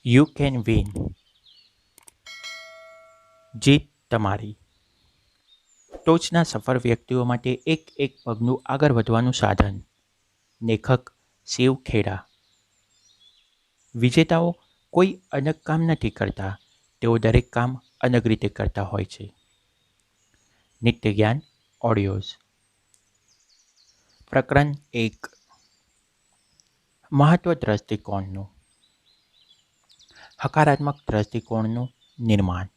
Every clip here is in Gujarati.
You can win. જીત તમારી. ટોચના સફળ વ્યક્તિઓ માટે એક પગનું આગળ વધવાનું સાધન. લેખક શિવ ખેડા. વિજેતાઓ કોઈ અલગ કામ નથી કરતા, તેઓ દરેક કામ અલગ રીતે કરતા હોય છે. નિત્ય જ્ઞાન ઓડિયોઝ. પ્રકરણ 1. મહત્વ દ્રષ્ટિકોણનું. હકારાત્મક દ્રષ્ટિકોણનું નિર્માણ.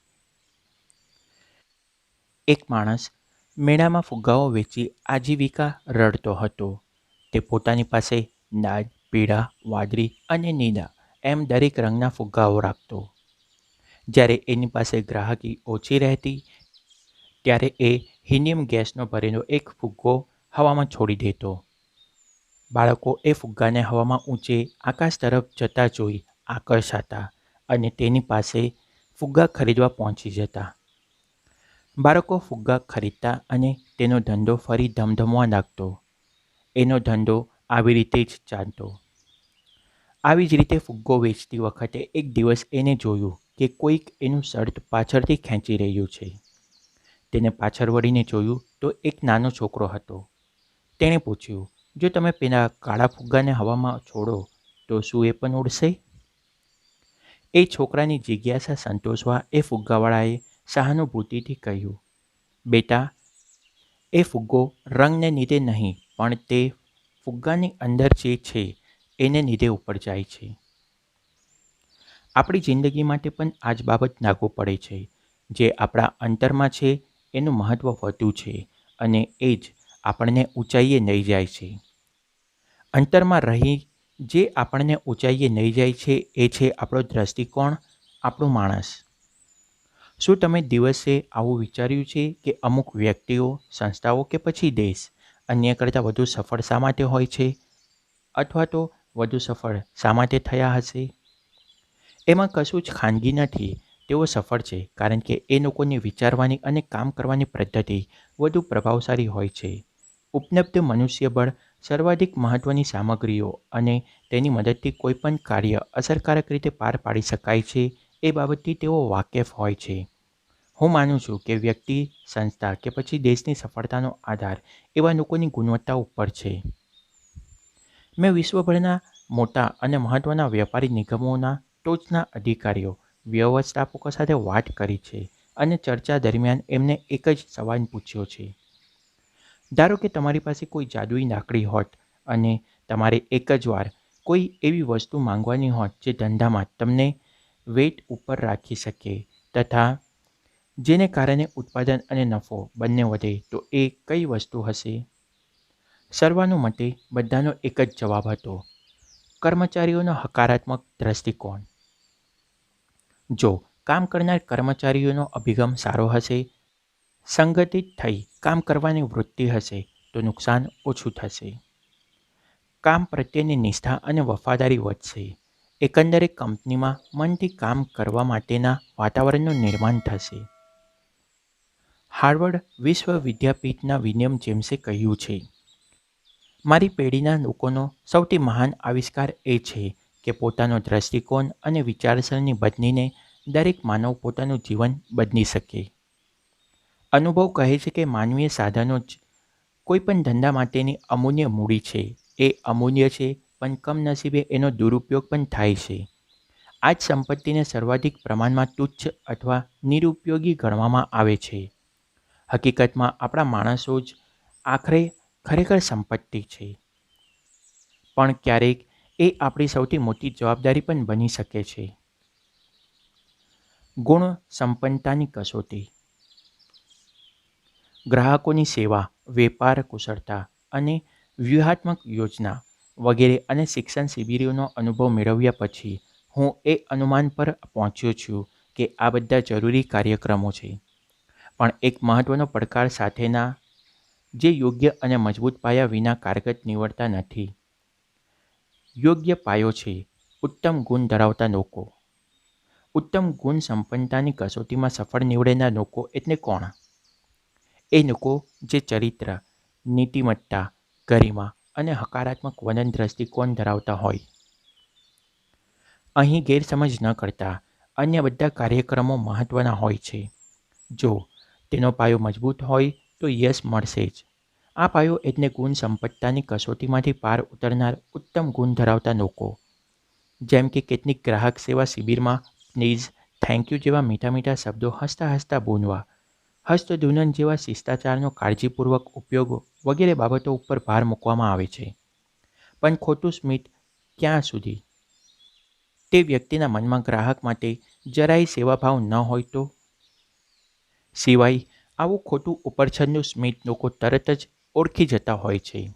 એક માણસ મેળામાં ફુગ્ગાઓ વેચી આજીવિકા રળતો હતો. તે પોતાની પાસે લાલ, પીળા, વાદળી અને નીલા એમ દરેક રંગના ફુગ્ગાઓ રાખતો. જ્યારે એની પાસે ગ્રાહકી ઓછી રહેતી ત્યારે એ હિલિયમ ગેસનો ભરેલો એક ફુગ્ગો હવામાં છોડી દેતો. બાળકો એ ફુગ્ગાને હવામાં ઊંચે આકાશ તરફ જતા જોઈ આકર્ષાતા અને તેની પાસે ફુગ્ગા ખરીદવા પહોંચી જતા. બાળકો ફુગ્ગા ખરીદતા અને તેનો ધંધો ફરી ધમધમવા લાગતો. એનો ધંધો આવી રીતે જ ચાલતો. આવી જ રીતે ફુગ્ગો વેચતી વખતે એક દિવસ એને જોયું કે કોઈક એનું શર્ટ પાછળથી ખેંચી રહ્યું છે. તેને પાછળ વળીને જોયું તો એક નાનો છોકરો હતો. તેણે પૂછ્યું, જો તમે પેલા કાળા ફુગ્ગાને હવામાં છોડો તો શું એ પણ ઉડશે? એ છોકરાની જિજ્ઞાસા સંતોષવા એ ફુગ્ગાવાળાએ સહાનુભૂતિથી કહ્યું, બેટા, એ ફુગ્ગો રંગને લીધે નહીં પણ તે ફુગ્ગાની અંદર જે છે એને લીધે ઉપર જાય છે. આપણી જિંદગી માટે પણ આ જ બાબત લાગુ પડે છે. જે આપણા અંતરમાં છે એનું મહત્ત્વ વધુ છે અને એ જ આપણને ઊંચાઈએ લઈ જાય છે. અંતરમાં રહી જે આપણને ઊંચાઈએ લઈ જાય છે એ છે આપણો દ્રષ્ટિકોણ, આપણું માણસ. શું તમે દિવસે આવું વિચાર્યું છે કે અમુક વ્યક્તિઓ, સંસ્થાઓ કે પછી દેશ અન્ય કરતાં વધુ સફળ શા માટે હોય છે? અથવા તો વધુ સફળ શા માટે થયા હશે? એમાં કશું જ ખાનગી નથી. તેઓ સફળ છે કારણ કે એ લોકોની વિચારવાની અને કામ કરવાની પદ્ધતિ વધુ પ્રભાવશાળી હોય છે. ઉપલબ્ધ મનુષ્યબળ, સર્વાધિક મહત્ત્વની સામગ્રીઓ અને તેની મદદથી કોઈપણ કાર્ય અસરકારક રીતે પાર પાડી શકાય છે એ બાબતથી તેઓ વાકેફ હોય છે. હું માનું છું કે વ્યક્તિ, સંસ્થા કે પછી દેશની સફળતાનો આધાર એવા લોકોની ગુણવત્તા ઉપર છે. મેં વિશ્વભરના મોટા અને મહત્ત્વના વ્યાપારી નિગમોના ટોચના અધિકારીઓ, વ્યવસ્થાપકો સાથે વાત કરી છે અને ચર્ચા દરમિયાન એમને એક જ સવાલ પૂછ્યો છે. ધારો કે તમારી પાસે કોઈ જાદુઈ લાકડી હોત અને તમારે એક જ વાર કોઈ એવી વસ્તુ માંગવાની હોત જે ધંધામાં તમને વેટ ઉપર રાખી શકે તથા જેને કારણે ઉત્પાદન અને નફો બંને વધે, તો એ કઈ વસ્તુ હશે? સર્વાનુમતે બધાનો એક જ જવાબ હતો, કર્મચારીઓનો હકારાત્મક દ્રષ્ટિકોણ. જો કામ કરનાર કર્મચારીઓનો અભિગમ સારો હશે, સંગઠિત થઈ કામ કરવાની વૃત્તિ હશે તો નુકસાન ઓછું થશે. કામ પ્રત્યેની નિષ્ઠા અને વફાદારી વધશે. એકંદરે કંપનીમાં મનથી કામ કરવા માટેના વાતાવરણનું નિર્માણ થશે. હાર્વર્ડ વિશ્વવિદ્યાપીઠના વિલિયમ જેમ્સે કહ્યું છે, મારી પેઢીના લોકોનો સૌથી મહાન આવિષ્કાર એ છે કે પોતાનો દ્રષ્ટિકોણ અને વિચારસરણી બદલીને દરેક માનવ પોતાનું જીવન બદલી શકે. અનુભવ કહે છે કે માનવીય સાધનો જ કોઈપણ ધંધા માટેની અમૂલ્ય મૂડી છે. એ અમૂલ્ય છે પણ કમનસીબે એનો દુરુપયોગ પણ થાય છે. આ જ સંપત્તિને સર્વાધિક પ્રમાણમાં તુચ્છ અથવા નિરુપયોગી ગણવામાં આવે છે. હકીકતમાં આપણા માણસો જ આખરે ખરેખર સંપત્તિ છે. પણ ક્યારેક એ આપણી સૌથી મોટી જવાબદારી પણ બની શકે છે. ગુણ સંપન્નતાની કસોટી. ગ્રાહકોની સેવા, વેપાર કુશળતા અને વ્યૂહાત્મક યોજના વગેરે અને શિક્ષણ શિબિરોનો અનુભવ મેળવ્યા પછી હું એ અનુમાન પર પહોંચ્યો છું કે આ બધા જરૂરી કાર્યક્રમો છે, પણ એક મહત્ત્વનો પડકાર સાથેના જે યોગ્ય અને મજબૂત પાયા વિના કારગત નીવડતા નથી. યોગ્ય પાયો છે ઉત્તમ ગુણ ધરાવતા લોકો. ઉત્તમ ગુણ સંપન્નતાની કસોટીમાં સફળ નીવડેલા લોકો એટલે કોણ? એ લોકો જે ચરિત્ર, નીતિમત્તા, ગરિમા અને હકારાત્મક વલણ દ્રષ્ટિકોણ ધરાવતા હોય. અહીં ગેરસમજ ન કરતા અન્ય બધા કાર્યક્રમો મહત્ત્વના હોય છે. જો તેનો પાયો મજબૂત હોય તો યશ મળશે જ. આ પાયો એટલે ગુણ સંપન્નતાની કસોટીમાંથી પાર ઉતરનાર ઉત્તમ ગુણ ધરાવતા લોકો. જેમ કે કેટલીક ગ્રાહક સેવા શિબિરમાં પ્લીઝ, થેન્ક યુ જેવા મીઠા મીઠા શબ્દો હસતા હસતા બોલવા, હસ્તધૂનન જેવા શિષ્ટાચારનો કાળજીપૂર્વક ઉપયોગ વગેરે બાબતો ઉપર ભાર મૂકવામાં આવે છે. પણ ખોટું સ્મિત ક્યાં સુધી? તે વ્યક્તિના મનમાં ગ્રાહક માટે જરાય સેવાભાવ ન હોય તો? સિવાય આવું ખોટું ઉપરછલ્લું સ્મિત લોકો તરત જ ઓળખી જતા હોય છે.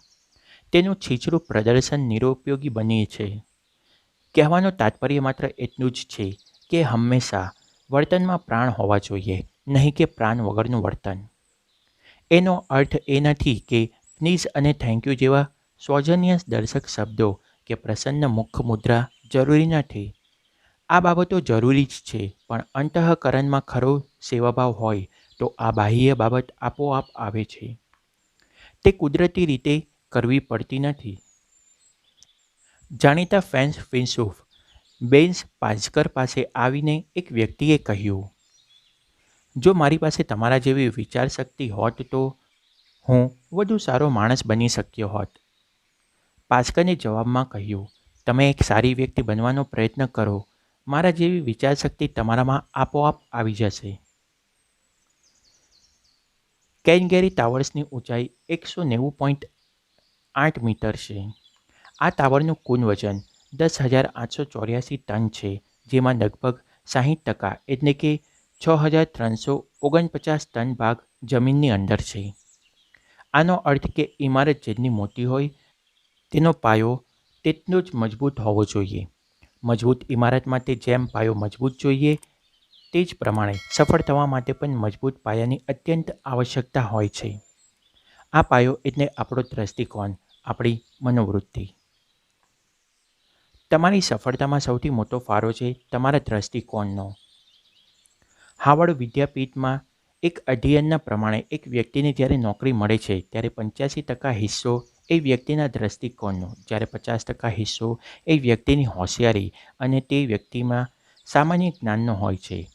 તેનું છીછરું પ્રદર્શન નિરુપયોગી બને છે. કહેવાનું તાત્પર્ય માત્ર એટલું જ છે કે હંમેશા વર્તનમાં પ્રાણ હોવા જોઈએ, નહીં કે પ્રાણ વગરનું વર્તન. એનો અર્થ એ નથી કે પ્લીઝ અને થેન્ક યુ જેવા સૌજન્ય દર્શક શબ્દો કે પ્રસન્ન મુખ મુદ્રા જરૂરી નથી. આ બાબતો જરૂરી જ છે, પણ અંતઃકરણમાં ખરો સેવાભાવ હોય તો આ બાહ્ય બાબત આપોઆપ આવે છે. તે કુદરતી રીતે કરવી પડતી નથી. જાણીતા ફ્રેન્ચ ફિલસૂફ બેન્સ પાઝકર પાસે આવીને એક વ્યક્તિએ કહ્યું, જો મારી પાસે તમારા જેવી વિચારશક્તિ હોત તો હું વધુ સારો માણસ બની શક્યો હોત. પાઝકરે જવાબમાં કહ્યું, તમે એક સારી વ્યક્તિ બનવાનો પ્રયત્ન કરો, મારા જેવી વિચારશક્તિ તમારામાં આપોઆપ આવી જશે. કેલગેરી ટાવર્સની ઊંચાઈ 190.8 મીટર છે. આ ટાવરનું કુલ વજન 10,884 ટન છે, જેમાં લગભગ 60% એટલે કે 6,349 ટન ભાગ જમીનની અંદર છે. આનો અર્થ કે ઇમારત જેટલી મોટી હોય તેનો પાયો તેટલો જ મજબૂત હોવો જોઈએ. મજબૂત ઇમારત માટે જેમ પાયો મજબૂત જોઈએ તે જ પ્રમાણે સફળ થવા માટે પણ મજબૂત પાયાની અત્યંત આવશ્યકતા હોય છે. આ પાયો એટલે આપણો દ્રષ્ટિકોણ, આપણી મનોવૃત્તિ. તમારી સફળતામાં સૌથી મોટો ફાળો છે તમારા દ્રષ્ટિકોણનો. હાર્વર્ડ વિદ્યાપીઠમાં એક અધ્યયનના પ્રમાણે એક વ્યક્તિને જ્યારે નોકરી મળે છે ત્યારે 85% હિસ્સો એ વ્યક્તિના દ્રષ્ટિકોણનો, જ્યારે 50% હિસ્સો એ વ્યક્તિની હોશિયારી અને તે વ્યક્તિમાં સામાન્ય જ્ઞાનનો હોય છે.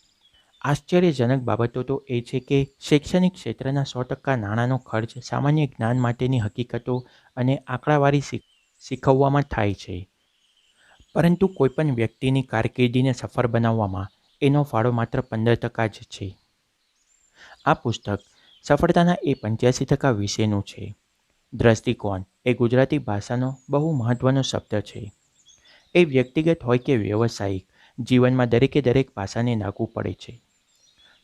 આશ્ચર્યજનક બાબતો તો એ છે કે શૈક્ષણિક ક્ષેત્રના 100% નાણાંનો ખર્ચ સામાન્ય જ્ઞાન માટેની હકીકતો અને આંકડાવારી શીખવવામાં થાય છે, પરંતુ કોઈપણ વ્યક્તિની કારકિર્દીને સફળ બનાવવામાં એનો ફાળો માત્ર 15% જ છે. આ પુસ્તક સફળતાના એ 85% વિશેનું છે. દ્રષ્ટિકોણ એ ગુજરાતી ભાષાનો બહુ મહત્વનો શબ્દ છે. એ વ્યક્તિગત હોય કે વ્યવસાયિક, જીવનમાં દરેકે દરેક પાસાને લાગુ પડે છે.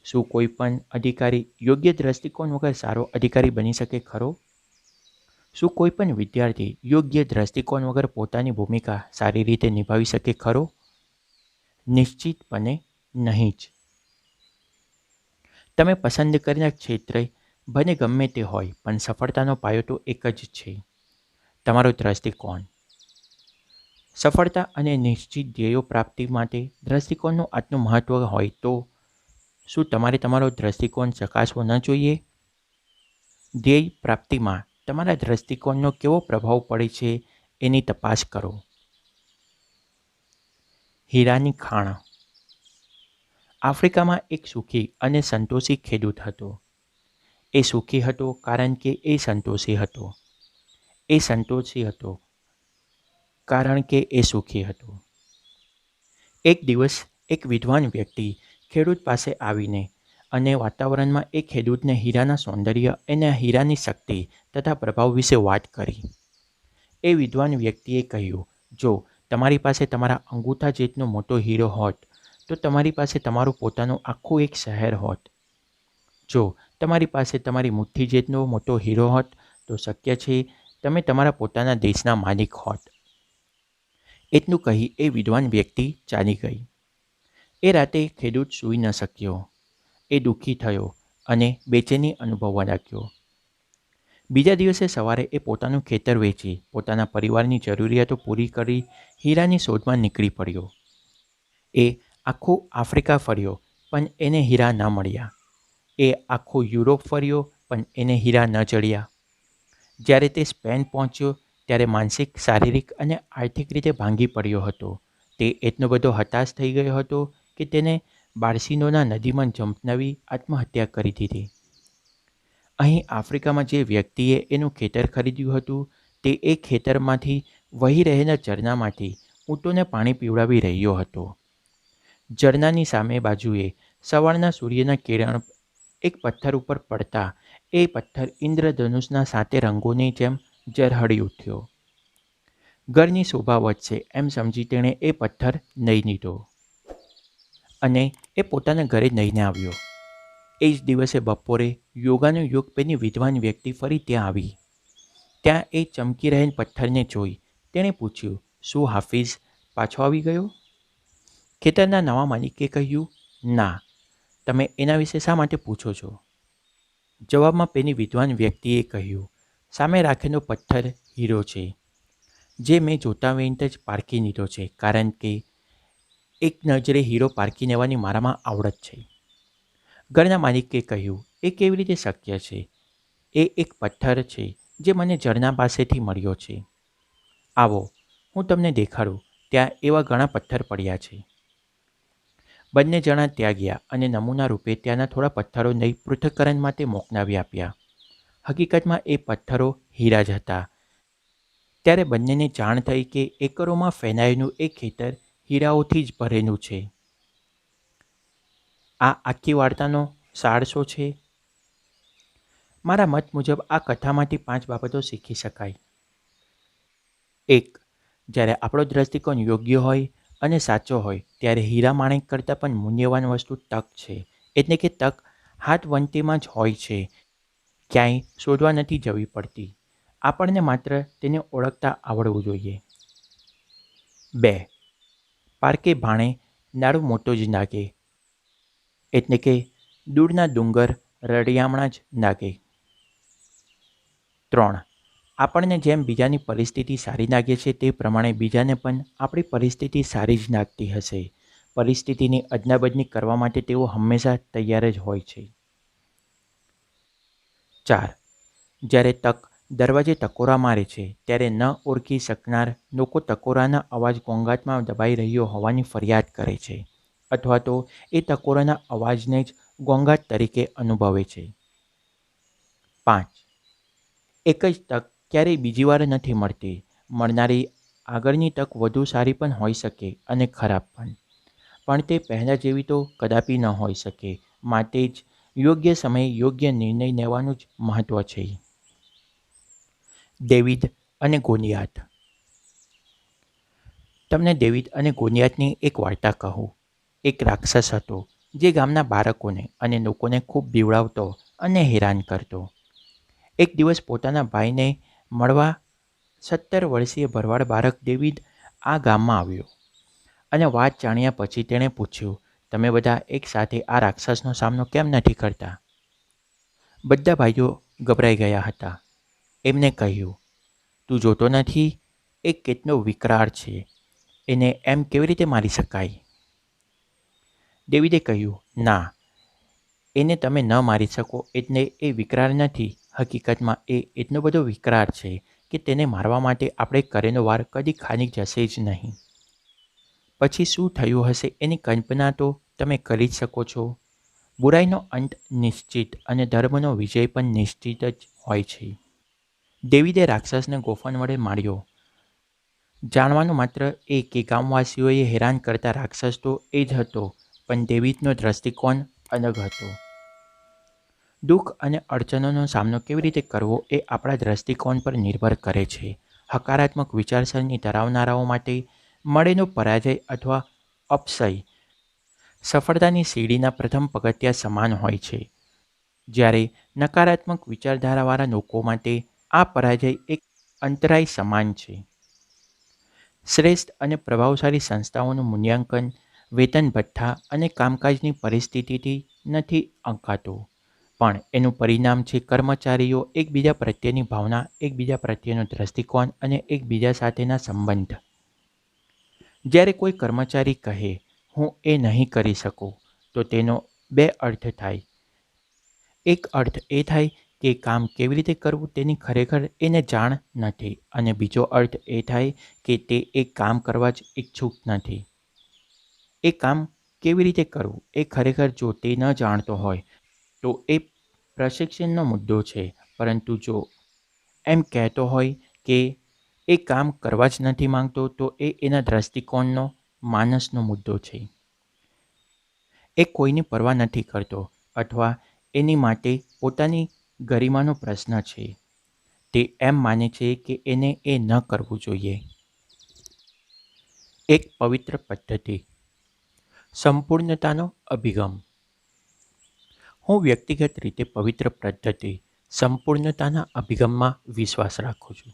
શું કોઈ પણ અધિકારી યોગ્ય દ્રષ્ટિકોણ વગર સારો અધિકારી બની શકે ખરો? શું કોઈ પણ વિદ્યાર્થી યોગ્ય દ્રષ્ટિકોણ વગર પોતાની ભૂમિકા સારી રીતે નિભાવી શકે ખરો? નિશ્ચિતપણે નહીં જ. તમે પસંદ કરેલા ક્ષેત્ર ભલે ગમે તે હોય, પણ સફળતાનો પાયો તો એક જ છે, તમારો દ્રષ્ટિકોણ. સફળતા અને નિશ્ચિત ધ્યેયો પ્રાપ્તિ માટે દ્રષ્ટિકોણનું આટલું મહત્વ હોય તો શું તમારે તમારો દ્રષ્ટિકોણ ચકાસવો ન જોઈએ? ધ્યેય પ્રાપ્તિમાં તમારા દ્રષ્ટિકોણનો કેવો પ્રભાવ પડે છે એની તપાસ કરો. હીરાની ખાણ. આફ્રિકામાં એક સુખી અને સંતોષી ખેડૂત હતો. એ સુખી હતો કારણ કે એ સંતોષી હતો. એ સંતોષી હતો કારણ કે એ સુખી હતો. એક દિવસ એક વિદ્વાન વ્યક્તિ ખેડૂત પાસે આવીને અને વાતાવરણમાં એ ખેડૂતને હીરાના સૌંદર્ય અને હીરાની શક્તિ તથા પ્રભાવ વિશે વાત કરી. એ વિદ્વાન વ્યક્તિએ કહ્યું, જો તમારી પાસે તમારા અંગૂઠા જેટલો મોટો હીરો હોત તો તમારી પાસે તમારું પોતાનું આખું એક શહેર હોત. જો તમારી પાસે તમારી મુઠ્ઠી જેટલો મોટો હીરો હોત તો શક્ય છે તમે તમારા પોતાના દેશના માલિક હોત. એટલું કહી એ વિદ્વાન વ્યક્તિ ચાલી ગઈ. એ રાતે ખેડૂત સૂઈ ન શક્યો. એ દુઃખી થયો અને બેચેની અનુભવવા લાગ્યો. બીજા દિવસે સવારે એ પોતાનું ખેતર વેચી પોતાના પરિવારની જરૂરિયાતો પૂરી કરી હીરાની શોધમાં નીકળી પડ્યો. એ આખું આફ્રિકા ફર્યો પણ એને હીરા ન મળ્યા. એ આખું યુરોપ ફર્યો પણ એને હીરા ન જડ્યા. જ્યારે તે સ્પેન પહોંચ્યો ત્યારે માનસિક, શારીરિક અને આર્થિક રીતે ભાંગી પડ્યો હતો. તે એટલો બધો હતાશ થઈ ગયો હતો કે તેને બાર્સિલોના નદીમાં જંપનાવી આત્મહત્યા કરી દીધી. અહીં આફ્રિકામાં જે વ્યક્તિએ એનું ખેતર ખરીદ્યું હતું તે એ ખેતરમાંથી વહી રહેલા ઝરણામાંથી ઊંટોને પાણી પીવડાવી રહ્યો હતો. ઝરણાની સામે બાજુએ સવારના સૂર્યના કિરણ એક પથ્થર ઉપર પડતા એ પથ્થર ઇન્દ્રધનુષના 7 રંગોની જેમ ઝળહળી ઉઠ્યો. ઘરની શોભા વધશે એમ સમજી તેણે એ પથ્થર લઈ લીધો અને એ પોતાના ઘરે લઈને આવ્યો. એ જ દિવસે બપોરે યોગાનો યોગ પેલી વિદ્વાન વ્યક્તિ ફરી ત્યાં આવી. ત્યાં એ ચમકી રહેલ પથ્થરને જોઈ તેણે પૂછ્યું, શું હાફિઝ પાછો આવી ગયો? ખેતરના નવા માલિકે કહ્યું, ના, તમે એના વિશે શા માટે પૂછો છો? જવાબમાં પેલી વિદ્વાન વ્યક્તિએ કહ્યું, સામે રાખેલો પથ્થર હીરો છે, જે મેં જોતા વેંત જ પારખી લીધો છે, કારણ કે એક નજરે હીરો પારખી લેવાની મારામાં આવડત છે. ઘરના માલિકે કહ્યું, એ કેવી રીતે શક્ય છે? એ એક પથ્થર છે જે મને ઝરણા પાસેથી મળ્યો છે. આવો, હું તમને દેખાડું. ત્યાં એવા ઘણા પથ્થર પડ્યા છે. બંને જણા ત્યાં ગયા અને નમૂના રૂપે ત્યાંના થોડા પથ્થરો લઈ પૃથ્થકરણ માટે મોકલાવી આપ્યા. હકીકતમાં એ પથ્થરો હીરા જ હતા. ત્યારે બંનેને જાણ થઈ કે એકરોમાં ફેલાયેલું એ ખેતર હીરાઓથી જ ભરેલું છે. આ આખી વાર્તાનો સાર શું છે? મારા મત મુજબ આ કથામાંથી 5 બાબતો શીખી શકાય. 1. જ્યારે આપણો દ્રષ્ટિકોણ યોગ્ય હોય અને સાચો હોય ત્યારે હીરા માણેક કરતાં પણ મૂલ્યવાન વસ્તુ તક છે. એટલે કે તક હાથ વંટેમાં જ હોય છે, ક્યાંય શોધવા નથી જવી પડતી. આપણને માત્ર તેને ઓળખતા આવડવું જોઈએ. 2. પારકે ભાણે દાડો મોટો જ લાગે, એટલે કે દૂરના ડુંગર રળિયામણા જ લાગે. 3. આપણને જેમ બીજાની પરિસ્થિતિ સારી લાગે છે તે પ્રમાણે બીજાને પણ આપણી પરિસ્થિતિ સારી જ લાગતી હશે. પરિસ્થિતિની અદલાબદલી કરવા માટે તેઓ હંમેશા તૈયાર જ હોય છે. 4. જ્યારે તક દરવાજે ટકોરા મારે છે ત્યારે ન ઓળખી શકનાર લોકો ટકોરાના અવાજ ઘોંઘાટમાં દબાઈ રહ્યો હોવાની ફરિયાદ કરે છે, અથવા તો એ ટકોરાના અવાજને જ ઘોંઘાટ તરીકે અનુભવે છે. 5. એક જ તક ક્યારેય બીજી વાર નથી મળતી. મળનારી આગળની તક વધુ સારી પણ હોઈ શકે અને ખરાબ પણ તે પહેલાં જેવી તો કદાપી ન હોઈ શકે. માટે જ યોગ્ય સમયે યોગ્ય નિર્ણય લેવાનું જ મહત્ત્વ છે. ડેવિડ અને ગોલિયાત. તમને ડેવિડ અને ગોલિયાતની એક વાર્તા કહું. એક રાક્ષસ હતો જે ગામના બાળકોને અને લોકોને ખૂબ બીવડાવતો અને હેરાન કરતો. એક દિવસ પોતાના ભાઈને મળવા 17 વર્ષીય ભરવાડ બાળક ડેવિડ આ ગામમાં આવ્યો અને વાત જાણ્યા પછી તેણે પૂછ્યું, તમે બધા એક સાથે આ રાક્ષસનો સામનો કેમ નથી કરતા? બધા ભાઈઓ ગભરાઈ ગયા હતા. એમને કહ્યું, તું જોતો નથી એ કેટલો વિકરાળ છે, એને એમ કેવી રીતે મારી શકાય? ડેવિડે કહ્યું, ના, એને તમે ન મારી શકો એટલે એ વિકરાળ નથી. હકીકતમાં એ એટલો બધો વિકરાળ છે કે તેને મારવા માટે આપણે કરેલો વાર કદી ખાલી જશે જ નહીં. પછી શું થયું હશે એની કલ્પના તો તમે કરી જ શકો છો. બુરાઈનો અંત નિશ્ચિત અને ધર્મનો વિજય પણ નિશ્ચિત જ હોય છે. ડેવિડે રાક્ષસને ગોફન વડે માર્યો. જાણવાનું માત્ર એ કે ગામવાસીઓએ હેરાન કરતા રાક્ષસ તો એ જ હતો, પણ ડેવિડનો દ્રષ્ટિકોણ અલગ હતો. દુઃખ અને અડચણોનો સામનો કેવી રીતે કરવો એ આપણા દ્રષ્ટિકોણ પર નિર્ભર કરે છે. હકારાત્મક વિચારસરણી ધરાવનારાઓ માટે મળેલો પરાજય અથવા અપસય સફળતાની સીડીના પ્રથમ પગથિયા સમાન હોય છે, જ્યારે નકારાત્મક વિચારધારાવાળા લોકો માટે આ પરાજય એક અંતરાય સમાન છે. શ્રેષ્ઠ અને પ્રભાવશાળી સંસ્થાઓનું મૂલ્યાંકન વેતન ભથ્થા અને કામકાજની પરિસ્થિતિથી નથી આંકાતું, પણ એનું પરિણામ છે કર્મચારીઓ એકબીજા પ્રત્યેની ભાવના, એકબીજા પ્રત્યેનો દ્રષ્ટિકોણ અને એકબીજા સાથેના સંબંધ. જ્યારે કોઈ કર્મચારી કહે, હું એ નહીં કરી શકું, તો તેનો 2 અર્થ થાય. એક અર્થ એ થાય કે કામ કેવી રીતે કરવું તેની ખરેખર એને જાણ નથી, અને બીજો અર્થ એ થાય કે તે એ કામ કરવા જ ઈચ્છુક નથી. એ કામ કેવી રીતે કરવું એ ખરેખર જો તે ન જાણતો હોય તો એ પ્રશિક્ષણનો મુદ્દો છે. પરંતુ જો એમ કહેતો હોય કે એ કામ કરવા જ નથી માંગતો તો એ એના દ્રષ્ટિકોણનો માનસનો મુદ્દો છે. એ કોઈની પરવા નથી કરતો અથવા એની માટે પોતાની ગરિમાનો પ્રશ્ન છે. તે એમ માને છે કે એને એ ન કરવું જોઈએ. એક પવિત્ર પદ્ધતિ. સંપૂર્ણતાનો અભિગમ. હું વ્યક્તિગત રીતે પવિત્ર પદ્ધતિ સંપૂર્ણતાના અભિગમમાં વિશ્વાસ રાખું છું.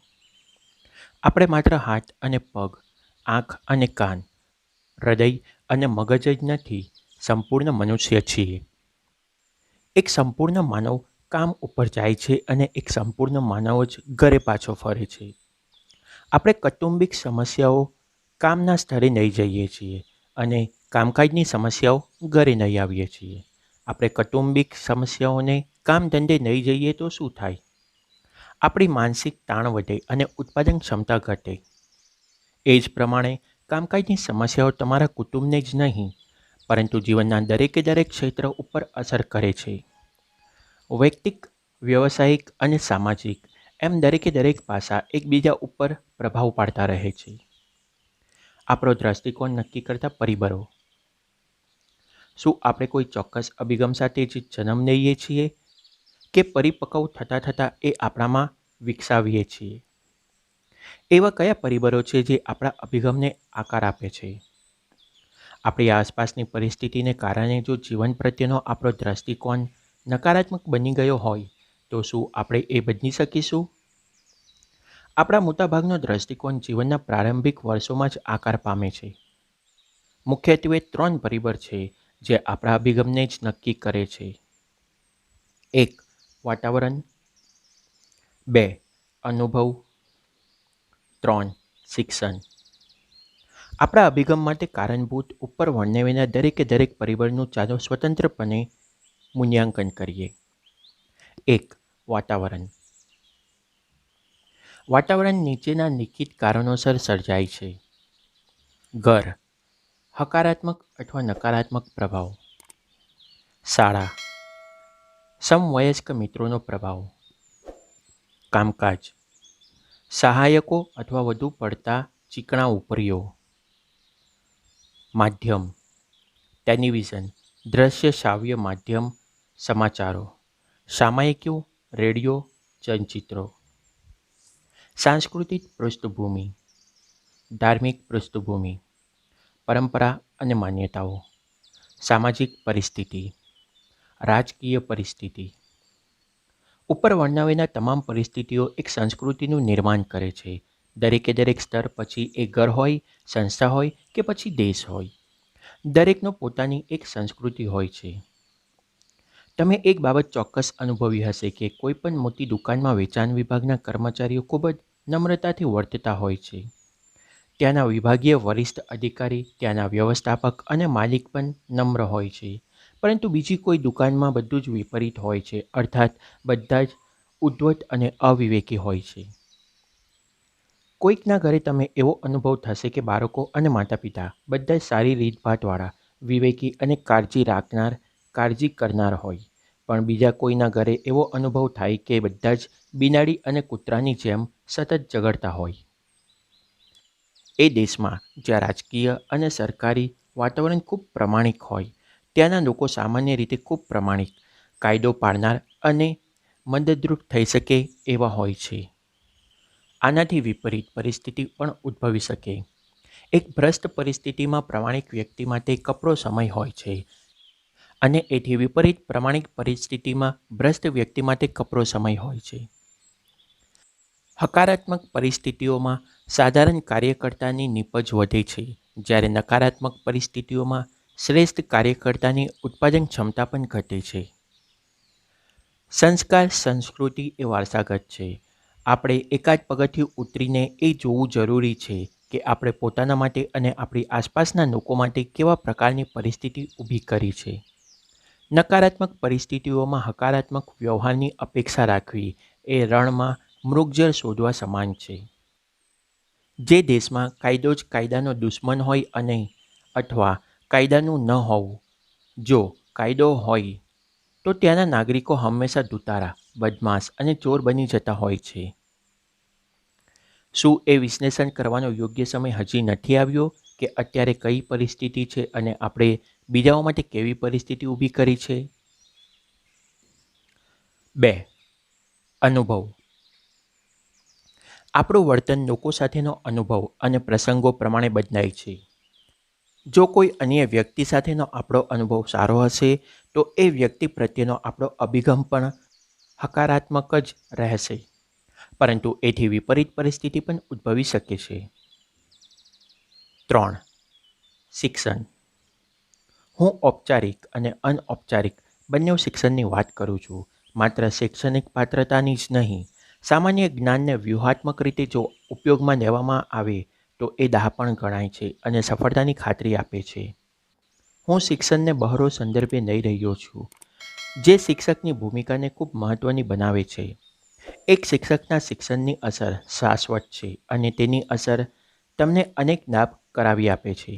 આપણે માત્ર હાથ અને પગ, આંખ અને કાન, હૃદય અને મગજ જ નથી, સંપૂર્ણ મનુષ્ય છીએ. એક સંપૂર્ણ માનવ કામ ઉપર જાય છે અને એક સંપૂર્ણ માનવ જ ઘરે પાછો ફરે છે. આપણે કૌટુંબિક સમસ્યાઓ કામના સ્થળે નહીં જઈએ છીએ અને કામકાજની સમસ્યાઓ ઘરે નહીં આવીએ છીએ. આપણે કૌટુંબિક સમસ્યાઓને કામ ધંધે નહીં જઈએ તો શું થાય? આપણી માનસિક તાણ વધે અને ઉત્પાદન ક્ષમતા ઘટે. એ જ પ્રમાણે કામકાજની સમસ્યાઓ તમારા કુટુંબને જ નહીં પરંતુ જીવનના દરેકે દરેક ક્ષેત્ર ઉપર અસર કરે છે. વૈયક્તિક, વ્યવસાયિક અને સામાજિક એમ દરેકે દરેક પાસા એકબીજા ઉપર પ્રભાવ પાડતા રહે છે. આપણો દ્રષ્ટિકોણ નક્કી કરતા પરિબળો. શું આપણે કોઈ ચોક્કસ અભિગમ સાથે જ જન્મ લઈએ છીએ કે પરિપક્વ થતાં થતાં એ આપણામાં વિકસાવીએ છીએ? એવા કયા પરિબળો છે જે આપણા અભિગમને આકાર આપે છે? આપણી આસપાસની પરિસ્થિતિને કારણે જો જીવન પ્રત્યેનો આપણો દ્રષ્ટિકોણ નકારાત્મક બની ગયો હોય તો શું આપણે એ બદલી શકીશું? આપણા મોટાભાગનો દ્રષ્ટિકોણ જીવનના પ્રારંભિક વર્ષોમાં જ આકાર પામે છે. મુખ્યત્વે 3 પરિબળ છે જે આપણા અભિગમને જ નક્કી કરે છે. 1. વાતાવરણ. 2. અનુભવ. 3. શિક્ષણ. આપણા અભિગમ માટે કારણભૂત ઉપર વર્ણવેલા દરેકે દરેક પરિબળનું ચાલો સ્વતંત્રપણે મૂલ્યાંકન કરીએ. 1. વાતાવરણ. વાતાવરણ નીચેના લિખિત કારણોસર સર્જાય છે. ઘર. હકારાત્મક અથવા નકારાત્મક પ્રભાવ. શાળા. સમવયસ્ક મિત્રોનો પ્રભાવ. કામકાજ. સહાયકો અથવા વધુ પડતા ચીકણા ઉપરીઓ. માધ્યમ. ટેલિવિઝન, દ્રશ્ય શ્રાવ્ય માધ્યમ, સમાચારો, સામયિકો, રેડિયો, ચલચિત્રો. સાંસ્કૃતિક પૃષ્ઠભૂમિ. ધાર્મિક પૃષ્ઠભૂમિ, પરંપરા અને માન્યતાઓ. સામાજિક પરિસ્થિતિ. રાજકીય પરિસ્થિતિ. ઉપર વર્ણવેલા તમામ પરિસ્થિતિઓ એક સંસ્કૃતિનું નિર્માણ કરે છે. દરેકે દરેક સ્તર, પછી એ ઘર હોય, સંસ્થા હોય કે પછી દેશ હોય, દરેકનો પોતાની એક સંસ્કૃતિ હોય છે. તમે એક બાબત ચોક્કસ અનુભવી હશે કે કોઈ પણ મોટી દુકાનમાં વેચાણ વિભાગના કર્મચારીઓ ખૂબ જ નમ્રતાથી વર્તતા હોય છે. ત્યાંના વિભાગીય વરિષ્ઠ અધિકારી, ત્યાંના વ્યવસ્થાપક અને માલિક પણ નમ્ર હોય છે. પરંતુ બીજી કોઈ દુકાનમાં બધું જ વિપરીત હોય છે, અર્થાત બધા જ ઉદ્ધત અને અવિવેકી હોય છે. કોઈકના ઘરે તમે એવો અનુભવ થશે કે બાળકો અને માતા પિતા બધા જ સારી રીતભાતવાળા, વિવેકી અને કાળજી કરનાર હોય, પણ બીજા કોઈના ઘરે એવો અનુભવ થાય કે બધા જ બિલાડી અને કૂતરાની જેમ સતત ઝઘડતા હોય. એ દેશમાં જ્યાં રાજકીય અને સરકારી વાતાવરણ ખૂબ પ્રમાણિક હોય, ત્યાંના લોકો સામાન્ય રીતે ખૂબ પ્રમાણિક, કાયદો પાળનાર અને મદદરૂપ થઈ શકે એવા હોય છે. આનાથી વિપરીત પરિસ્થિતિ પણ ઉદ્ભવી શકે. એક ભ્રષ્ટ પરિસ્થિતિમાં પ્રમાણિક વ્યક્તિ માટે કપરો સમય હોય છે અને એથી વિપરીત પ્રમાણિક પરિસ્થિતિમાં ભ્રષ્ટ વ્યક્તિ માટે કપરો સમય હોય છે. હકારાત્મક પરિસ્થિતિઓમાં સાધારણ કાર્યકર્તાની નીપજ વધે છે, જ્યારે નકારાત્મક પરિસ્થિતિઓમાં શ્રેષ્ઠ કાર્યકર્તાની ઉત્પાદન ક્ષમતા પણ ઘટે છે. સંસ્કાર સંસ્કૃતિ એ વારસાગત છે. આપણે એકાદ પગથિયું ઉતરીને એ જોવું જરૂરી છે કે આપણે પોતાના માટે અને આપણી આસપાસના લોકો માટે કેવા પ્રકારની પરિસ્થિતિ ઊભી કરી છે. નકારાત્મક પરિસ્થિતિઓમાં હકારાત્મક વ્યવહારની અપેક્ષા રાખવી એ રણમાં મૃગજળ શોધવા સમાન છે. જે દેશમાં કાયદો જ કાયદાનો દુશ્મન હોય અથવા કાયદાનું ન હોવું. જો કાયદો હોય તો ત્યાંના નાગરિકો હંમેશા દુતારા, બદમાશ અને ચોર બની જતા હોય છે. શું એ વિશ્લેષણ કરવાનો યોગ્ય સમય હજી નથી આવ્યો કે અત્યારે કઈ પરિસ્થિતિ છે અને આપણે બીજાઓ માટે કેવી પરિસ્થિતિ ઊભી કરી છે? 2. અનુભવ. આપણું વર્તન લોકો સાથેનો અનુભવ અને પ્રસંગો પ્રમાણે બદલાય છે. જો કોઈ અન્ય વ્યક્તિ સાથેનો આપણો અનુભવ સારો હશે તો એ વ્યક્તિ પ્રત્યેનો આપણો અભિગમ પણ હકારાત્મક જ રહેશે, પરંતુ એથી વિપરીત પરિસ્થિતિ પણ ઉદ્ભવી શકે છે. 3. શિક્ષણ. હું ઔપચારિક અને અનૌપચારિક બંને શિક્ષણની વાત કરું છું. માત્ર શૈક્ષણિક પાત્રતાની જ નહીં. સામાન્ય જ્ઞાનને વ્યૂહાત્મક રીતે જો ઉપયોગમાં લેવામાં આવે તો એ ડહાપણ ગણાય છે અને સફળતાની ખાતરી આપે છે. હું શિક્ષણને બહોળો સંદર્ભે લઈ રહ્યો છું, જે શિક્ષકની ભૂમિકાને ખૂબ મહત્ત્વની બનાવે છે. એક શિક્ષકના શિક્ષણની અસર શાશ્વત છે અને તેની અસર તમને અનેક લાભ કરાવી આપે છે.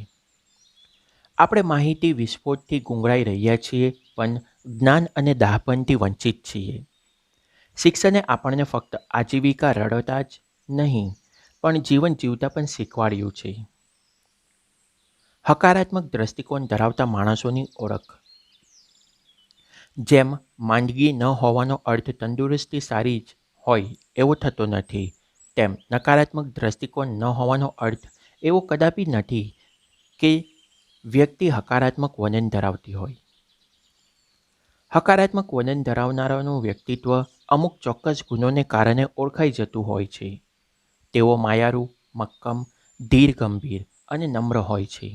આપણે માહિતી વિસ્ફોટથી ગુંગળાઈ રહ્યા છીએ, પણ જ્ઞાન અને ડહાપણથી વંચિત છીએ. શિક્ષણે આપણને ફક્ત આજીવિકા રળતા જ નહીં, પણ જીવન જીવતા પણ શીખવાડ્યું છે. હકારાત્મક દ્રષ્ટિકોણ ધરાવતા માણસોની ઓળખ. જેમ માંદગી ન હોવાનો અર્થ તંદુરસ્તી સારી જ હોય એવો થતો નથી, તેમ નકારાત્મક દ્રષ્ટિકોણ ન હોવાનો અર્થ એવો કદાપી નથી કે વ્યક્તિ હકારાત્મક વલણ ધરાવતી હોય. હકારાત્મક વલણ ધરાવનારાનું વ્યક્તિત્વ અમુક ચોક્કસ ગુણોને કારણે ઓળખાઈ જતું હોય છે. તેઓ માયાળુ, મક્કમ, ધીર ગંભીર અને નમ્ર હોય છે.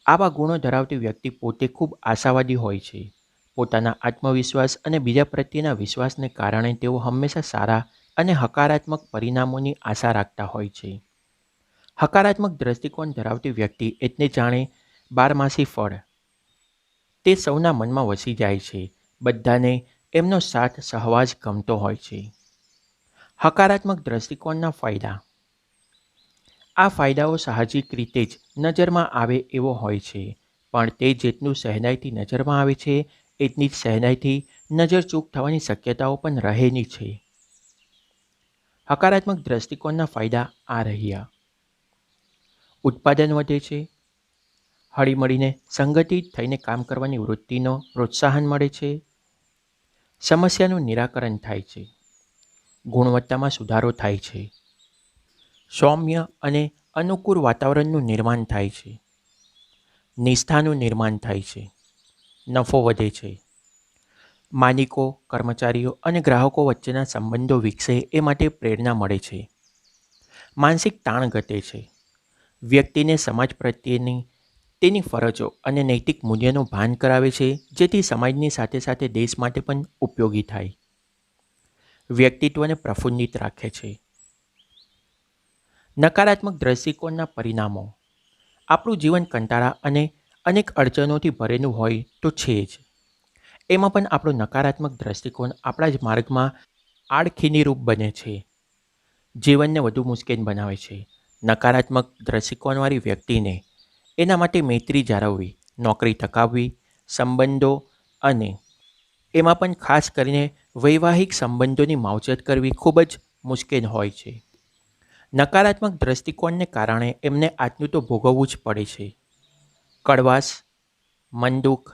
આવા ગુણો ધરાવતી વ્યક્તિ પોતે ખૂબ આશાવાદી હોય છે. પોતાના આત્મવિશ્વાસ અને બીજા પ્રત્યેના વિશ્વાસને કારણે તેઓ હંમેશા સારા અને હકારાત્મક પરિણામોની આશા રાખતા હોય છે. હકારાત્મક દ્રષ્ટિકોણ ધરાવતી વ્યક્તિ એટલે જાણે બારમાસી ફળ. તે સૌના મનમાં વસી જાય છે. બધાને એમનો સાથ સહવાસ ગમતો હોય છે. હકારાત્મક દ્રષ્ટિકોણના ફાયદા. આ ફાયદાઓ સાહજિક રીતે જ નજરમાં આવે એવો હોય છે, પણ તે જેટલું સહેલાઈથી નજરમાં આવે છે એટલી જ સહેલાઈથી નજર ચૂક થવાની શક્યતાઓ પણ રહેલી છે. હકારાત્મક દ્રષ્ટિકોણના ફાયદા આ રહ્યા. ઉત્પાદન વધે છે. હળીમળીને સંગઠિત થઈને કામ કરવાની વૃત્તિનો પ્રોત્સાહન મળે છે. સમસ્યાનું નિરાકરણ થાય છે. ગુણવત્તામાં સુધારો થાય છે. સૌમ્ય અને અનુકૂળ વાતાવરણનું નિર્માણ થાય છે. નિષ્ઠાનું નિર્માણ થાય છે. નફો વધે છે. માલિકો, કર્મચારીઓ અને ગ્રાહકો વચ્ચેના સંબંધો વિકસે એ માટે પ્રેરણા મળે છે. માનસિક તાણ ઘટે છે. વ્યક્તિને સમાજ પ્રત્યેની તેની ફરજો અને નૈતિક મૂલ્યનું ભાન કરાવે છે, જેથી સમાજની સાથે સાથે દેશ માટે પણ ઉપયોગી થાય. વ્યક્તિત્વને પ્રફુલ્લિત રાખે છે. નકારાત્મક દ્રષ્ટિકોણના પરિણામો. આપણું જીવન કંટાળા અને અનેક અડચણોથી ભરેલું હોય તો છે જ. એમાં પણ આપણો નકારાત્મક દ્રષ્ટિકોણ આપણા જ માર્ગમાં આડખીનીરૂપ બને છે. જીવનને વધુ મુશ્કેલ બનાવે છે. નકારાત્મક દ્રષ્ટિકોણવાળી વ્યક્તિને એના માટે મૈત્રી જાળવવી, નોકરી ટકાવવી, સંબંધો અને એમાં પણ ખાસ કરીને વૈવાહિક સંબંધોની માવજત કરવી ખૂબ જ મુશ્કેલ હોય છે. નકારાત્મક દ્રષ્ટિકોણને કારણે એમને આટલું તો ભોગવવું જ પડે છે. કડવાશ, મનદુખ,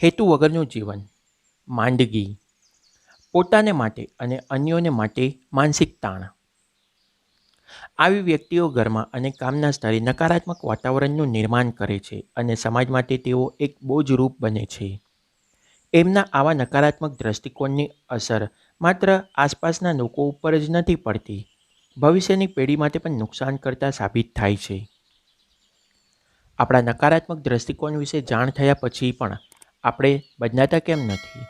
હેતુ વગરનું જીવન, માંદગી, પોતાને માટે અને અન્યોને માટે માનસિક તાણ. આવી વ્યક્તિઓ ઘરમાં અને કામના સ્થળે નકારાત્મક વાતાવરણનું નિર્માણ કરે છે અને સમાજ માટે તેઓ એક બોજરૂપ બને છે. એમના આવા નકારાત્મક દ્રષ્ટિકોણની અસર માત્ર આસપાસના લોકો ઉપર જ નથી પડતી, ભવિષ્યની પેઢી માટે પણ નુકસાનકર્તા સાબિત થાય છે. આપણા નકારાત્મક દ્રષ્ટિકોણ વિશે જાણ થયા પછી પણ આપણે બદલાતા કેમ નથી?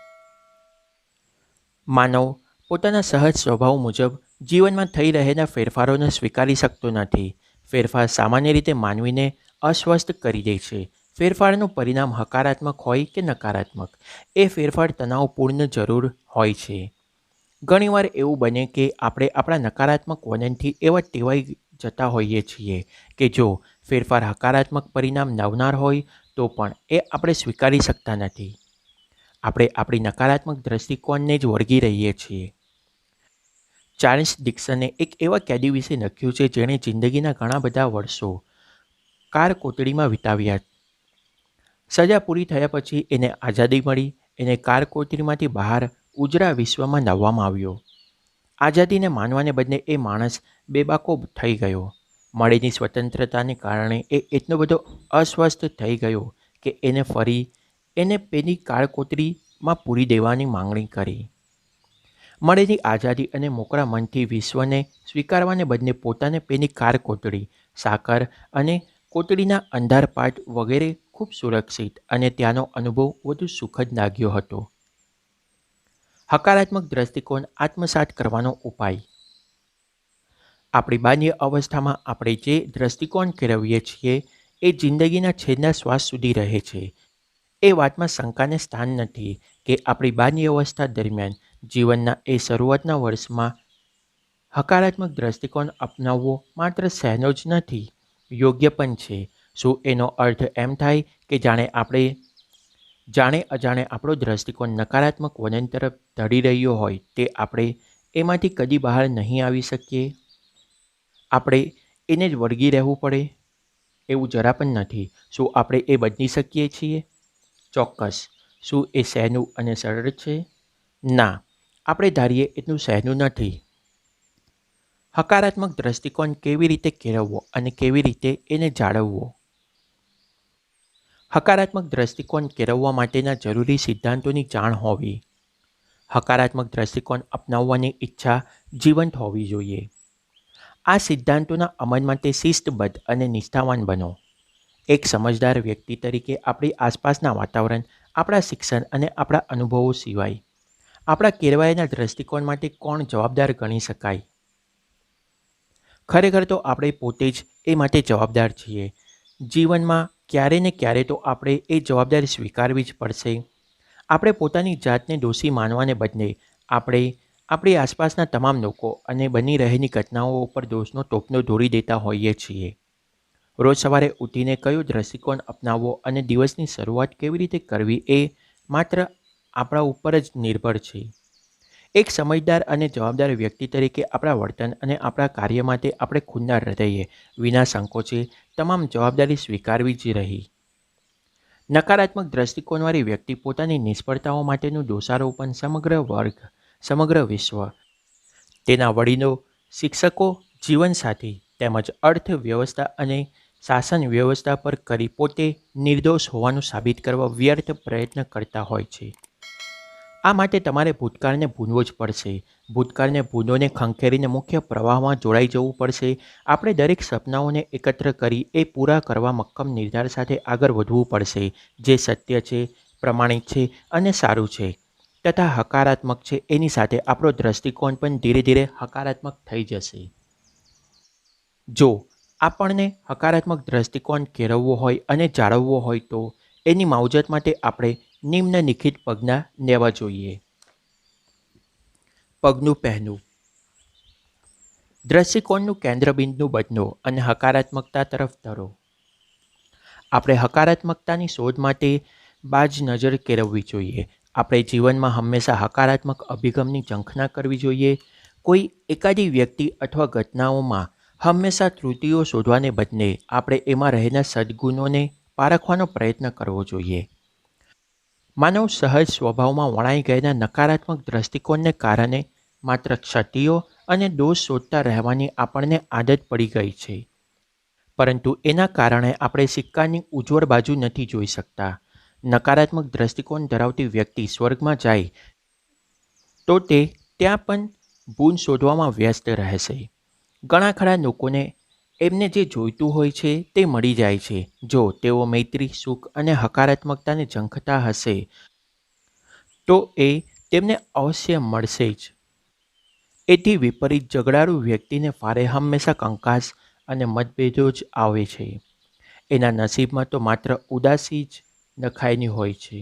માનવ પોતાના સહજ સ્વભાવ મુજબ જીવનમાં થઈ રહેલા ફેરફારોને સ્વીકારી શકતો નથી. ફેરફાર સામાન્ય રીતે માનવીને અસ્વસ્થ કરી દે છે. ફેરફારનું પરિણામ હકારાત્મક હોય કે નકારાત્મક, એ ફેરફાર તણાવપૂર્ણ જરૂર હોય છે. ઘણીવાર એવું બને કે આપણે આપણા નકારાત્મક વલણથી એવા ટેવાઈ જતા હોઈએ છીએ કે જો ફેરફાર હકારાત્મક પરિણામ લાવનાર હોય તો પણ એ આપણે સ્વીકારી શકતા નથી. આપણે આપણી નકારાત્મક દ્રષ્ટિકોણને જ વળગી રહીએ છીએ. ચાર્લ્સ ડિક્સને એક એવા કેદી વિશે લખ્યું છે જેણે જિંદગીના ઘણા બધા વર્ષો કાર કોટડીમાં વિતાવ્યા. સજા પૂરી થયા પછી એને આઝાદી મળી. એને કાર કોટડીમાંથી બહાર ઉજળા વિશ્વમાં લાવવામાં આવ્યો. આઝાદીને માનવાને બદલે એ માણસ બેબાકો થઈ ગયો. મળેલી સ્વતંત્રતાને કારણે એ એટલો બધો અસ્વસ્થ થઈ ગયો કે એને પેલી કાર કોટડીમાં પૂરી દેવાની માંગણી કરી. મળેલી આઝાદી અને મોકળા મનથી વિશ્વને સ્વીકારવાને બદલે પોતાને પેલી કાર કોટડી, સાકર અને કોટડીના અંધારપાટ વગેરે ખૂબ સુરક્ષિત અને ત્યાંનો અનુભવ વધુ સુખદ લાગ્યો હતો. હકારાત્મક દ્રષ્ટિકોણ આત્મસાત કરવાનો ઉપાય. આપણી બાલ્ય અવસ્થામાં આપણે જે દ્રષ્ટિકોણ કેળવીએ છીએ એ જિંદગીના છેલ્લા શ્વાસ સુધી રહે છે. એ વાતમાં શંકાને સ્થાન નથી કે આપણી બાલ્ય અવસ્થા દરમિયાન જીવનના એ શરૂઆતના વર્ષમાં હકારાત્મક દ્રષ્ટિકોણ અપનાવવો માત્ર સહેલો જ નથી, યોગ્ય પણ છે. શું એનો અર્થ એમ થાય કે જાણે અજાણે આપણો દ્રષ્ટિકોણ નકારાત્મક વલણ તરફ ધડી રહ્યો હોય તે આપણે એમાંથી કદી બહાર નહીં આવી શકીએ? આપણે એને જ વળગી રહેવું પડે? એવું જરા પણ નથી. શું આપણે એ બદલી શકીએ છીએ? ચોક્કસ. શું એ સહેલું અને સરળ છે? ના, આપણે ધારીએ એટલું સહેલું નથી. હકારાત્મક દ્રષ્ટિકોણ કેવી રીતે કેળવવો અને કેવી રીતે એને જાળવવો? હકારાત્મક દ્રષ્ટિકોણ કેળવવા માટેના જરૂરી સિદ્ધાંતોની જાણ હોવી. હકારાત્મક દ્રષ્ટિકોણ અપનાવવાની ઈચ્છા જીવંત હોવી જોઈએ. આ સિદ્ધાંતોના અમલ માટે શિસ્તબદ્ધ અને નિષ્ઠાવાન બનો. એક સમજદાર વ્યક્તિ તરીકે આપણી આસપાસના વાતાવરણ, આપણા શિક્ષણ અને આપણા અનુભવો સિવાય આપણા કેળવાયેલા દ્રષ્ટિકોણ માટે કોણ જવાબદાર ગણી શકાય? ખરેખર તો આપણે પોતે જ એ માટે જવાબદાર છીએ. જીવનમાં ક્યારે ને ક્યારે તો આપણે એ જવાબદારી સ્વીકારવી જ પડશે. આપણે પોતાની જાતને દોષી માનવાને બદલે આપણે આપણી આસપાસના તમામ લોકો અને બની રહેલી ઘટનાઓ ઉપર દોષનો ટોપલો ઢોળી દેતા હોઈએ છીએ. રોજ સવારે ઉઠીને કયો દ્રષ્ટિકોણ અપનાવવો અને દિવસની શરૂઆત કેવી રીતે કરવી એ માત્ર આપણા ઉપર જ નિર્ભર છે. એક સમજદાર અને જવાબદાર વ્યક્તિ તરીકે આપણા વર્તન અને આપણા કાર્ય માટે આપણે ખુલ્લા હૃદયે, વિના સંકોચે તમામ જવાબદારી સ્વીકારવી જ રહી. નકારાત્મક દ્રષ્ટિકોણવાળી વ્યક્તિ પોતાની નિષ્ફળતાઓ માટેનું દોષારોપણ સમગ્ર વિશ્વ, તેના વડીલો, શિક્ષકો, જીવનસાથી તેમજ અર્થવ્યવસ્થા અને શાસન વ્યવસ્થા પર કરી પોતે નિર્દોષ હોવાનું સાબિત કરવા વ્યર્થ પ્રયત્ન કરતા હોય છે. આ માટે તમારે ભૂતકાળને ભૂલવો જ પડશે. ભૂતકાળને ભૂલોને ખંખેરીને મુખ્ય પ્રવાહમાં જોડાઈ જવું પડશે. આપણે દરેક સપનાઓને એકત્ર કરી એ પૂરા કરવા મક્કમ નિર્ધાર સાથે આગળ વધવું પડશે, જે સત્ય છે, પ્રમાણિક છે અને સારું છે તથા હકારાત્મક છે. એની સાથે આપણો દ્રષ્ટિકોણ પણ ધીરે ધીરે હકારાત્મક થઈ જશે. જો આપણને હકારાત્મક દ્રષ્ટિકોણ કેળવવો હોય અને જાળવવો હોય તો એની માવજત માટે આપણે નિમ્નલિખિત પગલાં લેવા જોઈએ. પગલું પહેલું, દ્રષ્ટિકોણનું કેન્દ્રબિંદુ બદલો અને હકારાત્મકતા તરફ ધરો. આપણે હકારાત્મકતાની શોધ માટે બાજ નજર કેળવવી જોઈએ. આપણે જીવનમાં હંમેશા હકારાત્મક અભિગમની ઝંખના કરવી જોઈએ. કોઈ એકાદી વ્યક્તિ અથવા ઘટનાઓમાં હંમેશા ત્રુટિઓ શોધવાને બદલે આપણે એમાં રહેલા સદ્ગુણોને પારખવાનો પ્રયત્ન કરવો જોઈએ. માનવ સહજ સ્વભાવમાં વણાઈ ગયેલા નકારાત્મક દ્રષ્ટિકોણને કારણે માત્ર ક્ષતિઓ અને દોષ શોધતા રહેવાની આપણને આદત પડી ગઈ છે. પરંતુ એના કારણે આપણે સિક્કાની ઉજ્જવળ બાજુ નથી જોઈ શકતા. નકારાત્મક દ્રષ્ટિકોણ ધરાવતી વ્યક્તિ સ્વર્ગમાં જાય તો તે ત્યાં પણ ભૂલ શોધવામાં વ્યસ્ત રહેશે. ઘણા ખરા લોકોને એમને જે જોઈતું હોય છે તે મળી જાય છે જો તેઓ મૈત્રી, સુખ અને હકારાત્મકતાને ઝંખતા હશે તો એ તેમને અવશ્ય મળશે જ. એથી વિપરીત ઝઘડાળુ વ્યક્તિને ફારે હંમેશા કંકાસ અને મતભેદો જ આવે છે. એના નસીબમાં તો માત્ર ઉદાસી જ લખાયેલી હોય છે.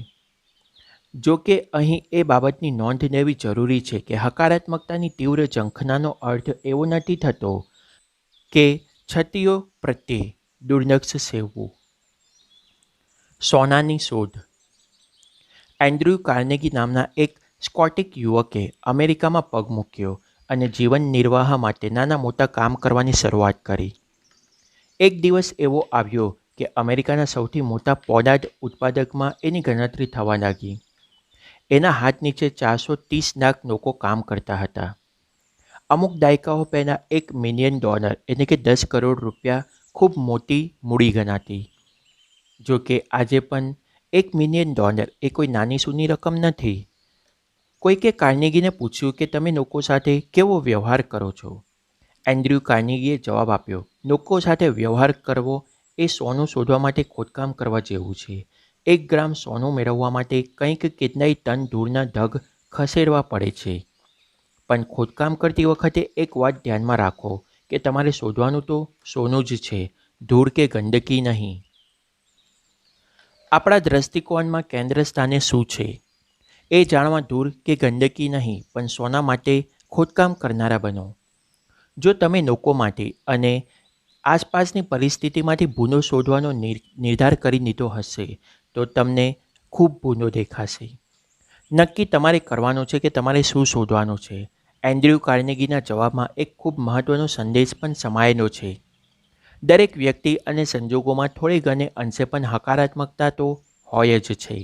જો કે અહીં એ બાબતની નોંધ લેવી જરૂરી છે કે હકારાત્મકતાની તીવ્ર ઝંખનાનો અર્થ એવો નથી થતો કે છતીઓ પ્રત્યે દુર્લક્ષ સેવવું. સોનાની શોધ. એન્ડ્રુ કાર્નેગી નામના એક સ્કોટિક યુવકે અમેરિકામાં પગ મૂક્યો અને જીવન નિર્વાહ માટે નાના મોટા કામ કરવાની શરૂઆત કરી. એક દિવસ એવો આવ્યો કે અમેરિકાના સૌથી મોટા પોલાદ ઉત્પાદકમાં એની ગણતરી થવા લાગી. એના હાથ નીચે 430 લાખ લોકો કામ કરતા હતા. અમુક દાયકાઓ પહેલાં $1 મિલિયન એટલે કે 10 કરોડ રૂપિયા ખૂબ મોટી મૂડી ગણાતી. જો કે આજે પણ $1 મિલિયન એ કોઈ નાની સૂની રકમ નથી. કોઈકે કાર્નેગીને પૂછ્યું કે તમે લોકો સાથે કેવો વ્યવહાર કરો છો? એન્ડ્રુ કાર્નેગીએ જવાબ આપ્યો, લોકો સાથે વ્યવહાર કરવો એ સોનું શોધવા માટે ખોદકામ કરવા જેવું છે. 1 ગ્રામ સોનું મેળવવા માટે કંઈક કેટલાય ટન ધૂળના ઢગ ખસેડવા પડે છે. પણ ખોદકામ કરતી વખતે એક વાત ધ્યાનમાં રાખો કે તમારે શોધવાનું તો સોનું જ છે, ધૂળ કે ગંદકી નહીં. આપણા દ્રષ્ટિકોણમાં કેન્દ્ર સ્થાને શું છે? એ જાણવા ધૂળ કે ગંદકી નહીં પણ સોના માટે ખોદકામ કરનારા બનો. જો તમે લોકો માટે અને આસપાસની પરિસ્થિતિમાંથી ભૂલો શોધવાનો નિર્ધાર કરી લીધો હશે તો તમને ખૂબ ભૂલો દેખાશે. નક્કી તમારે કરવાનું છે કે તમારે શું શોધવાનું છે. એન્ડ્રુ કાર્નેગીના જવાબમાં એક ખૂબ મહત્ત્વનો સંદેશ પણ સમાયેલો છે. દરેક વ્યક્તિ અને સંજોગોમાં થોડે ઘણે અંશે પણ હકારાત્મકતા તો હોય જ છે.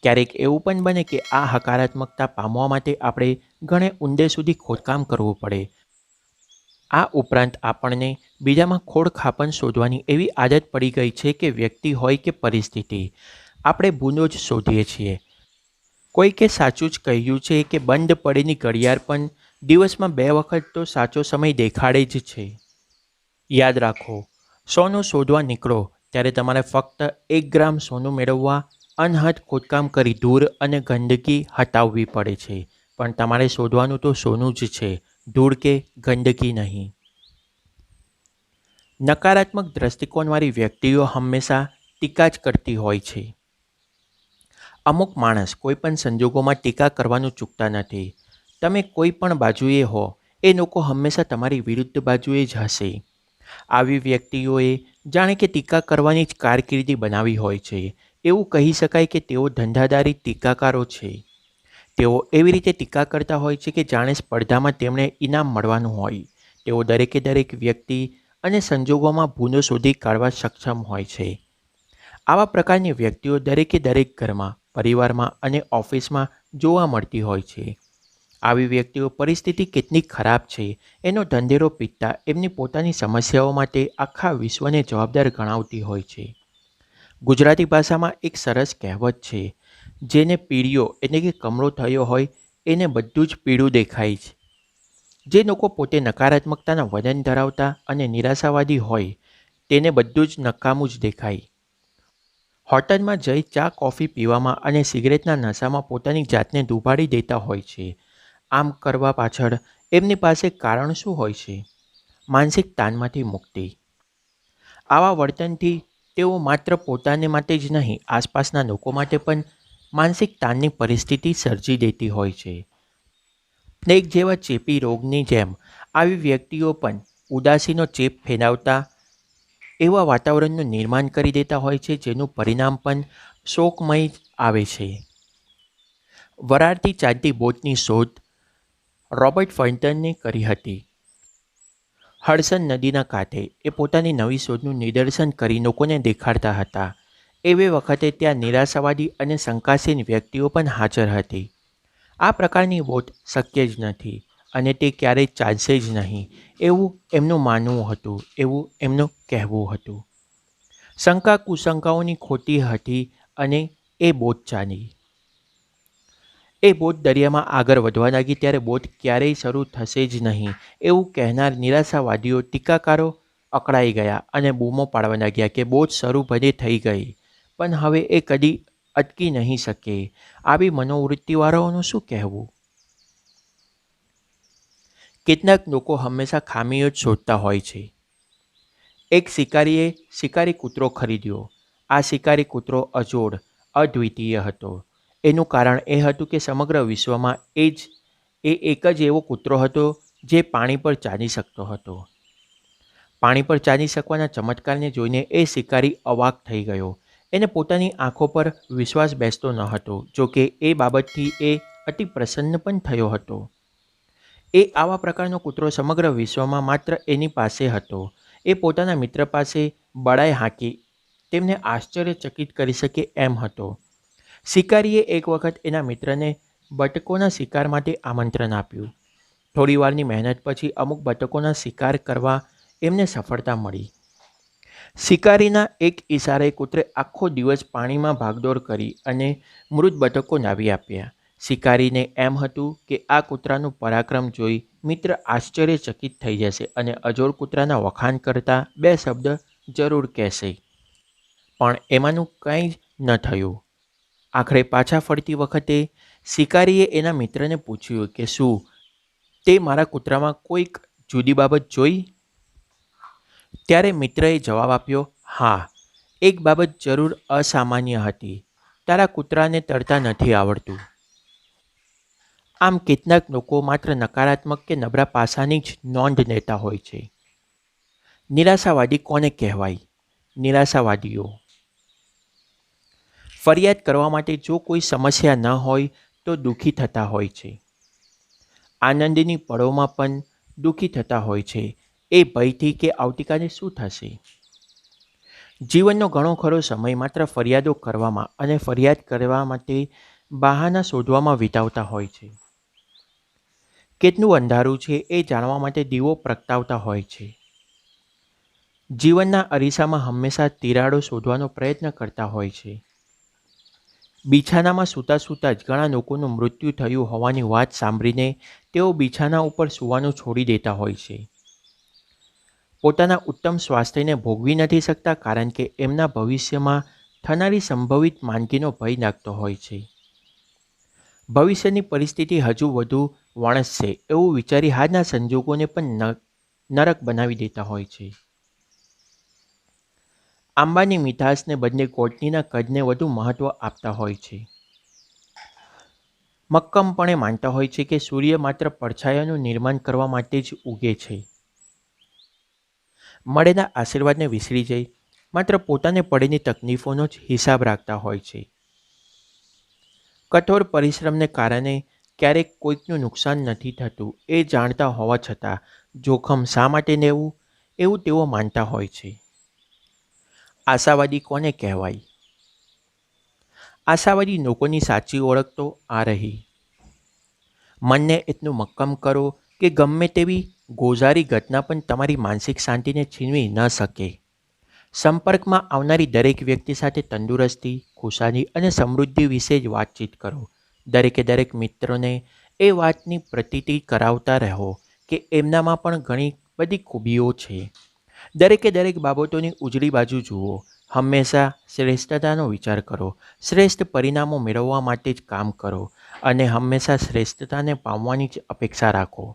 ક્યારેક એવું પણ બને કે આ હકારાત્મકતા પામવા માટે આપણે ઘણે ઊંડે સુધી ખોદકામ કરવું પડે. આ ઉપરાંત આપણને બીજામાં ખોડખાપણ શોધવાની એવી આદત પડી ગઈ છે કે વ્યક્તિ હોય કે પરિસ્થિતિ, આપણે ભૂલો જ શોધીએ છીએ. કોઈકે સાચું જ કહ્યું છે કે બંધ પડેલી ઘડિયાળ પણ દિવસમાં 2 વખત તો સાચો સમય દેખાડે જ છે. યાદ રાખો, સોનું શોધવા નીકળો ત્યારે તમારે ફક્ત 1 ગ્રામ સોનું મેળવવા અનહદ ખોદકામ કરી ધૂળ અને ગંદકી હટાવવી પડે છે. પણ તમારે શોધવાનું તો સોનું જ છે, ધૂળ કે ગંદકી નહીં. નકારાત્મક દ્રષ્ટિકોણવાળી વ્યક્તિઓ હંમેશા ટીકા જ કરતી હોય છે. અમુક માણસ કોઈ પણ સંજોગોમાં ટીકા કરવાનું ચૂકતા નથી. તમે કોઈ પણ બાજુએ હો, એ લોકો હંમેશા તમારી વિરુદ્ધ બાજુએ જ હશે. આવી વ્યક્તિઓએ જાણે કે ટીકા કરવાની જ કારકિર્દી બનાવી હોય છે. એવું કહી શકાય કે તેઓ ધંધાદારી ટીકાકારો છે. તેઓ એવી રીતે ટીકા કરતા હોય છે કે જાણે સ્પર્ધામાં તેમણે ઇનામ મળવાનું હોય. તેઓ દરેક વ્યક્તિ અને સંજોગોમાં ભૂલો શોધી કાઢવા સક્ષમ હોય છે. આવા પ્રકારની વ્યક્તિઓ દરેક ઘરમાં, પરિવારમાં અને ઓફિસમાં જોવા મળતી હોય છે. આવી વ્યક્તિઓ પરિસ્થિતિ કેટલી ખરાબ છે એનો ઢંઢેરો પીટતા એમની પોતાની સમસ્યાઓ માટે આખા વિશ્વને જવાબદાર ગણાવતી હોય છે. ગુજરાતી ભાષામાં એક સરસ કહેવત છે, જેને પીળિયો એટલે કે કમળો થયો હોય એને બધું જ પીળું દેખાય છે. જે લોકો પોતે નકારાત્મકતાના વલણ ધરાવતા અને નિરાશાવાદી હોય તેને બધું જ નકામું જ દેખાય. હોટલમાં જઈ ચા કોફી પીવામાં અને સિગરેટના નશામાં પોતાની જાતને ડૂબાડી દેતા હોય છે. આમ કરવા પાછળ એમની પાસે કારણ શું હોય છે? માનસિક તાણમાંથી મુક્તિ. આવા વર્તનથી તેઓ માત્ર પોતાને માટે જ નહીં આસપાસના લોકો માટે પણ માનસિક તાણની પરિસ્થિતિ સર્જી દેતી હોય છે. પ્લેગ જેવા ચેપી રોગની જેમ આવી વ્યક્તિઓ પણ ઉદાસીનો ચેપ ફેલાવતા એવા વાતાવરણનું નિર્માણ કરી દેતા હોય છે જેનું પરિણામ પણ શોકમય આવે છે. વરાળથી ચાલતી બોટની શોધ રોબર્ટ ફલ્ટને કરી હતી. હડસન નદીના કાંઠે એ પોતાની નવી શોધનું નિદર્શન કરી લોકોને દેખાડતા હતા. એવે વખતે ત્યાં નિરાશાવાદી અને શંકાશીલ વ્યક્તિઓ પણ હાજર હતી. આ પ્રકારની બોટ શક્ય જ નથી અને તે ક્યારેય ચાલશે જ નહીં એવું એમનું માનવું હતું, એવું એમનું કહેવું હતું. શંકા કુશંકાઓની ખોટી હતી અને એ બોટ ચાલી. એ બોટ દરિયામાં આગળ વધવા લાગી ત્યારે બોટ ક્યારેય શરૂ થશે જ નહીં એવું કહેનાર નિરાશાવાદીઓ ટીકાકારો અકળાઈ ગયા અને બૂમો પાડવા લાગ્યા કે બોટ શરૂ ભલે થઈ ગઈ પણ હવે એ કદી અટકી નહીં શકે. આવી મનોવૃત્તિવાળાઓનું શું કહેવું? કેટલાક લોકો હંમેશા ખામીઓ જ શોધતા હોય છે. એક શિકારીએ શિકારી કૂતરો ખરીદ્યો. આ શિકારી કૂતરો અજોડ, અદ્વિતીય હતો. એનું કારણ એ હતું કે સમગ્ર વિશ્વમાં એ એક જ એવો કૂતરો હતો જે પાણી પર ચાલી શકતો હતો. પાણી પર ચાલી શકવાના ચમત્કારને જોઈને એ શિકારી અવાક થઈ ગયો. એને પોતાની આંખો પર વિશ્વાસ બેસતો ન હતો. જોકે એ બાબતથી એ અતિ પ્રસન્ન પણ થયો હતો. એ આવા પ્રકારનો કૂતરો સમગ્ર વિશ્વમાં માત્ર એની પાસે હતો. એ પોતાના મિત્ર પાસે બળાઈ હાંકી તેમને આશ્ચર્યચકિત કરી શકે એમ હતો. શિકારીએ એક વખત એના મિત્રને બતકોના શિકાર માટે આમંત્રણ આપ્યું. થોડી વારની મહેનત પછી અમુક બતકોના શિકાર કરવા એમને સફળતા મળી. શિકારીના એક ઈશારે કૂતરે આખો દિવસ પાણીમાં ભાગદોડ કરી અને મૃત બતકો નાવી આપ્યા. શિકારીને એમ હતું કે આ કૂતરાનું પરાક્રમ જોઈ મિત્ર આશ્ચર્યચકિત થઈ જશે અને અજોડ કૂતરાના વખાણ કરતા 2 શબ્દ જરૂર કહેશે. પણ એમાંનું કંઈ જ ન થયું. આખરે પાછા ફરતી વખતે શિકારીએ એના મિત્રને પૂછ્યું કે શું તે મારા કૂતરામાં કોઈક જુદી બાબત જોઈ? ત્યારે મિત્રએ જવાબ આપ્યો, હા, એક બાબત જરૂર અસામાન્ય હતી. તારા કૂતરાને તરતા નથી આવડતું. આમ કેટલાક લોકો માત્ર નકારાત્મક કે નબળા પાસાની જ નોંધ લેતા હોય છે. નિરાશાવાદી કોને કહેવાય? નિરાશાવાદીઓ. ફરિયાદ કરવા માટે જો કોઈ સમસ્યા ન હોય તો દુઃખી થતા હોય છે. આનંદની પળોમાં પણ દુઃખી થતા હોય છે, એ ભયથી કે આવતીકાલે શું થશે. જીવનનો ઘણો ખરો સમય માત્ર ફરિયાદો કરવામાં અને ફરિયાદ કરવા માટે બહાના શોધવામાં વિતાવતા હોય છે. કેટલું અંધારું છે એ જાણવા માટે દીવો પ્રગટાવતા હોય છે. જીવનના અરીસામાં હંમેશા તિરાડો શોધવાનો પ્રયત્ન કરતા હોય છે. બિછાનામાં સૂતા સૂતા જ ઘણા લોકોનું મૃત્યુ થયું હોવાની વાત સાંભળીને તેઓ બિછાના ઉપર સૂવાનું છોડી દેતા હોય છે. પોતાના ઉત્તમ સ્વાસ્થ્યને ભોગવી નથી શકતા કારણ કે એમના ભવિષ્યમાં થનારી સંભવિત માંદગીનો ભય લાગતો હોય છે. ભવિષ્યની પરિસ્થિતિ હજુ વધુ વણસશે એવું વિચારી હાલના સંજોગોને પણ નરક બનાવી દેતા હોય છે. આંબાની મીઠાશને બદલે કોટનીના કદને વધુ મહત્ત્વ આપતા હોય છે. મક્કમપણે માનતા હોય છે કે સૂર્ય માત્ર પડછાયાનું નિર્માણ કરવા માટે જ ઉગે છે. મળેલા આશીર્વાદને વિસરી જઈ માત્ર પોતાને પડેલી તકલીફોનો જ હિસાબ રાખતા હોય છે. કઠોર પરિશ્રમને કારણે ક્યારેક કોઈકનું નુકસાન નથી થતું એ જાણતા હોવા છતાં જોખમ શા માટે લેવું એવું તેઓ માનતા હોય છે. આશાવાદી કોને કહેવાય? આશાવાદી લોકોની સાચી ઓળખ તો આ રહી. મનને એટલું મક્કમ કરો કે ગમે તેવી ગોઝારી ઘટના પણ તમારી માનસિક શાંતિને છીનવી ન શકે. સંપર્કમાં આવનારી દરેક વ્યક્તિ સાથે તંદુરસ્તી, ખુશાલી અને સમૃદ્ધિ વિશે જ વાતચીત કરો. દરેક મિત્રોને એ વાતની પ્રતીતિ કરાવતા રહો કે એમનામાં પણ ઘણી બધી ખૂબીઓ છે. દરેક બાબતોની ઉજળી બાજુ જુઓ. હંમેશા શ્રેષ્ઠતાનો વિચાર કરો. શ્રેષ્ઠ પરિણામો મેળવવા માટે જ કામ કરો અને હંમેશા શ્રેષ્ઠતાને પામવાની જ અપેક્ષા રાખો.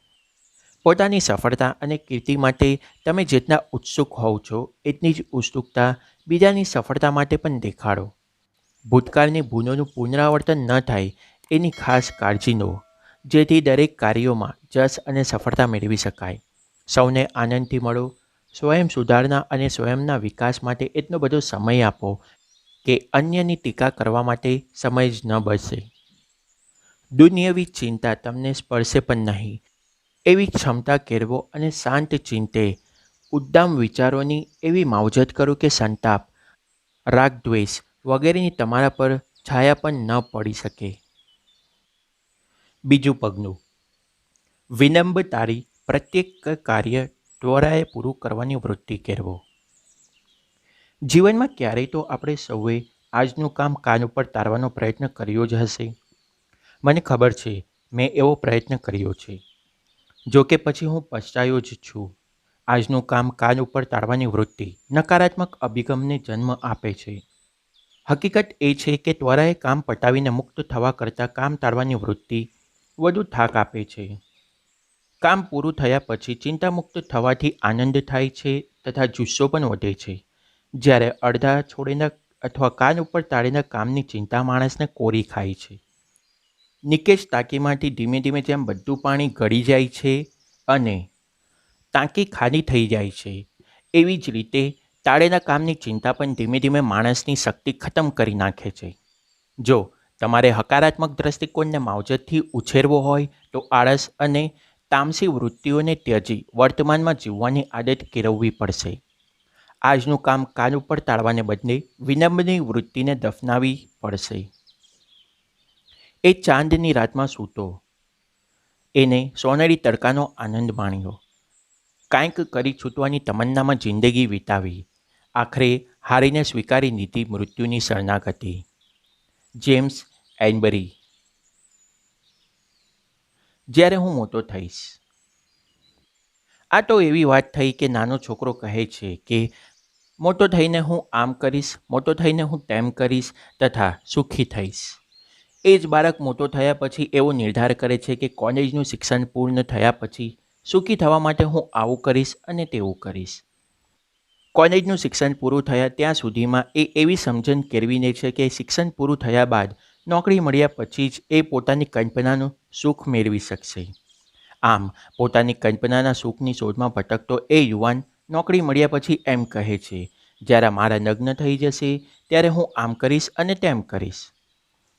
પોતાની સફળતા અને કીર્તિ માટે તમે જેટલા ઉત્સુક હોવ છો એટલી જ ઉત્સુકતા બીજાની સફળતા માટે પણ દેખાડો. ભૂતકાળની ભૂલોનું પુનરાવર્તન ન થાય એની ખાસ કાળજી લો, જેથી દરેક કાર્યોમાં જશ અને સફળતા મેળવી શકાય. સૌને આનંદથી મળો. સ્વયં સુધારણા અને સ્વયંના વિકાસ માટે એટલો બધો સમય આપો કે અન્યની ટીકા કરવા માટે સમય જ ન બચશે. દુનિયાવી ચિંતા તમને સ્પર્શે પણ નહીં એવી ક્ષમતા કેળવો અને શાંત ચિંતે ઉદ્દામ વિચારોની એવી માવજત કરો કે સંતાપ, રાગ, દ્વેષ વગેરેની તમારા પર છાયા પણ ન પડી શકે. બીજું પગલું, વિલંબતાળી પ્રત્યેક કાર્ય ત્વરાએ પૂરું કરવાની વૃત્તિ કેળવો. જીવનમાં ક્યારેય તો આપણે સૌએ આજનું કામ કાલ ઉપર તારવાનો પ્રયત્ન કર્યો જ હશે. મને ખબર છે, મેં એવો પ્રયત્ન કર્યો છે. જોકે પછી હું પછતાયો જ છું. આજનું કામ કાલ ઉપર તાળવાની વૃત્તિ નકારાત્મક અભિગમને જન્મ આપે છે. હકીકત એ છે કે ત્વરાએ કામ પતાવીને મુક્ત થવા કરતાં કામ ટાળવાની વૃત્તિ વધુ થાક આપે છે. કામ પૂરું થયા પછી ચિંતામુક્ત થવાથી આનંદ થાય છે તથા જુસ્સો પણ વધે છે. જ્યારે અડધા છોડેલા અથવા કાલ ઉપર તાળેલા કામની ચિંતા માણસને કોરી ખાય છે. નિકેશ ટાંકીમાંથી ધીમે ધીમે જેમ બધું પાણી ગળી જાય છે અને ટાંકી ખાલી થઈ જાય છે, એવી જ રીતે તાળેલા કામની ચિંતા પણ ધીમે ધીમે માણસની શક્તિ ખતમ કરી નાખે છે. જો તમારે હકારાત્મક દ્રષ્ટિકોણને માવજતથી ઉછેરવો હોય તો આળસ અને તામસી વૃત્તિઓને ત્યજી વર્તમાનમાં જીવવાની આદત કેળવવી પડશે. આજનું કામ કાલ ઉપર ટાળવાને બદલે વિલંબની વૃત્તિને દફનાવી પડશે. એ ચાંદની રાતમાં સૂતો, એને સોનેરી તડકાનો આનંદ માણ્યો, કાંઈક કરી છૂટવાની તમન્નામાં જિંદગી વિતાવી, આખરે હારીને સ્વીકારી લીધી મૃત્યુની શરણાગતિ. જેમ્સ એનબરી. જ્યારે હું મોટો થઈશ. આ તો એવી વાત થઈ કે નાનો છોકરો કહે છે કે મોટો થઈને હું આમ કરીશ, મોટો થઈને હું તેમ કરીશ તથા સુખી થઈશ. એ જ બાળક મોટો થયા પછી એવો નિર્ધાર કરે છે કે કોલેજનું શિક્ષણ પૂર્ણ થયા પછી સુખી થવા માટે હું આવું કરીશ અને તેવું કરીશ. કોલેજનું શિક્ષણ પૂરું થયા ત્યાં સુધીમાં એ એવી સમજણ કેળવી લે છે કે શિક્ષણ પૂરું થયા બાદ નોકરી મળ્યા પછી જ એ પોતાની કલ્પનાનું સુખ મેળવી શકશે. આમ પોતાની કલ્પનાના સુખની શોધમાં ભટકતો એ યુવાન નોકરી મળ્યા પછી એમ કહે છે, જ્યારે મારા લગ્ન થઈ જશે ત્યારે હું આમ કરીશ અને તેમ કરીશ,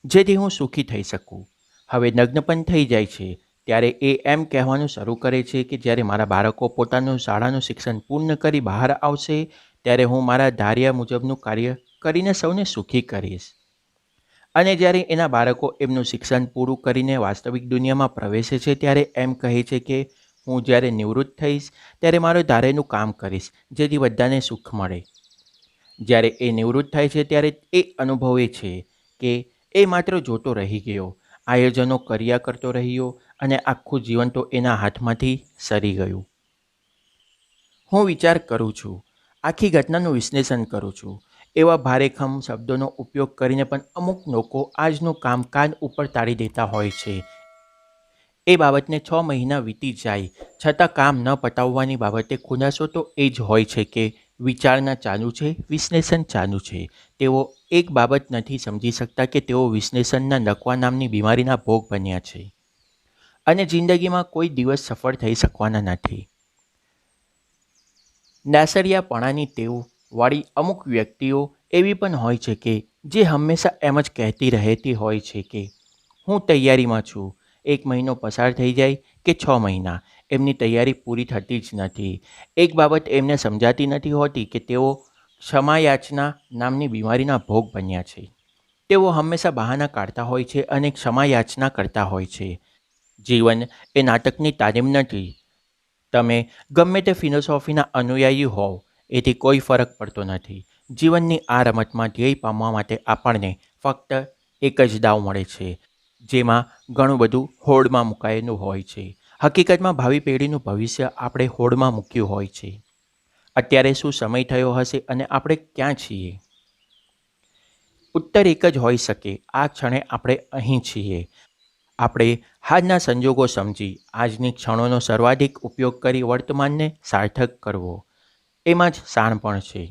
જેથી હું સુખી થઈ શકું. હવે લગ્ન પણ થઈ જાય છે ત્યારે એ એમ કહેવાનું શરૂ કરે છે કે જ્યારે મારા બાળકો પોતાનું શાળાનું શિક્ષણ પૂર્ણ કરી બહાર આવશે ત્યારે હું મારા ધાર્યા મુજબનું કાર્ય કરીને સૌને સુખી કરીશ. અને જ્યારે એના બાળકો એમનું શિક્ષણ પૂરું કરીને વાસ્તવિક દુનિયામાં પ્રવેશે છે ત્યારે એમ કહે છે કે હું જ્યારે નિવૃત્ત થઈશ ત્યારે મારું ધારેલું કામ કરીશ, જેથી બધાને સુખ મળે. જ્યારે એ નિવૃત્ત થાય છે ત્યારે એ અનુભવે છે કે એ માત્ર જોતો રહી ગયો, આયોજનો કર્યા કરતો રહ્યો અને આખું જીવન તો એના હાથમાંથી સરી ગયું. હું વિચાર કરું છું, આખી ઘટનાનું વિશ્લેષણ કરું છું. એવા ભારેખમ શબ્દોનો ઉપયોગ કરીને પણ અમુક લોકો આજનું કામ કાલ ઉપર ટાળી દેતા હોય છે. એ બાબતને 6 મહિના વીતી જાય છતાં કામ ન પતાવવાની બાબતે ખુલાસો તો એ જ હોય છે કે વિચારણા ચાલુ છે, વિશ્લેષણ ચાલુ છે. તેઓ એક બાબત નથી સમજી શકતા કે તેઓ વિશ્લેષણના લકવા નામની બીમારીના ભોગ બન્યા છે અને જિંદગીમાં કોઈ દિવસ સફળ થઈ શકવાના નથી. નાસરિયાપણાની ટેવ વાળી અમુક વ્યક્તિઓ એવી પણ હોય છે કે જે હંમેશા એમ જ કહેતી રહેતી હોય છે કે હું તૈયારીમાં છું. 1 મહિનો પસાર થઈ જાય કે 6 મહિના, એમની તૈયારી પૂરી થતી જ નથી. એક બાબત એમને સમજાતી નથી હોતી કે તેઓ ક્ષમાયાચના નામની બીમારીના ભોગ બન્યા છે. તેઓ હંમેશા બહાના કાઢતા હોય છે અને ક્ષમાયાચના કરતા હોય છે. જીવન એ નાટકની તાલીમ નથી. તમે ગમે તે ફિલોસોફીના અનુયાયી હોવ એથી કોઈ ફરક પડતો નથી. જીવનની આ રમતમાં ધ્યેય પામવા માટે આપણને ફક્ત એક જ દાવ મળે છે, જેમાં ઘણું બધું હોડમાં મુકાયેલું હોય છે. હકીકતમાં ભાવિ પેઢીનું ભવિષ્ય આપણે હોડમાં મૂક્યું હોય છે. અત્યારે શું સમય થયો હશે અને આપણે ક્યાં છીએ? ઉત્તર એક જ હોઈ શકે, આ ક્ષણે આપણે અહીં છીએ. આપણે હાલના સંજોગો સમજી આજની ક્ષણોનો સર્વાધિક ઉપયોગ કરી વર્તમાનને સાર્થક કરવો, એમાં જ શાણપણ છે.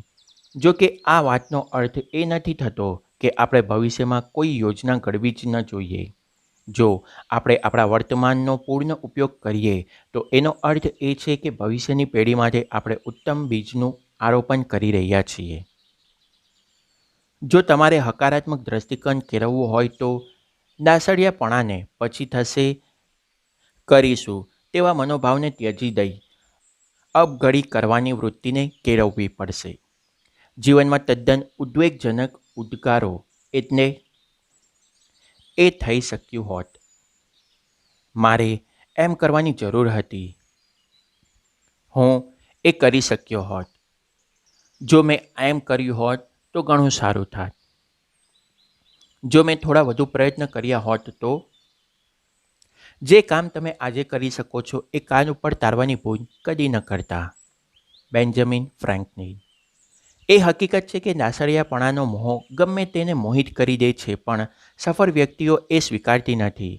જો કે આ વાતનો અર્થ એ નથી થતો કે આપણે ભવિષ્યમાં કોઈ યોજના ઘડવી જ ન જોઈએ. જો આપણે આપણા વર્તમાનનો પૂર્ણ ઉપયોગ કરીએ તો એનો અર્થ એ છે કે ભવિષ્યની પેઢી માટે આપણે ઉત્તમ બીજનું આરોપણ કરી રહ્યા છીએ. જો તમારે હકારાત્મક દ્રષ્ટિકોણ કેળવવો હોય તો નાસડિયાપણાને પછી થશે કરીશું તેવા મનોભાવને ત્યજી દઈ અપઘડી કરવાની વૃત્તિને કેળવવી પડશે. જીવનમાં તદ્દન ઉદ્વેગજનક ઉદ્ગારો એટલે એ થઈ શક્યું હોત, મારે એમ કરવાની જરૂર હતી, હું એ કરી શક્યો હોત, જો મેં એમ કર્યું હોત તો ઘણું સારું થાત, જો મેં થોડા વધુ પ્રયત્ન કર્યા હોત તો. જે કામ તમે આજે કરી શકો છો એ કાલ ઉપર તારવાની ભૂલ કદી ન કરતા. Benjamin Franklin. એ હકીકત છે કે નાસડિયાપણાનો મોહ ગમે તેને મોહિત કરી દે છે, પણ સફળ વ્યક્તિઓ એ સ્વીકારતી નથી.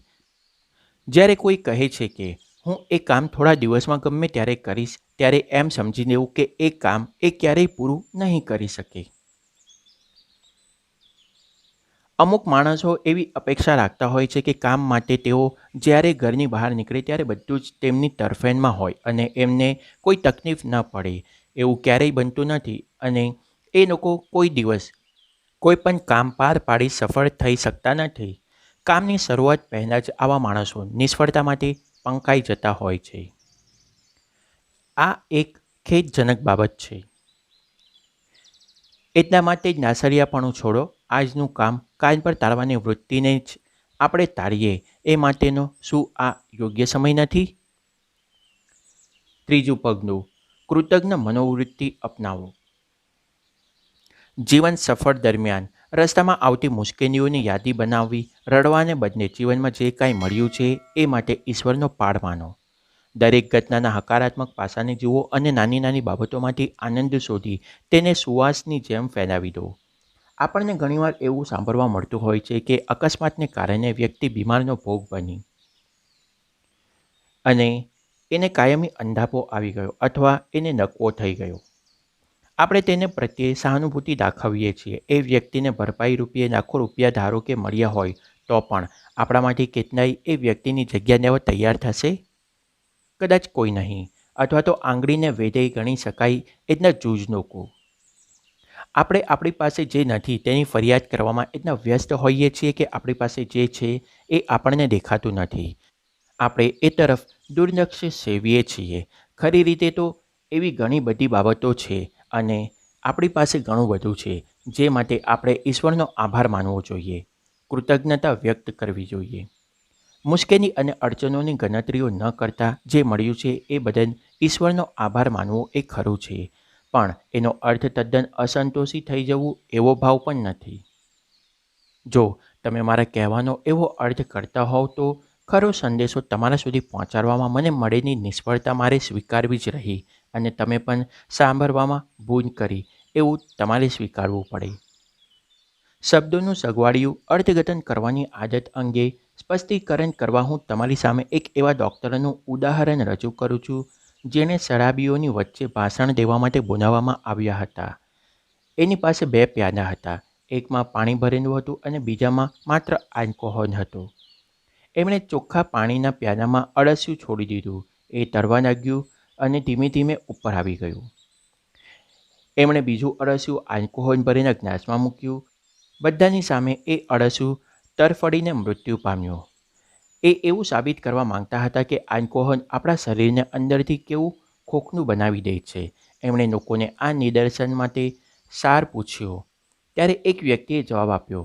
જ્યારે કોઈ કહે છે કે હું એ કામ થોડા દિવસમાં ગમે ત્યારે કરીશ, ત્યારે એમ સમજી લેવું કે એ કામ એ ક્યારેય પૂરું નહીં કરી શકે. અમુક માણસો એવી અપેક્ષા રાખતા હોય છે કે કામ માટે તેઓ જ્યારે ઘરની બહાર નીકળે ત્યારે બધું જ તેમની તરફેણમાં હોય અને એમને કોઈ તકલીફ ન પડે. એવું ક્યારેય બનતું નથી અને એ લોકો કોઈ દિવસ કોઈ પણ કામ પાર પાડી સફળ થઈ શકતા નથી. કામની શરૂઆત પહેલાં જ આવા માણસો નિષ્ફળતા માટે પંકાઈ જતા હોય છે. આ એક ખેદજનક બાબત છે. એટલા માટે જ નાસરિયાપણું છોડો. આજનું કામ કાલ પર ટાળવાની વૃત્તિને જ આપણે તાળીએ એ માટેનો શું આ યોગ્ય સમય નથી? ત્રીજું પગલું, કૃતજ્ઞ મનોવૃત્તિ અપનાવો. જીવન સફર દરમિયાન રસ્તામાં આવતી મુશ્કેલીઓની યાદી બનાવવી, રડવાને બદલે જીવનમાં જે કાંઈ મળ્યું છે એ માટે ઈશ્વરનો પાડ માનો. દરેક ઘટનાના હકારાત્મક પાસાને જુઓ અને નાની નાની બાબતોમાંથી આનંદ શોધી તેને સુવાસની જેમ ફેલાવી દો. આપણને ઘણીવાર એવું સાંભળવા મળતું હોય છે કે અકસ્માતને કારણે વ્યક્તિ બીમારનો ભોગ બની અને એને કાયમી અંધાપો આવી ગયો અથવા એને નકવો થઈ ગયો. આપણે તેને પ્રત્યે સહાનુભૂતિ દાખવીએ છીએ. એ વ્યક્તિને ભરપાઈ રૂપિયે લાખો રૂપિયા ધારો કે મળ્યા હોય તો પણ આપણામાંથી કેટલાય એ વ્યક્તિની જગ્યા લેવા તૈયાર થશે? કદાચ કોઈ નહીં, અથવા તો આંગળીને વેઢે ગણી શકાય એટલા જૂજ લોકો. આપણે આપણી પાસે જે નથી તેની ફરિયાદ કરવામાં એટલા વ્યસ્ત હોઈએ છીએ કે આપણી પાસે જે છે એ આપણને દેખાતું નથી. આપણે એ તરફ દુર્લક્ષ્ય સેવીએ છીએ. ખરી રીતે તો એવી ઘણી બધી બાબતો છે અને આપણી પાસે ઘણું બધું છે જે માટે આપણે ઈશ્વરનો આભાર માનવો જોઈએ, કૃતજ્ઞતા વ્યક્ત કરવી જોઈએ. મુશ્કેલી અને અડચણોની ગણતરીઓ ન કરતાં જે મળ્યું છે એ બદલ ઈશ્વરનો આભાર માનવો એ ખરું છે, પણ એનો અર્થ તદ્દન અસંતોષી થઈ જવું એવો ભાવ પણ નથી. જો તમે મારા કહેવાનો એવો અર્થ કરતા હોવ તો ખરો સંદેશો તમારા સુધી પહોંચાડવામાં મને મળેલી નિષ્ફળતા મારે સ્વીકારવી જ રહી અને તમે પણ સાંભળવામાં ભૂલ કરી એવું તમારે સ્વીકારવું પડે. શબ્દોનું સગવાડિયું અર્થઘટન કરવાની આદત અંગે સ્પષ્ટીકરણ કરવા હું તમારી સામે એક એવા ડૉક્ટરનું ઉદાહરણ રજૂ કરું છું જેને શરાબીઓની વચ્ચે ભાષણ દેવા માટે બોલાવવામાં આવ્યા હતા. એની પાસે 2 પ્યાલા હતા. એકમાં પાણી ભરેલું હતું અને બીજામાં માત્ર આલ્કોહોલ હતો. એમણે ચોખ્ખા પાણીના પ્યાલામાં અળસિયું છોડી દીધું. એ તરવા લાગ્યું અને ધીમે ધીમે ઉપર આવી ગયું. એમણે બીજું અળસિયું આલ્કોહોલ ભરેલા ગ્લાસમાં મૂક્યું. બધાની સામે એ અળસિયું તરફડીને મૃત્યુ પામ્યું. એ એવું સાબિત કરવા માંગતા હતા કે આલ્કોહોલ આપણા શરીરને અંદરથી કેવું ખોખલું બનાવી દે છે. એમણે લોકોને આ નિદર્શન માટે સાર પૂછ્યો ત્યારે એક વ્યક્તિએ જવાબ આપ્યો,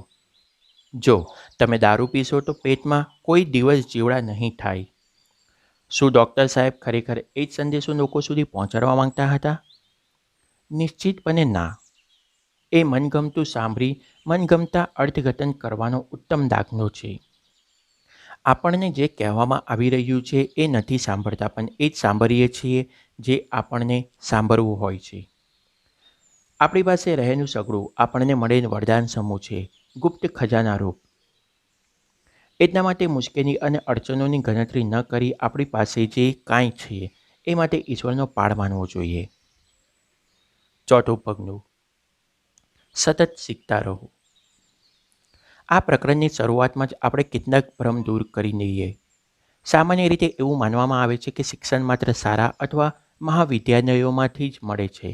જો તમે દારૂ પીશો તો પેટમાં કોઈ દિવસ જીવડા નહીં થાય. શું ડૉક્ટર સાહેબ ખરેખર એ જ સંદેશો લોકો સુધી પહોંચાડવા માંગતા હતા? નિશ્ચિતપણે ના. એ મનગમતું સાંભળી મનગમતા અર્થઘટન કરવાનો ઉત્તમ દાખલો છે. આપણને જે કહેવામાં આવી રહ્યું છે એ નથી સાંભળતા, પણ એ જ સાંભળીએ છીએ જે આપણને સાંભળવું હોય છે. આપણી પાસે રહેલું સગડું આપણને મળેલ વરદાન સમૂહ છે, ગુપ્ત ખજાના રૂપ. એટલા માટે મુશ્કેલી અને અડચણોની ગણતરી ન કરી આપણી પાસે જે કાંઈ છે એ માટે ઈશ્વરનો પાડ માનવો જોઈએ. ચોથું પગલું, સતત શીખતા રહો. આ પ્રકરણની શરૂઆતમાં જ આપણે કેટલાક ભ્રમ દૂર કરી લઈએ. સામાન્ય રીતે એવું માનવામાં આવે છે કે શિક્ષણ માત્ર શાળા અથવા મહાવિદ્યાલયોમાંથી જ મળે છે.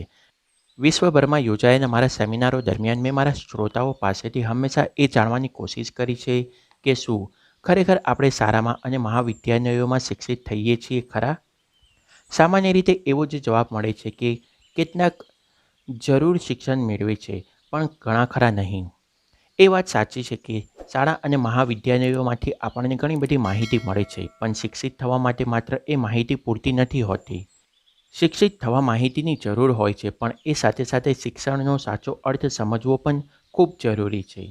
વિશ્વભરમાં યોજાયેલા મારા સેમિનારો દરમિયાન મેં મારા શ્રોતાઓ પાસેથી હંમેશા એ જાણવાની કોશિશ કરી છે કે શું ખરેખર આપણે શાળામાં અને મહાવિદ્યાલયોમાં શિક્ષિત થઈએ છીએ ખરા? સામાન્ય રીતે એવો જ જવાબ મળે છે કે કેટલાક જરૂર શિક્ષણ મેળવે છે, પણ ઘણા ખરા નહીં. એ વાત સાચી છે કે શાળા અને મહાવિદ્યાલયોમાંથી આપણને ઘણી બધી માહિતી મળે છે, પણ શિક્ષિત થવા માટે માત્ર એ માહિતી પૂરતી નથી હોતી. શિક્ષિત થવા માહિતીની જરૂર હોય છે, પણ એ સાથે સાથે શિક્ષણનો સાચો અર્થ સમજવો પણ ખૂબ જરૂરી છે.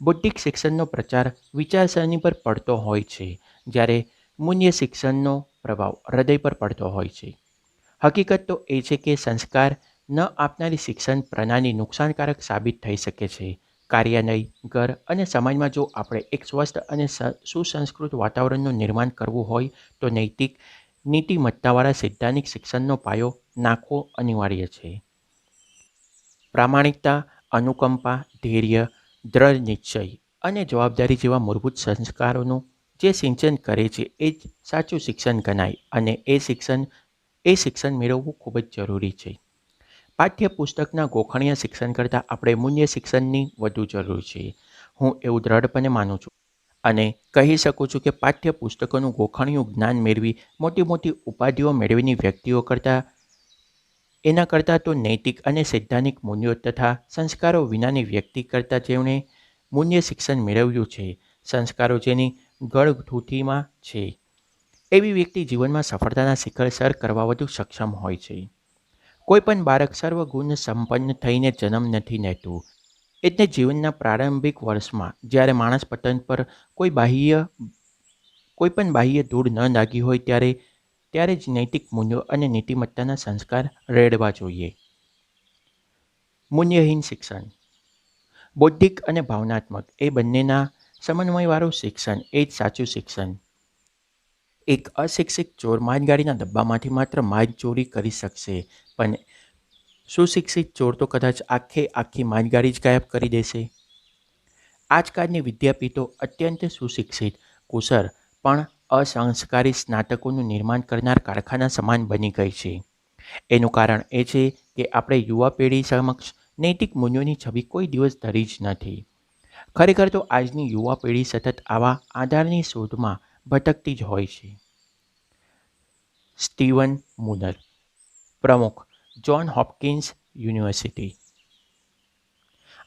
બૌદ્ધિક શિક્ષણનો પ્રચાર વિચારસરણી પર પડતો હોય છે, જ્યારે મૂલ્ય શિક્ષણનો પ્રભાવ હૃદય પર પડતો હોય છે. હકીકત તો એ છે કે સંસ્કાર ન આપનારી શિક્ષણ પ્રણાલી નુકસાનકારક સાબિત થઈ શકે છે. કાર્યાલય, ઘર અને સમાજમાં જો આપણે એક સ્વસ્થ અને સુસંસ્કૃત વાતાવરણનું નિર્માણ કરવું હોય તો નૈતિક નીતિમત્તાવાળા સૈદ્ધાંતિક શિક્ષણનો પાયો નાખવો અનિવાર્ય છે. પ્રામાણિકતા, અનુકંપા, ધૈર્ય, દ્રઢ નિશ્ચય અને જવાબદારી જેવા મૂળભૂત સંસ્કારોનું જે સિંચન કરે છે એ જ સાચું શિક્ષણ ગણાય અને એ શિક્ષણ એ શિક્ષણ મેળવવું ખૂબ જ જરૂરી છે. પાઠ્યપુસ્તકના ગોખણીય શિક્ષણ કરતાં આપણે મૂલ્ય શિક્ષણની વધુ જરૂર છે. હું એવું દ્રઢપણે માનું છું અને કહી શકું છું કે પાઠ્યપુસ્તકોનું ગોખણીયું જ્ઞાન મેળવી મોટી મોટી ઉપાધિઓ મેળવીની વ્યક્તિઓ એના કરતાં તો નૈતિક અને સૈદ્ધાંતિક મૂલ્યો તથા સંસ્કારો વિનાની વ્યક્તિ કરતાં જેમણે મૂલ્ય શિક્ષણ મેળવ્યું છે, સંસ્કારો જેની ગળથૂથીમાં છે, એવી વ્યક્તિ જીવનમાં સફળતાના શિખર સર કરવા વધુ સક્ષમ હોય છે. કોઈ પણ બાળક સર્વગુણ સંપન્ન થઈને જન્મ નથી લેતું. એટલે જીવનના પ્રારંભિક વર્ષમાં જ્યારે માણસ પતન પર કોઈ પણ બાહ્ય ધૂળ ન લાગી હોય ત્યારે જ નૈતિક મૂલ્યો અને નીતિમત્તાના સંસ્કાર રેડવા જોઈએ. મૂલ્યહીન શિક્ષણ. બૌદ્ધિક અને ભાવનાત્મક એ બંનેના સમન્વયવાળું શિક્ષણ એ જ સાચું શિક્ષણ. એક અશિક્ષિત ચોર માલગાડીના ડબ્બામાંથી માત્ર માલ ચોરી કરી શકશે, પણ સુશિક્ષિત ચોર તો કદાચ આખી માલગાડી જ ગાયબ કરી દેશે. આજકાલની વિદ્યાપીઠો અત્યંત સુશિક્ષિત, કુશળ પણ અસંસ્કારી સ્નાતકોનું નિર્માણ કરનાર કારખાના સમાન બની ગઈ છે. એનું કારણ એ છે કે આપણે યુવા પેઢી સમક્ષ નૈતિક મૂલ્યોની છબી કોઈ દિવસ ધરી જ નથી. ખરેખર તો આજની યુવા પેઢી સતત આવા આધારની શોધમાં ભટકતી જ હોય છે. સ્ટીવન મુનર, પ્રમુખ, જ્હોન હોપકિન્સ યુનિવર્સિટી.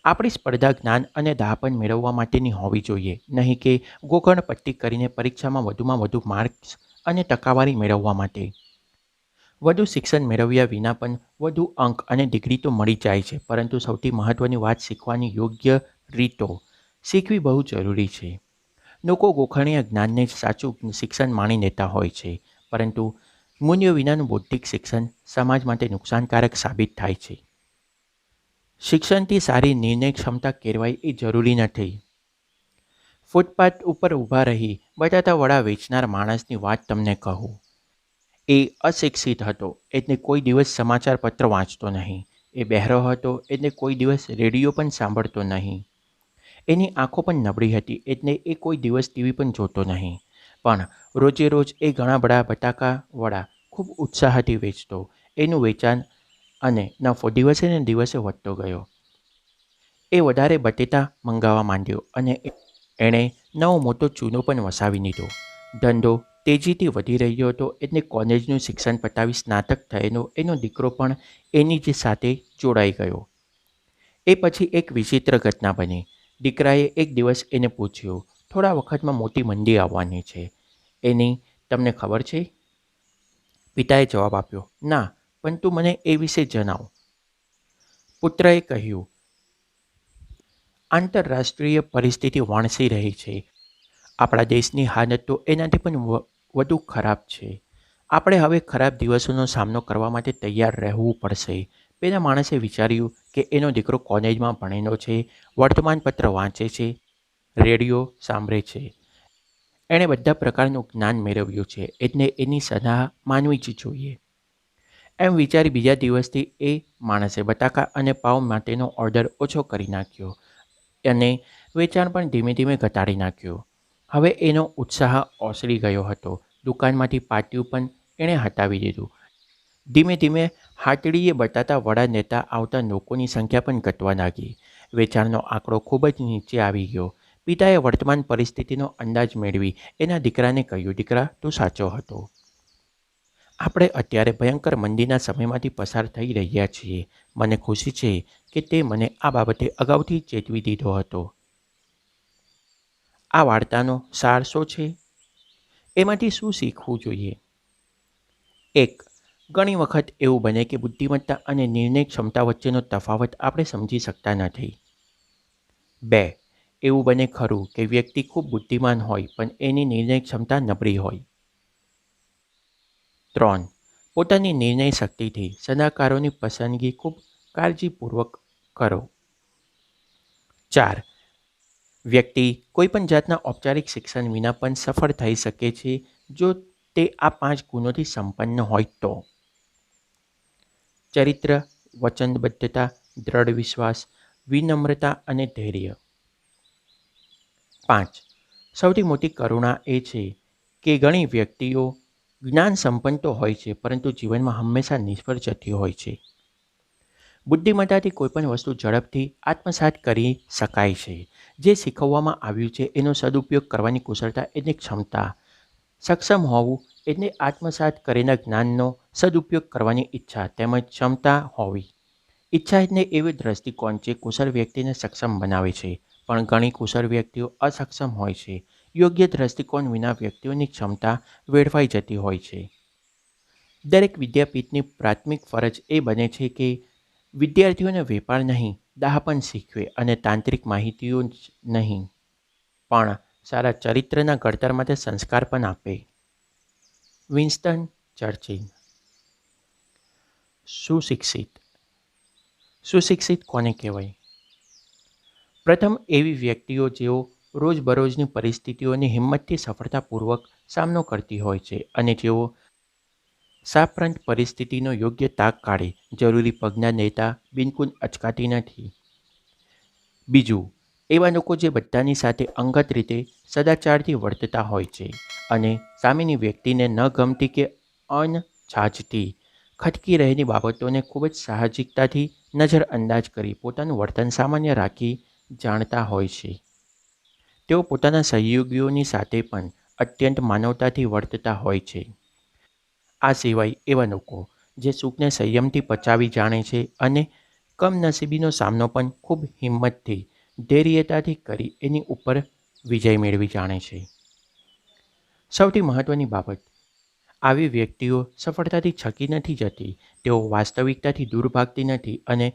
આપણી સ્પર્ધા જ્ઞાન અને દાપણ મેળવવા માટેની હોવી જોઈએ, નહીં કે ગોખણપટ્ટી કરીને પરીક્ષામાં વધુમાં વધુ માર્ક્સ અને ટકાવારી મેળવવા માટે. વધુ શિક્ષણ મેળવ્યા વિના પણ વધુ અંક અને ડિગ્રી તો મળી જાય છે, પરંતુ સૌથી મહત્ત્વની વાત શીખવાની યોગ્ય રીતો શીખવી બહુ જરૂરી છે. લોકો ગોખણીય જ્ઞાનને જ સાચું શિક્ષણ માણી લેતા હોય છે, પરંતુ મૂલ્યો વિનાનું બૌદ્ધિક શિક્ષણ સમાજ માટે નુકસાનકારક સાબિત થાય છે. શિક્ષણથી સારી નિર્ણય ક્ષમતા કેળવાય એ જરૂરી નથી. ફૂટપાથ ઉપર ઊભા રહી બટાટા વડા વેચનાર માણસની વાત તમને કહું. એ અશિક્ષિત હતો એટલે કોઈ દિવસ સમાચાર પત્ર વાંચતો નહીં. એ બહેરો હતો એટલે કોઈ દિવસ રેડિયો પણ સાંભળતો નહીં. એની આંખો પણ નબળી હતી એટલે એ કોઈ દિવસ ટીવી પણ જોતો નહીં. પણ રોજે રોજ એ ઘણા બધા બટાકા વડા ખૂબ ઉત્સાહથી વેચતો. એનું વેચાણ અને નફો દિવસે ને દિવસે વધતો ગયો. એ વધારે બટેટા મંગાવવા માંડ્યો અને એણે નવો મોટો ચૂનો પણ વસાવી લીધો. ધંધો તેજીથી વધી રહ્યો હતો એટલે કોલેજનું શિક્ષણ પતાવી સ્નાતક થયેલો એનો દીકરો પણ એની જ સાથે જોડાઈ ગયો. એ પછી એક વિચિત્ર ઘટના બની. દીકરાએ એક દિવસ એને પૂછ્યું, થોડા વખતમાં મોટી મંદી આવવાની છે, એની તમને ખબર છે? પિતાએ જવાબ આપ્યો, ના, પણ તું મને એ વિશે જણાવ. પુત્રએ કહ્યું, આંતરરાષ્ટ્રીય પરિસ્થિતિ વણસી રહી છે. આપણા દેશની હાલત તો એનાથી પણ વધુ ખરાબ છે. આપણે હવે ખરાબ દિવસોનો સામનો કરવા માટે તૈયાર રહેવું પડશે. પેલા માણસે વિચાર્યું કે એનો દીકરો કોલેજમાં ભણેલો છે, વર્તમાનપત્ર વાંચે છે, રેડિયો સાંભળે છે. એણે બધા પ્રકારનું જ્ઞાન મેળવ્યું છે, એટલે એની સલાહ માનવી જ જોઈએ. એમ વિચારી બીજા દિવસથી એ માણસે બટાકા અને પાઉં માટેનો ઓર્ડર ઓછો કરી નાખ્યો અને વેચાણ પણ ધીમે ધીમે ઘટાડી નાખ્યું. હવે એનો ઉત્સાહ ઓસરી ગયો હતો. દુકાનમાંથી પાટિયું પણ એણે હટાવી દીધું. ધીમે ધીમે હાટડીએ બટાટા વડા લેતા આવતા લોકોની સંખ્યા પણ ઘટવા લાગી. વેચાણનો આંકડો ખૂબ જ નીચે આવી ગયો. પિતાએ વર્તમાન પરિસ્થિતિનો અંદાજ મેળવી એના દીકરાને કહ્યું, દીકરા, તું સાચો હતો. આપણે અત્યારે ભયંકર મંદીના સમયમાંથી પસાર થઈ રહ્યા છીએ. મને ખુશી છે કે તે મને આ બાબતે અગાઉથી ચેતવી દીધો હતો. આ વાર્તાનો સાર શું છે? એમાંથી શું શીખવું જોઈએ? 1. ઘણી વખત એવું બને કે બુદ્ધિમત્તા અને નિર્ણય ક્ષમતા વચ્ચેનો તફાવત આપણે સમજી શકતા નથી. 2. એવું બને ખરું કે વ્યક્તિ ખૂબ બુદ્ધિમાન હોય પણ એની નિર્ણય ક્ષમતા નબળી હોય. 3. પોતાની નિર્ણય શક્તિથી સલાહકારોની પસંદગી ખૂબ કાળજીપૂર્વક કરો. 4. વ્યક્તિ કોઈપણ જાતના ઔપચારિક શિક્ષણ વિના પણ સફળ થઈ શકે છે જો તે આ 5 ગુણોથી સંપન્ન હોય તો. ચરિત્ર, વચનબદ્ધતા, દ્રઢ વિશ્વાસ, વિનમ્રતા અને ધૈર્ય. 5. સૌથી મોટી કરુણા એ છે કે ઘણી વ્યક્તિઓ જ્ઞાન સંપન્ન તો હોય છે, પરંતુ જીવનમાં હંમેશા નિષ્ફળ જતી હોય છે. બુદ્ધિમત્તાથી કોઈપણ વસ્તુ ઝડપથી આત્મસાત કરી શકાય છે. જે શીખવવામાં આવ્યું છે એનો સદુપયોગ કરવાની કુશળતા એની ક્ષમતા. સક્ષમ હોવું એટલે આત્મસાત કરેલા જ્ઞાનનો સદુપયોગ કરવાની ઈચ્છા તેમજ ક્ષમતા હોવી. ઈચ્છા એટલે એવી દ્રષ્ટિકોણ જે કુશળ વ્યક્તિને સક્ષમ બનાવે છે, પણ ઘણી કુશળ વ્યક્તિઓ અસક્ષમ હોય છે. યોગ્ય દ્રષ્ટિકોણ વિના વ્યક્તિઓની ક્ષમતા વેડફાઈ જતી હોય છે. દરેક વિદ્યાપીઠની પ્રાથમિક ફરજ એ બને છે કે વિદ્યાર્થીઓને વેપાર નહીં, ડહાપણ શીખવે અને તાંત્રિક માહિતીઓ જ નહીં, પણ સારા ચરિત્રના ઘડતર માટે સંસ્કાર પણ આપે. Winston Churchill. સુશિક્ષિત. સુશિક્ષિત કોને કહેવાય? પ્રથમ એવી વ્યક્તિઓ જેઓ રોજબરોજની પરિસ્થિતિઓની હિંમતથી સફળતાપૂર્વક સામનો કરતી હોય છે અને જેઓ સાપરંત પરિસ્થિતિનો યોગ્ય તાગ કાઢે, જરૂરી પગના લેતા બિલકુલ અચકાતી નથી. બીજું, એવા લોકો જે બધાની સાથે અંગત રીતે સદાચારથી વર્તતા હોય છે અને સામેની વ્યક્તિને ન ગમતી કે અણછાજતી ખટકી રહેલી બાબતોને ખૂબ જ સાહજિકતાથી નજરઅંદાજ કરી પોતાનું વર્તન સામાન્ય રાખી જાણતા હોય છે. તેઓ પોતાના સહયોગીઓની સાથે પણ અત્યંત માનવતાથી વર્તતા હોય છે. આ સિવાય એવા લોકો જે સુખને સંયમથી પચાવી જાણે છે અને કમનસીબીનો સામનો પણ ખૂબ હિંમતથી, ધૈર્યતાથી કરી એની ઉપર વિજય મેળવી જાણે છે. સૌથી મહત્ત્વની બાબત, આવી વ્યક્તિઓ સફળતાથી છકી નથી જતી. તેઓ વાસ્તવિકતાથી દૂર ભાગતી નથી અને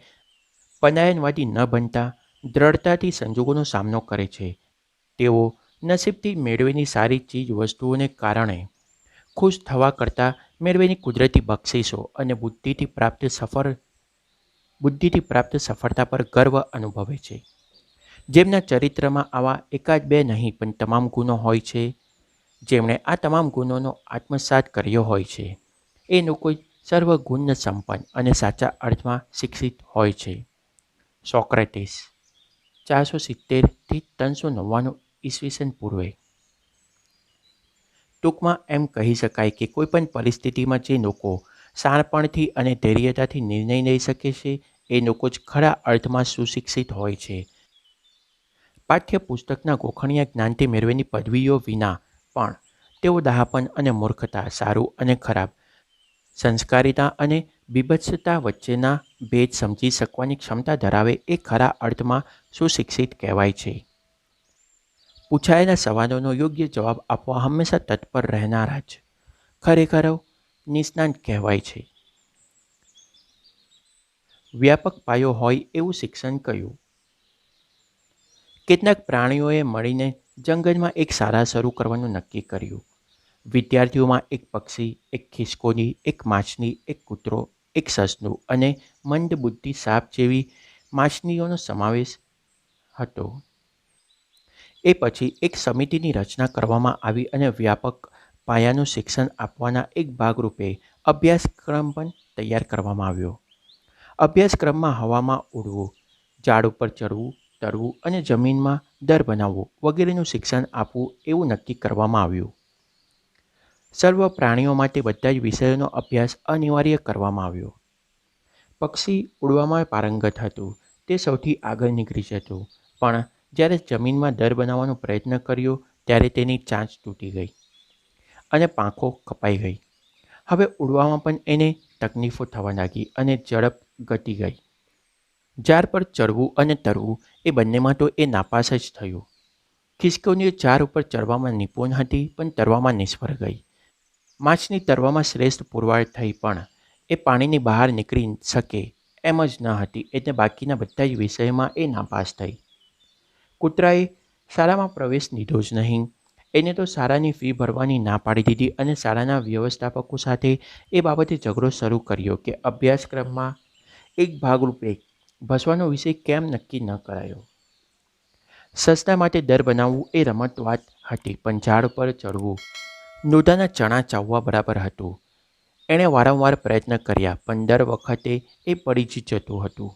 પલાયનવાદી ન બનતા દ્રઢતાથી સંજોગોનો સામનો કરે છે. તેઓ નસીબથી મેળવેલી સારી ચીજ વસ્તુઓને કારણે ખુશ થવા કરતાં મેળવેલી કુદરતી બક્ષિસો અને બુદ્ધિથી પ્રાપ્ત સફળતા પર ગર્વ અનુભવે છે. જેમના ચરિત્રમાં આવા એકાદ બે નહીં પણ તમામ ગુણો હોય છે, જેમણે આ તમામ ગુણોનો આત્મસાત કર્યો હોય છે, એ લોકો સર્વગુણ સંપન્ન અને સાચા અર્થમાં શિક્ષિત હોય છે. સોક્રેટિસ 470 થી 399 ઈસવીસન પૂર્વે. ટૂંકમાં એમ કહી શકાય કે કોઈપણ પરિસ્થિતિમાં જે લોકો શાણપણથી અને ધૈર્યતાથી નિર્ણય લઈ શકે છે, એ લોકો જ ખરા અર્થમાં સુશિક્ષિત હોય છે. પાઠ્યપુસ્તકના ગોખણિયા જ્ઞાનથી મેળવેલી પદવીઓ વિના પણ તેઓ ડહાપણ અને મૂર્ખતા, સારું અને ખરાબ, સંસ્કારિતા અને બીભત્સતા વચ્ચેના ભેદ સમજી શકવાની ક્ષમતા ધરાવે એ ખરા અર્થમાં સુશિક્ષિત કહેવાય છે. પૂછાયેલા સવાલોનો યોગ્ય જવાબ આપવા હંમેશા તત્પર રહેનારા જ ખરેખર નિષ્ણાત કહેવાય છે. વ્યાપક પાયો હોય એવું શિક્ષણ કયું? કેટલાક પ્રાણીઓએ મળીને જંગલમાં એક શાળા શરૂ કરવાનું નક્કી કર્યું. વિદ્યાર્થીઓમાં એક પક્ષી, એક ખિસકોલી, એક માછલી, એક કૂતરો, એક સસલું અને મંદબુદ્ધિ સાપ જેવી માછલીઓનો સમાવેશ હતો. એ પછી એક સમિતિની રચના કરવામાં આવી અને વ્યાપક પાયાનું શિક્ષણ આપવાના એક ભાગરૂપે અભ્યાસક્રમ પણ તૈયાર કરવામાં આવ્યો. અભ્યાસક્રમમાં હવામાં ઉડવું, ઝાડ ઉપર ચડવું, તરવું અને જમીનમાં દર બનાવવું વગેરેનું શિક્ષણ આપવું એવું નક્કી કરવામાં આવ્યું. સર્વ પ્રાણીઓ માટે બધા જ વિષયોનો અભ્યાસ અનિવાર્ય કરવામાં આવ્યો. પક્ષી ઉડવામાં પારંગત હતું, તે સૌથી આગળ નીકળી જતું, પણ જ્યારે જમીનમાં દર બનાવવાનો પ્રયત્ન કર્યો ત્યારે તેની ચાંચ તૂટી ગઈ અને પાંખો કપાઈ ગઈ. હવે ઉડવામાં પણ એને તકલીફો થવા લાગી અને ઝડપ ઘટી ગઈ. ઝાડ પર ચડવું અને તરવું એ બંનેમાં તો એ નાપાસ જ થયું. ખિસકોલીઓ ઝાડ ઉપર ચડવામાં નિપુણ હતી પણ તરવામાં નિષ્ફળ ગઈ. માછલી તરવામાં શ્રેષ્ઠ પુરવાર થઈ પણ એ પાણીની બહાર નીકળી શકે એમ જ ન હતી, એટલે બાકીના બધા જ વિષયમાં એ નાપાસ થઈ. કૂતરાએ શાળામાં પ્રવેશ લીધો જ નહીં. એને તો શાળાની ફી ભરવાની ના પાડી દીધી અને શાળાના વ્યવસ્થાપકો સાથે એ બાબતે ઝઘડો શરૂ કર્યો કે અભ્યાસક્રમમાં એક ભાગરૂપે ભસવાનો વિષય કેમ નક્કી ન કરાયો. સસલા માટે દર બનાવવું એ રમત વાત હતી, પણ ઝાડ પર ચડવું નોંધાના ચણા ચાવવા બરાબર હતું. એણે વારંવાર પ્રયત્ન કર્યા પણ દર વખતે એ પડી જ જતું હતું.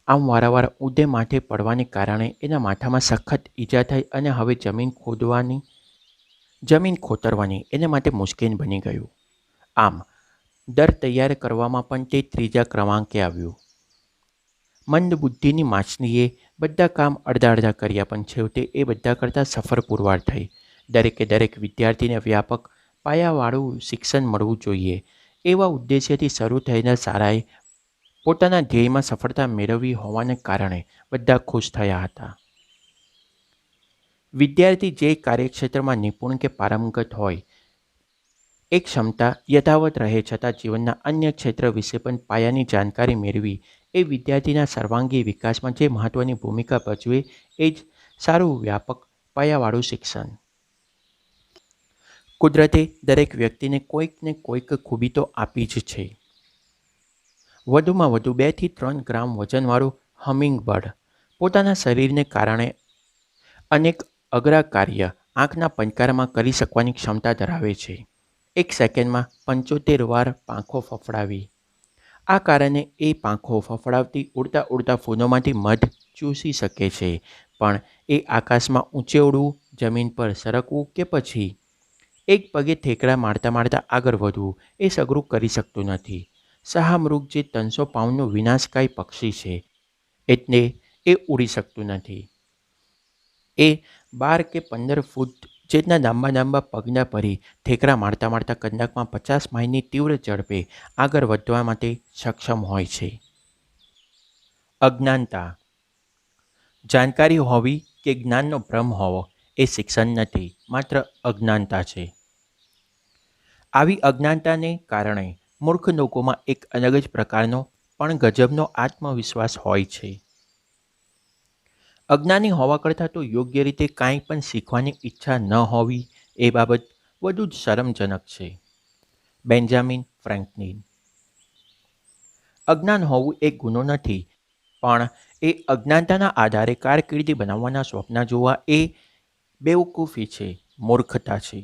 આમ વારંવાર ઊંધે માથે પડવાને કારણે એના માથામાં સખત ઈજા થઈ અને હવે જમીન ખોતરવાની એને માટે મુશ્કેલ બની ગયું. આમ દર તૈયાર કરવામાં પણ તે ત્રીજા ક્રમાંકે આવ્યું. મંદ બુદ્ધિની માછલીએ બધા કામ અડધા અડધા કર્યા, પણ છેવટે એ બધા કરતાં સફળ પુરવાર થઈ. દરેક વિદ્યાર્થીને વ્યાપક પાયાવાળું શિક્ષણ મળવું જોઈએ, એવા ઉદ્દેશ્યથી શરૂ થયેલા શાળાએ પોતાના ધ્યેયમાં સફળતા મેળવી હોવાને કારણે બધા ખુશ થયા હતા. વિદ્યાર્થી જે કાર્યક્ષેત્રમાં નિપુણ કે પારંગત હોય, એક ક્ષમતા યથાવત રહે છતાં જીવનના અન્ય ક્ષેત્ર વિશે પણ પાયાની જાણકારી મેળવી એ વિદ્યાર્થીના સર્વાંગી વિકાસમાં જે મહત્ત્વની ભૂમિકા ભજવે એ જ સારું વ્યાપક પાયાવાળું શિક્ષણ. કુદરતે દરેક વ્યક્તિને કોઈક ને કોઈક ખૂબી તો આપી જ છે. વધુમાં વધુ 2 થી 3 ગ્રામ વજનવાળું હમિંગબર્ડ પોતાના શરીરને કારણે અનેક અઘરા કાર્ય આંખના પંજરમાં કરી શકવાની ક્ષમતા ધરાવે છે. 1 સેકન્ડમાં 75 વાર પાંખો ફફડાવી. આ કારણે એ પાંખો ફફડાવતી ઉડતા ઉડતા ફૂલોમાંથી મધ ચૂસી શકે છે, પણ એ આકાશમાં ઊંચે ઉડવું, જમીન પર સરકવું કે પછી એક પગે ઠેકડા મારતા મારતા આગળ વધવું એ સઘળું કરી શકતું નથી. શાહમૃગ જે 300 પાઉન્ડનું વિનાશકારી પક્ષી છે, એટલે એ ઉડી શકતું નથી. એ 12 કે 15 ફૂટ જેટલા લાંબા પગલાં ભરી ઠેકડા મારતા મારતા કલાકમાં 50 માઇલની તીવ્ર ઝડપે આગળ વધવા માટે સક્ષમ હોય છે. અજ્ઞાનતા. જાણકારી હોવી કે જ્ઞાનનો ભ્રમ હોવો એ શિક્ષણ નથી, માત્ર અજ્ઞાનતા છે. આવી અજ્ઞાનતાને કારણે મૂર્ખ લોકોમાં એક અલગ જ પ્રકારનો પણ ગજબનો આત્મવિશ્વાસ હોય છે. અજ્ઞાની હોવા કરતાં તો યોગ્ય રીતે કાંઈ પણ શીખવાની ઈચ્છા ન હોવી એ બાબત વધુ જ શરમજનક છે. Benjamin Franklin. અજ્ઞાન હોવું એક ગુનો નથી, પણ એ અજ્ઞાનતાના આધારે કારકિર્દી બનાવવાના સ્વપ્ન જોવા એ બેવકૂફી છે, મૂર્ખતા છે.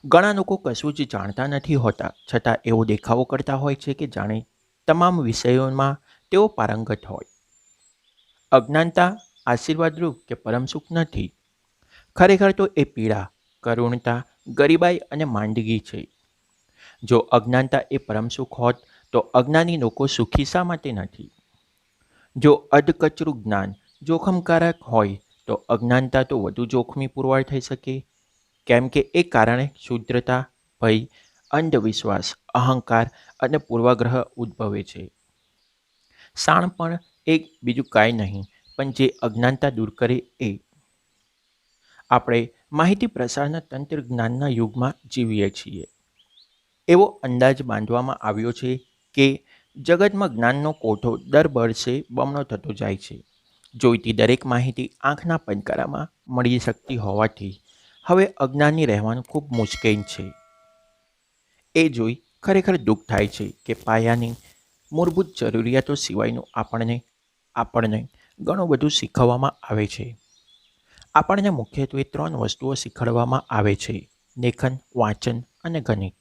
ઘણા લોકો કશું જ જાણતા નથી હોતા, છતાં એવો દેખાવો કરતા હોય છે કે જાણે તમામ વિષયોમાં તેઓ પારંગત હોય. અજ્ઞાનતા આશીર્વાદરૂપ કે પરમસુખ નથી. ખરેખર તો એ પીડા, કરુણતા, ગરીબાઈ અને માંદગી છે. જો અજ્ઞાનતા એ પરમસુખ હોત તો અજ્ઞાની લોકો સુખી શા માટે નથી? જો અધકચરું જ્ઞાન જોખમકારક હોય તો અજ્ઞાનતા તો વધુ જોખમી પુરવાર થઈ શકે, કેમ કે એ કારણે શુદ્રતા, ભય, અંધવિશ્વાસ, અહંકાર અને પૂર્વગ્રહ ઉદ્ભવે છે. શાણપણ એક બીજું કાંઈ નહીં પણ જે અજ્ઞાનતા દૂર કરે એ. આપણે માહિતી પ્રસારના તંત્રજ્ઞાનના યુગમાં જીવીએ છીએ. એવો અંદાજ બાંધવામાં આવ્યો છે કે જગતમાં જ્ઞાનનો કોઠો દર વર્ષે બમણો થતો જાય છે. જોઈતી દરેક માહિતી આંખના પંજરમાં મળી શકતી હોવાથી હવે અજ્ઞાની રહેવાનું ખૂબ મુશ્કેલ છે. એ જોઈ ખરેખર દુઃખ થાય છે કે પાયાની મૂળભૂત જરૂરિયાતો સિવાયનું આપણને ઘણું બધું શીખવવામાં આવે છે. આપણને મુખ્યત્વે 3 વસ્તુઓ શીખવવામાં આવે છે: લેખન, વાંચન અને ગણિત.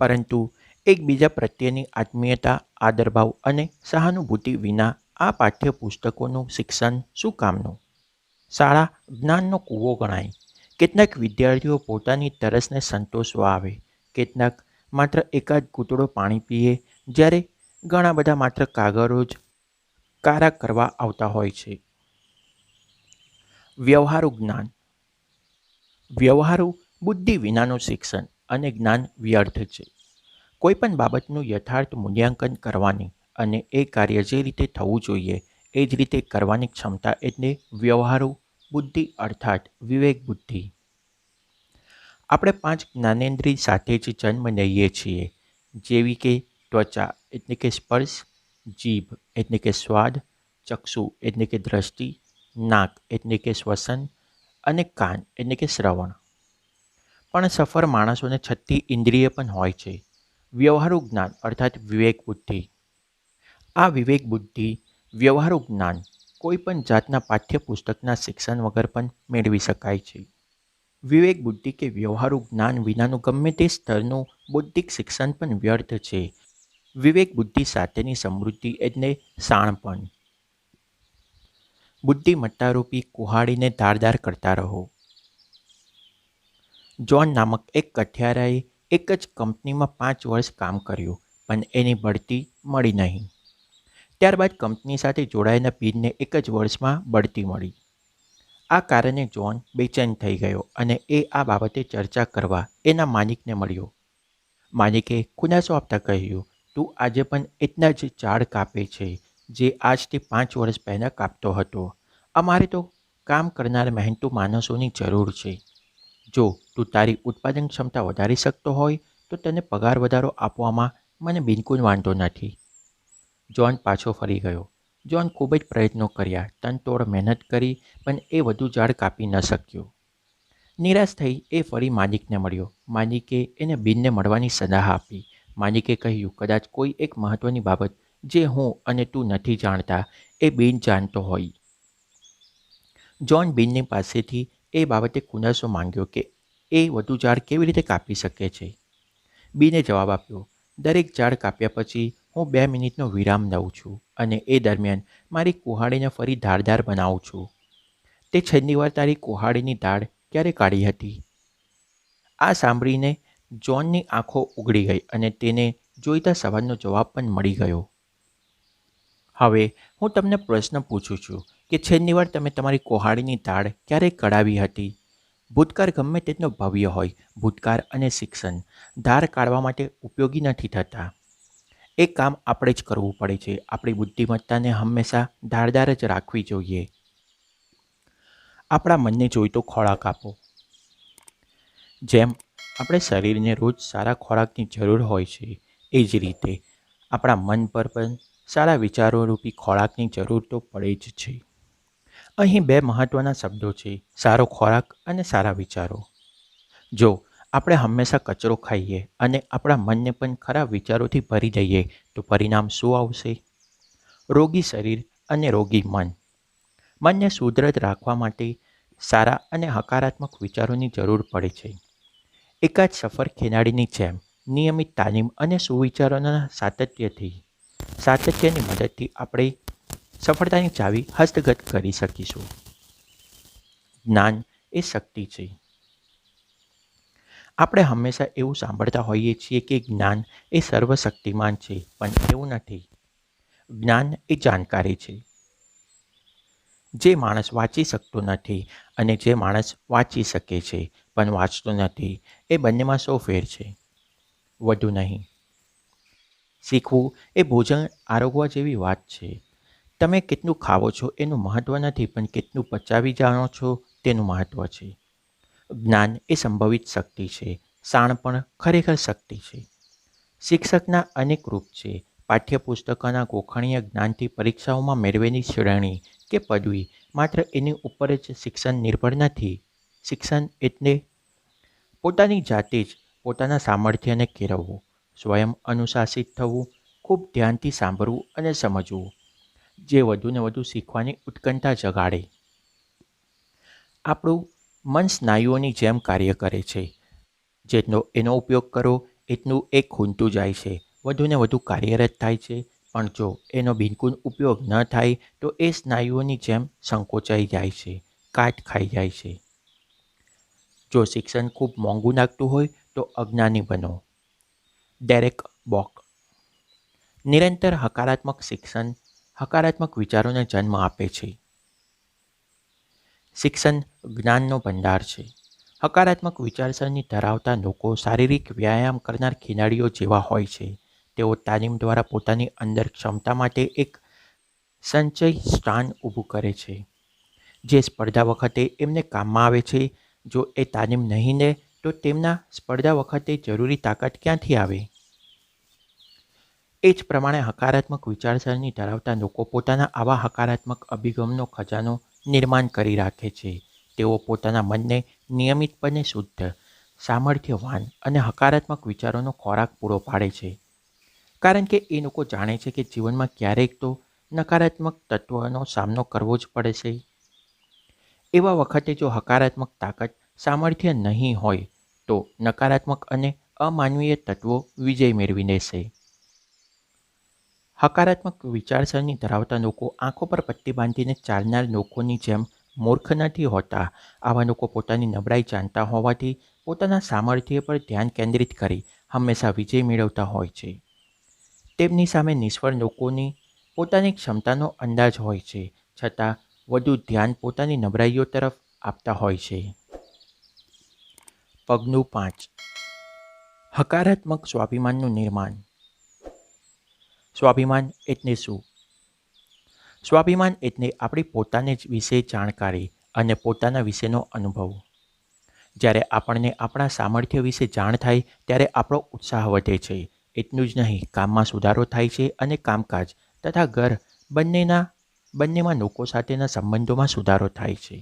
પરંતુ એકબીજા પ્રત્યેની આત્મીયતા, આદરભાવ અને સહાનુભૂતિ વિના આ પાઠ્યપુસ્તકોનું શિક્ષણ શું કામનું? શાળા જ્ઞાનનો કૂવો ગણાય. કેટલાક વિદ્યાર્થીઓ પોતાની તરસને સંતોષવા આવે, કેટલાક માત્ર એકાદ ઘૂંટડો પાણી પીએ, જ્યારે ઘણા બધા માત્ર કાગળો જ કારા કરવા આવતા હોય છે. વ્યવહારુ જ્ઞાન. વ્યવહારુ બુદ્ધિ વિનાનું શિક્ષણ અને જ્ઞાન વ્યર્થ છે. કોઈપણ બાબતનું યથાર્થ મૂલ્યાંકન કરવાની અને એ કાર્ય જે રીતે થવું જોઈએ એ જ રીતે કરવાની ક્ષમતા એટલે વ્યવહારુ બુદ્ધિ અર્થાત વિવેક બુદ્ધિ. આપણે 5 જ્ઞાનેન્દ્રિય સાથે જ જન્મ લઈએ છીએ, જેવી કે ત્વચા એટલે કે સ્પર્શ, જીભ એટલે કે સ્વાદ, ચક્ષુ એટલે કે દ્રષ્ટિ, નાક એટલે કે શ્વસન અને કાન એટલે કે શ્રવણ. પણ સફળ માણસોને 6ઠ્ઠી ઇન્દ્રિય પણ હોય છે, વ્યવહારુ જ્ઞાન અર્થાત વિવેક બુદ્ધિ. આ વિવેક બુદ્ધિ, વ્યવહારુ જ્ઞાન કોઈ પણ જાતના પાઠ્યપુસ્તકના શિક્ષણ વગર પણ મેળવી શકાય છે. વિવેક બુદ્ધિ કે વ્યવહારુ જ્ઞાન વિનાનું ગમે તે સ્તરનું બૌદ્ધિક શિક્ષણ પણ વ્યર્થ છે. વિવેક બુદ્ધિ સાથેની સમૃદ્ધિ એટલે શાણપણ. બુદ્ધિમત્તારૂપી કુહાડીને ધારદાર કરતા રહો. જ્હોન નામક એક કઠિયારાએ એક જ કંપનીમાં 5 વર્ષ કામ કર્યું, પણ એની બઢતી મળી નહીં. ત્યારબાદ કંપની સાથે જોડાયેલા બિનને એક જ વર્ષમાં બઢતી મળી. આ કારણે જ્હોન બેચેન થઈ ગયો અને એ આ બાબતે ચર્ચા કરવા એના માલિકને મળ્યો. માલિકે ખુલાસો આપતા કહ્યું, તું આજે પણ એટલા જ ઝાડ કાપે છે જે આજથી 5 વર્ષ પહેલાં કાપતો હતો. અમારે તો કામ કરનાર મહેનતુ માણસોની જરૂર છે. જો તું તારી ઉત્પાદન ક્ષમતા વધારી શકતો હોય તો તને પગાર વધારો આપવામાં મને બિલકુલ વાંધો નથી. જ્હોન પાછો ફરી ગયો. જ્હોન ખૂબ જ પ્રયત્નો કર્યા, તનતોડ મહેનત કરી, પણ એ વધુ ઝાડ કાપી ન શક્યો. નિરાશ થઈ એ ફરી માલિકને મળ્યો. માલિકે એને બિનને મળવાની સલાહ આપી. માલિકે કહ્યું, કદાચ કોઈ એક મહત્વની બાબત જે હું અને તું નથી જાણતા એ બિન જાણતો હોય. જ્હોન બિનની પાસેથી એ બાબતે ખુલાસો માંગ્યો કે એ વધુ ઝાડ કેવી રીતે કાપી શકે છે. બિને જવાબ આપ્યો, દરેક ઝાડ કાપ્યા પછી હું 2 મિનિટનો વિરામ લઉં છું અને એ દરમિયાન મારી કુહાડીને ફરી ધારદાર બનાવું છું. તે છેલ્લી વાર તારી કુહાડીની ધાર ક્યારે કાઢી હતી? આ સાંભળીને જ્હોનની આંખો ઉઘડી ગઈ અને તેને જોઈતા સવાલનો જવાબ પણ મળી ગયો. હવે હું તમને પ્રશ્ન પૂછું છું કે છેલ્લી વાર તમે તમારી કુહાડીની ધાર ક્યારે કઢાવી હતી? ભૂતકાળ ગમે તેટલો ભવ્ય હોય, ભૂતકાળ અને શિક્ષણ ધાર કાઢવા માટે ઉપયોગી નથી થતા. એ કામ આપણે જ કરવું પડે છે. આપણી બુદ્ધિમત્તાને હંમેશા ધારદાર જ રાખવી જોઈએ. આપણા મનને જોઈતો ખોરાક આપો. જેમ આપણે શરીરને રોજ સારા ખોરાકની જરૂર હોય છે, એ જ રીતે આપણા મન પર પણ સારા વિચારોરૂપી ખોરાકની જરૂર તો પડે જ છે. અહીં 2 મહત્ત્વના શબ્દો છે, સારો ખોરાક અને સારા વિચારો. જો આપણે હંમેશા કચરો ખાઈએ અને આપણા મનને પણ ખરાબ વિચારોથી ભરી દઈએ તો પરિણામ શું આવશે? રોગી શરીર અને રોગી મન. મનને સુદૃઢ રાખવા માટે સારા અને હકારાત્મક વિચારોની જરૂર પડે છે. એકાદ સફળ ખેલાડીની જેમ નિયમિત તાલીમ અને સુવિચારોના સાતત્યની મદદથી આપણે સફળતાની ચાવી હસ્તગત કરી શકીશું. જ્ઞાન એ શક્તિ છે. આપણે હંમેશા એવું સાંભળતા હોઈએ છીએ કે જ્ઞાન એ સર્વશક્તિમાન છે, પણ એવું નથી. જ્ઞાન એ જાણકારી છે. જે માણસ વાંચી શકતો નથી અને જે માણસ વાંચી શકે છે પણ વાંચતો નથી, એ બંનેમાં શો ફેર છે? વધુ નહીં. શીખવું એ ભોજન આરોગવા જેવી વાત છે. તમે કેટલું ખાવો છો એનું મહત્ત્વ નથી, પણ કેટલું પચાવી જાણો છો તેનું મહત્ત્વ છે. જ્ઞાન એ સંભવિત શક્તિ છે. શાણપણ ખરેખર શક્તિ છે. શિક્ષકના અનેક રૂપ છે. પાઠ્યપુસ્તકોના ગોખણીય જ્ઞાનથી પરીક્ષાઓમાં મેળવેલી શ્રેણી કે પદવી માત્ર એની ઉપર જ શિક્ષણ નિર્ભર નથી. શિક્ષણ એટલે પોતાની જાતે જ પોતાના સામર્થ્યને કેળવવું, સ્વયં અનુશાસિત થવું, ખૂબ ધ્યાનથી સાંભળવું અને સમજવું, જે વધુને વધુ શીખવાની ઉત્કંઠા જગાડે. આપણું મન સ્નાયુઓની જેમ કાર્ય કરે છે. જેટલો એનો ઉપયોગ કરો એટલું એ ખૂંદતું જાય છે, વધુને વધુ કાર્યરત થાય છે. પણ જો એનો બિલકુલ ઉપયોગ ન થાય તો એ સ્નાયુઓની જેમ સંકોચાઈ જાય છે, કાટ ખાઈ જાય છે. જો શિક્ષણ ખૂબ મોંઘું લાગતું હોય તો અજ્ઞાની બનો. ડેરેક બોક. નિરંતર હકારાત્મક શિક્ષણ હકારાત્મક વિચારોને જન્મ આપે છે. શિક્ષણ જ્ઞાનનો ભંડાર છે. હકારાત્મક વિચારસરણી ધરાવતા લોકો શારીરિક વ્યાયામ કરનાર ખેલાડીઓ જેવા હોય છે. તેઓ તાલીમ દ્વારા પોતાની અંદર ક્ષમતા માટે એક સંચય સ્થાન ઊભું કરે છે, જે સ્પર્ધા વખતે એમને કામમાં આવે છે. જો એ તાલીમ નહીં લે તો તેમના સ્પર્ધા વખતે જરૂરી તાકાત ક્યાંથી આવે? એ જ પ્રમાણે હકારાત્મક વિચારસરણી ધરાવતા લોકો પોતાના આવા હકારાત્મક અભિગમનો ખજાનો નિર્માણ કરી રાખે છે. તેઓ પોતાના મનને નિયમિતપણે શુદ્ધ, સામર્થ્યવાન અને હકારાત્મક વિચારોનો ખોરાક પૂરો પાડે છે. કારણ કે એ લોકો જાણે છે કે જીવનમાં ક્યારેક તો નકારાત્મક તત્વોનો સામનો કરવો જ પડશે. એવા વખતે જો હકારાત્મક તાકાત, સામર્થ્ય નહીં હોય તો નકારાત્મક અને અમાનવીય તત્વો વિજય મેળવી લેશે. હકારાત્મક વિચારસરણી ધરાવતા લોકો આંખો પર પટ્ટી બાંધીને ચાલનાર લોકોની જેમ મૂર્ખ નથી હોતા. આવા લોકો પોતાની નબળાઈ જાણતા હોવાથી પોતાના સામર્થ્ય પર ધ્યાન કેન્દ્રિત કરી હંમેશા વિજય મેળવતા હોય છે. તેમની સામે નિષ્ફળ લોકોની પોતાની ક્ષમતાનો અંદાજ હોય છે, છતાં વધુ ધ્યાન પોતાની નબળાઈઓ તરફ આપતા હોય છે. પગલું 5. હકારાત્મક સ્વાભિમાનનું નિર્માણ. સ્વાભિમાન એટલે શું? સ્વાભિમાન એટલે આપણી પોતાને જ વિશે જાણકારી અને પોતાના વિશેનો અનુભવ. જ્યારે આપણને આપણા સામર્થ્ય વિશે જાણ થાય ત્યારે આપણો ઉત્સાહ વધે છે. એટલું જ નહીં, કામમાં સુધારો થાય છે અને કામકાજ તથા ઘર બંનેમાં લોકો સાથેના સંબંધોમાં સુધારો થાય છે.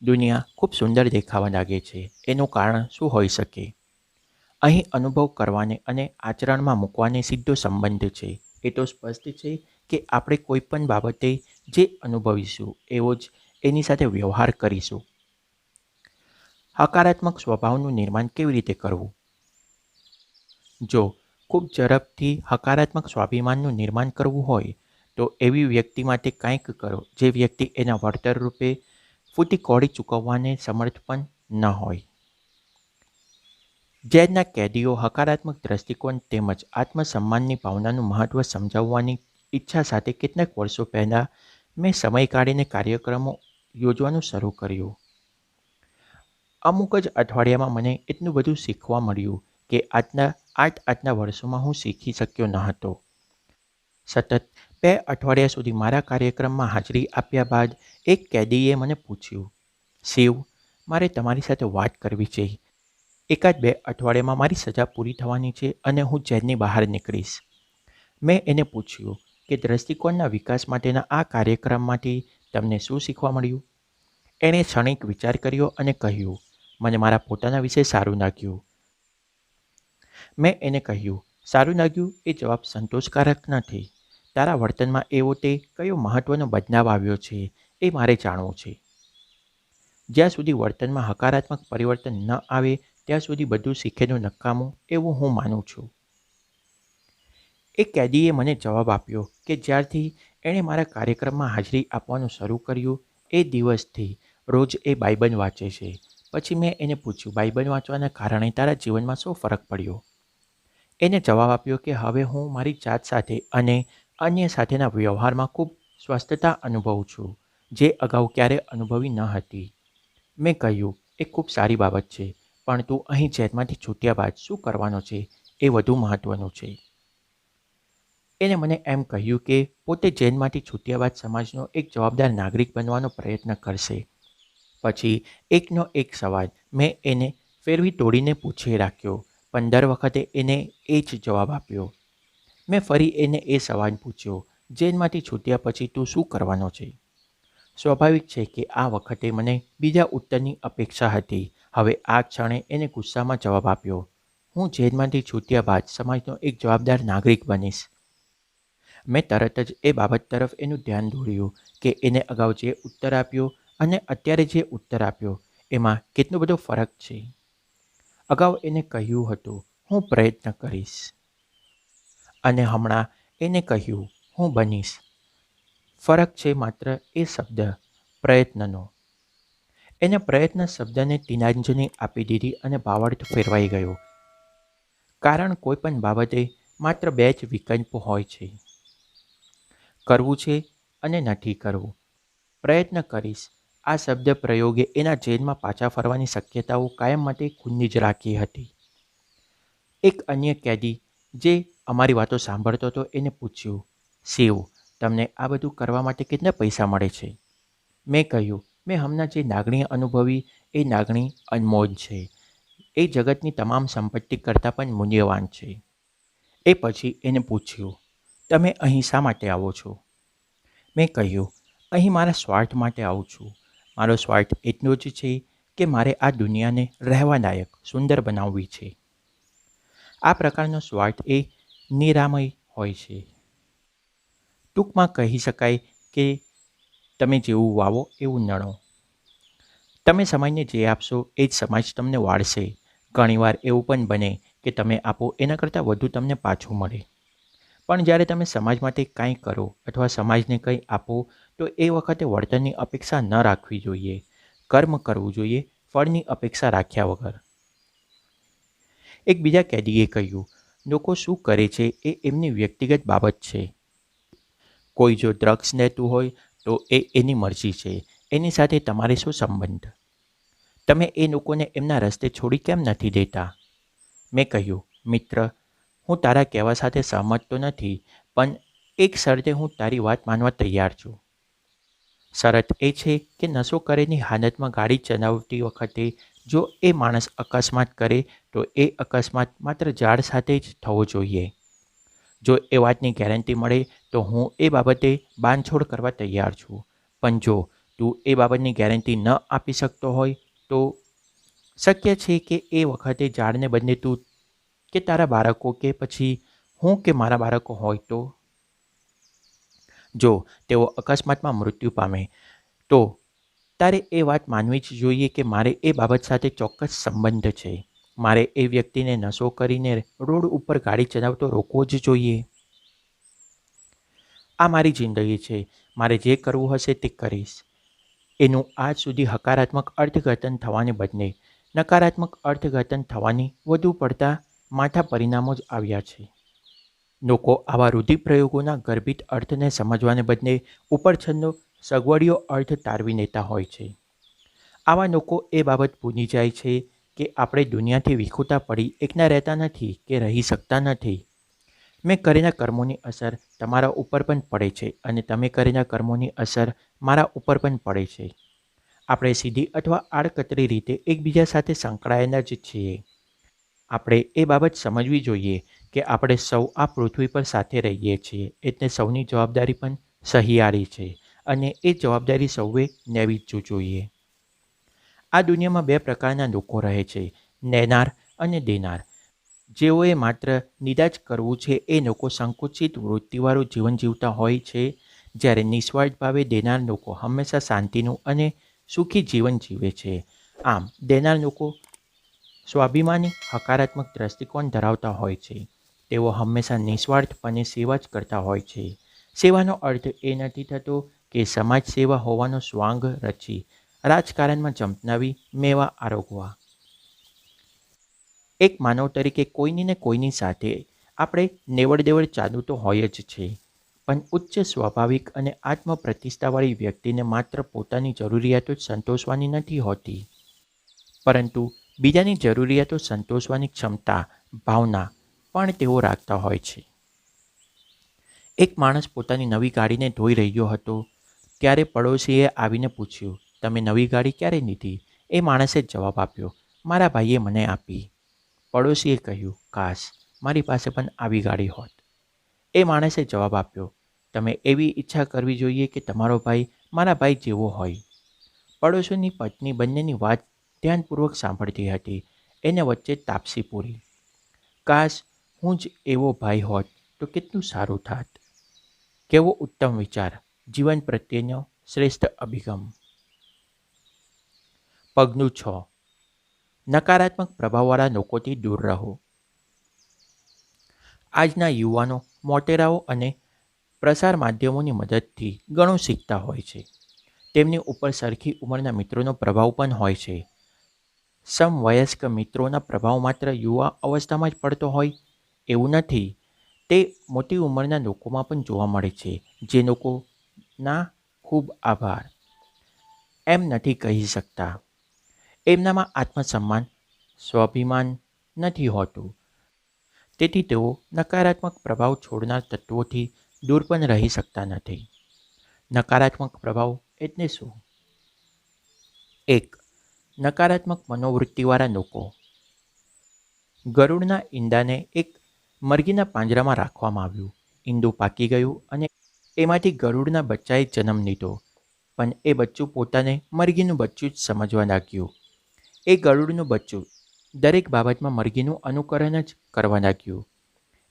દુનિયા ખૂબ સુંદર દેખાવા લાગે છે. એનું કારણ શું હોઈ શકે? અહીં અનુભવ કરવાને અને આચરણમાં મૂકવાને સીધો સંબંધ છે. એ તો સ્પષ્ટ છે કે આપણે કોઈ પણ બાબતે જે અનુભવીશું એવો જ એની સાથે વ્યવહાર કરીશું. હકારાત્મક સ્વભાવનું નિર્માણ કેવી રીતે કરવું? જો ખૂબ ઝડપથી હકારાત્મક સ્વાભિમાનનું નિર્માણ કરવું હોય તો એવી વ્યક્તિ માટે કંઈક કરો જે વ્યક્તિ એના વળતર રૂપે ફૂટી કોડી ચૂકવવાને સમર્થ પણ ન હોય. જેલના કેદીઓ હકારાત્મક દ્રષ્ટિકોણ તેમજ આત્મસન્માનની ભાવનાનું મહત્ત્વ સમજાવવાની ઈચ્છા સાથે કેટલાક વર્ષો પહેલાં મેં સમય કાઢીને કાર્યક્રમો યોજવાનું શરૂ કર્યું. અમુક જ અઠવાડિયામાં મને એટલું બધું શીખવા મળ્યું કે આટલા વર્ષોમાં હું શીખી શક્યો ન હતો. સતત 2 અઠવાડિયા સુધી મારા કાર્યક્રમમાં હાજરી આપ્યા બાદ એક કેદીએ મને પૂછ્યું, શિવ, મારે તમારી સાથે વાત કરવી છે. એકાદ 2 અઠવાડિયામાં મારી સજા પૂરી થવાની છે અને હું જેલની બહાર નીકળીશ. મેં એને પૂછ્યું કે દ્રષ્ટિકોણના વિકાસ માટેના આ કાર્યક્રમમાંથી તમને શું શીખવા મળ્યું? એણે ક્ષણિક વિચાર કર્યો અને કહ્યું, મને મારા પોતાના વિશે સારું લાગ્યું. મેં એને કહ્યું, સારું લાગ્યું એ જવાબ સંતોષકારક નથી. તારા વર્તનમાં એવો તે કયો મહત્ત્વનો બદલાવ આવ્યો છે એ મારે જાણવું છે. જ્યાં સુધી વર્તનમાં હકારાત્મક પરિવર્તન ન આવે ત્યાં સુધી બધું શીખેલું નકામું એવું હું માનું છું. એ કેદીએ મને જવાબ આપ્યો કે જ્યારથી એણે મારા કાર્યક્રમમાં હાજરી આપવાનું શરૂ કર્યું એ દિવસથી રોજ એ બાઇબલ વાંચે છે. પછી મેં એને પૂછ્યું, બાઇબલ વાંચવાના કારણે તારા જીવનમાં શું ફરક પડ્યો? એને જવાબ આપ્યો કે હવે હું મારી જાત સાથે અને અન્ય સાથેના વ્યવહારમાં ખૂબ સ્વસ્થતા અનુભવું છું, જે અગાઉ ક્યારેય અનુભવી ન હતી. મેં કહ્યું, એ ખૂબ સારી બાબત છે, પણ તું અહીં જેલમાંથી છૂટ્યા બાદ શું કરવાનો છે એ વધુ મહત્ત્વનું છે. એને મને એમ કહ્યું કે પોતે જેલમાંથી છૂટ્યા બાદ સમાજનો એક જવાબદાર નાગરિક બનવાનો પ્રયત્ન કરશે. પછી એકનો એક સવાલ મેં એને ફેરવી તોડીને પૂછી રાખ્યો, પણ દર વખતે એને એ જ જવાબ આપ્યો. મેં ફરી એને એ સવાલ પૂછ્યો, જેલમાંથી છૂટ્યા પછી તું શું કરવાનો છે? સ્વાભાવિક છે કે આ વખતે મને બીજા ઉત્તરની અપેક્ષા હતી. હવે આ ક્ષણે એને ગુસ્સામાં જવાબ આપ્યો, હું જેલમાંથી છૂટ્યા બાદ સમાજનો એક જવાબદાર નાગરિક બનીશ. મેં તરત જ એ બાબત તરફ એનું ધ્યાન દોર્યું કે એને અગાઉ જે ઉત્તર આપ્યો અને અત્યારે જે ઉત્તર આપ્યો એમાં કેટલો બધો ફરક છે. અગાઉ એને કહ્યું હતું, હું પ્રયત્ન કરીશ, અને હમણાં એને કહ્યું, હું બનીશ. ફરક છે માત્ર એ શબ્દ પ્રયત્નનો. એને પ્રયત્ન શબ્દને તિલાંજલિ આપી દીધી અને ભાવાર્થ ફેરવાઈ ગયો. કારણ કોઈ પણ બાબતે માત્ર 2 જ વિકલ્પો હોય છે, કરવું છે અને નથી કરવું. પ્રયત્ન કરીશ આ શબ્દ પ્રયોગે એના જેલમાં પાછા ફરવાની શક્યતાઓ કાયમ માટે ખુલ્લી જ રાખી હતી. એક અન્ય કેદી જે અમારી વાતો સાંભળતો હતો એને પૂછ્યું, શિવ, તમને આ બધું કરવા માટે કેટલા પૈસા મળે છે? મેં કહ્યું, મેં હમણાં જે લાગણી અનુભવી એ લાગણી અનમોલ છે. એ જગતની તમામ સંપત્તિ કરતાં પણ મૂલ્યવાન છે. એ પછી એને પૂછ્યું, તમે અહીં શા માટે આવો છો? મેં કહ્યું, અહીં મારા સ્વાર્થ માટે આવું છું. મારો સ્વાર્થ એટલો જ છે કે મારે આ દુનિયાને રહેવા લાયક સુંદર બનાવવી છે. આ પ્રકારનો સ્વાર્થ એ નિરામય હોય છે. ટૂંકમાં કહી શકાય કે તમે જેવું વાવો એવું નડો. તમે સમાજને જે આપશો એ જ સમાજ તમને વાળશે. ઘણીવાર એવું પણ બને કે તમે આપો એના કરતાં વધુ તમને પાછું મળે. પણ જ્યારે તમે સમાજ માટે કાંઈ કરો અથવા સમાજને કંઈ આપો તો એ વખતે વળતરની અપેક્ષા ન રાખવી જોઈએ. કર્મ કરવું જોઈએ, ફળની અપેક્ષા રાખ્યા વગર. એક બીજા કેદીએ કહ્યું, લોકો શું કરે છે એ એમની વ્યક્તિગત બાબત છે. કોઈ જો ડ્રગ્સ લેતું હોય તો એ એની મરજી છે, એની સાથે તમારે શું સંબંધ? તમે એ લોકોને એમના રસ્તે છોડી કેમ નથી દેતા? મેં કહ્યું, મિત્ર, હું તારા કહેવા સાથે સહમત તો નથી, પણ એક શરતે હું તારી વાત માનવા તૈયાર છું. શરત એ છે કે નશો કરેલી હાલતમાં ગાડી ચલાવતી વખતે જો એ માણસ અકસ્માત કરે તો એ અકસ્માત માત્ર ઝાડ સાથે જ થવો જોઈએ. જો એ વાતની ગેરંટી મળે તો હું એ બાબતે બાંધછોડ કરવા તૈયાર છું, પણ જો તું એ બાબતની ગેરંટી ન આપી શકતો હોય તો શક્ય છે કે એ વખતે ઝાડને બદલે તું કે તારા બાળકો કે પછી હું કે મારા બાળકો હોય તો જો તેઓ અકસ્માતમાં મૃત્યુ પામે તો તારે એ વાત માનવી જ જોઈએ કે મારે એ બાબત સાથે ચોક્કસ સંબંધ છે. મારે એ વ્યક્તિને નશો કરીને રોડ ઉપર ગાડી ચલાવતો રોકવો જ જોઈએ. આ મારી જિંદગી છે, મારે જે કરવું હશે તે કરીશ. એનું આજ સુધી હકારાત્મક અર્થઘટન થવાને બદલે નકારાત્મક અર્થઘટન થવાની વધુ પડતા માઠા પરિણામો જ આવ્યા છે. લોકો આવા રૂઢિપ્રયોગોના ગર્ભિત અર્થને સમજવાને બદલે ઉપરછંદનો સગવડિયો અર્થ તારવી લેતા હોય છે. આવા લોકો એ બાબત ભૂલી જાય છે કે આપણે દુનિયાથી વિખૂટા પડી એકલા રહેતા નથી કે રહી શકતા નથી. મેં કરેલા કર્મોની અસર તમારા ઉપર પણ પડે છે અને તમે કરેલા કર્મોની અસર મારા ઉપર પણ પડે છે. આપણે સીધી અથવા આડકતરી રીતે એકબીજા સાથે સંકળાયેલા જ છીએ. આપણે એ બાબત સમજવી જોઈએ કે આપણે સૌ આ પૃથ્વી પર સાથે રહીએ છીએ, એટલે સૌની જવાબદારી પણ સહિયારી છે અને એ જવાબદારી સૌએ લેવી જ જોઈએ. આ દુનિયામાં બે પ્રકારના લોકો રહે છે, લેનાર અને દેનાર. જેઓએ માત્ર નિદાજ કરવું છે એ લોકો સંકુચિત વૃત્તિવાળું જીવન જીવતા હોય છે, જ્યારે નિસ્વાર્થ ભાવે દેનાર લોકો હંમેશા શાંતિનું અને સુખી જીવન જીવે છે. આમ દેનાર લોકો સ્વાભિમાની હકારાત્મક દ્રષ્ટિકોણ ધરાવતા હોય છે. તેઓ હંમેશા નિસ્વાર્થપણે સેવા જ કરતા હોય છે. સેવાનો અર્થ એ નથી થતો કે સમાજ સેવા હોવાનો સ્વાંગ રચી રાજકારણમાં ચમકાવી મેવા આરોગવા. એક માનવ તરીકે કોઈની ને કોઈની સાથે આપણે નેવડ-દેવડ ચાલુ તો હોય જ છે, પણ ઉચ્ચ સ્વાભાવિક અને આત્મપ્રતિષ્ઠાવાળી વ્યક્તિને માત્ર પોતાની જરૂરિયાતો જ સંતોષવાની નથી હોતી, પરંતુ બીજાની જરૂરિયાતો સંતોષવાની ક્ષમતા, ભાવના પણ તેઓ રાખતા હોય છે. એક માણસ પોતાની નવી ગાડીને ધોઈ રહ્યો હતો ત્યારે પડોશીએ આવીને પૂછ્યું, તમે નવી ગાડી ક્યારે લીધી? એ માણસે જવાબ આપ્યો, મારા ભાઈએ મને આપી. પડોશીએ કહ્યું, કાશ મારી પાસે પણ આવી ગાડી હોત. એ માણસે જવાબ આપ્યો, તમે એવી ઈચ્છા કરવી જોઈએ કે તમારો ભાઈ મારા ભાઈ જેવો હોય. પડોશીની પત્ની બંનેની વાત ધ્યાનપૂર્વક સાંભળતી હતી. એને વચ્ચે તાપસી પૂરી, કાશ હું જ એવો ભાઈ હોત તો કેટલું સારું થાત. કેવો ઉત્તમ વિચાર, જીવન પ્રત્યેનો શ્રેષ્ઠ અભિગમ. પગલું 6. નકારાત્મક પ્રભાવવાળા લોકોથી દૂર રહો. આજના યુવાનો મોટેરાઓ અને પ્રસાર માધ્યમોની મદદથી ઘણું શીખતા હોય છે. તેમની ઉપર સરખી ઉંમરના મિત્રોનો પ્રભાવ પણ હોય છે. સમવયસ્ક મિત્રોના પ્રભાવ માત્ર યુવા અવસ્થામાં જ પડતો હોય એવું નથી. તે મોટી ઉંમરના લોકોમાં પણ જોવા મળે છે. જે લોકોના ખૂબ આભાર એમ નથી કહી શકતા. એમનામાં આત્મસન્માન, સ્વાભિમાન નથી હોતું. તેથી તેઓ નકારાત્મક પ્રભાવ છોડનાર તત્વોથી દૂર પણ રહી શકતા નથી. નકારાત્મક પ્રભાવ એટલે શું? 1. નકારાત્મક મનોવૃત્તિવાળા લોકો. ગરુડના ઈંડાને એક મરઘીના પાંજરામાં રાખવામાં આવ્યું. ઈંડું પાકી ગયું અને એમાંથી ગરુડના બચ્ચાએ જન્મ લીધો, પણ એ બચ્ચું પોતાને મરઘીનું બચ્ચું જ સમજવા લાગ્યું. એ ગરુડનું બચ્ચું દરેક બાબતમાં મરઘીનું અનુકરણ જ કરવા લાગ્યું.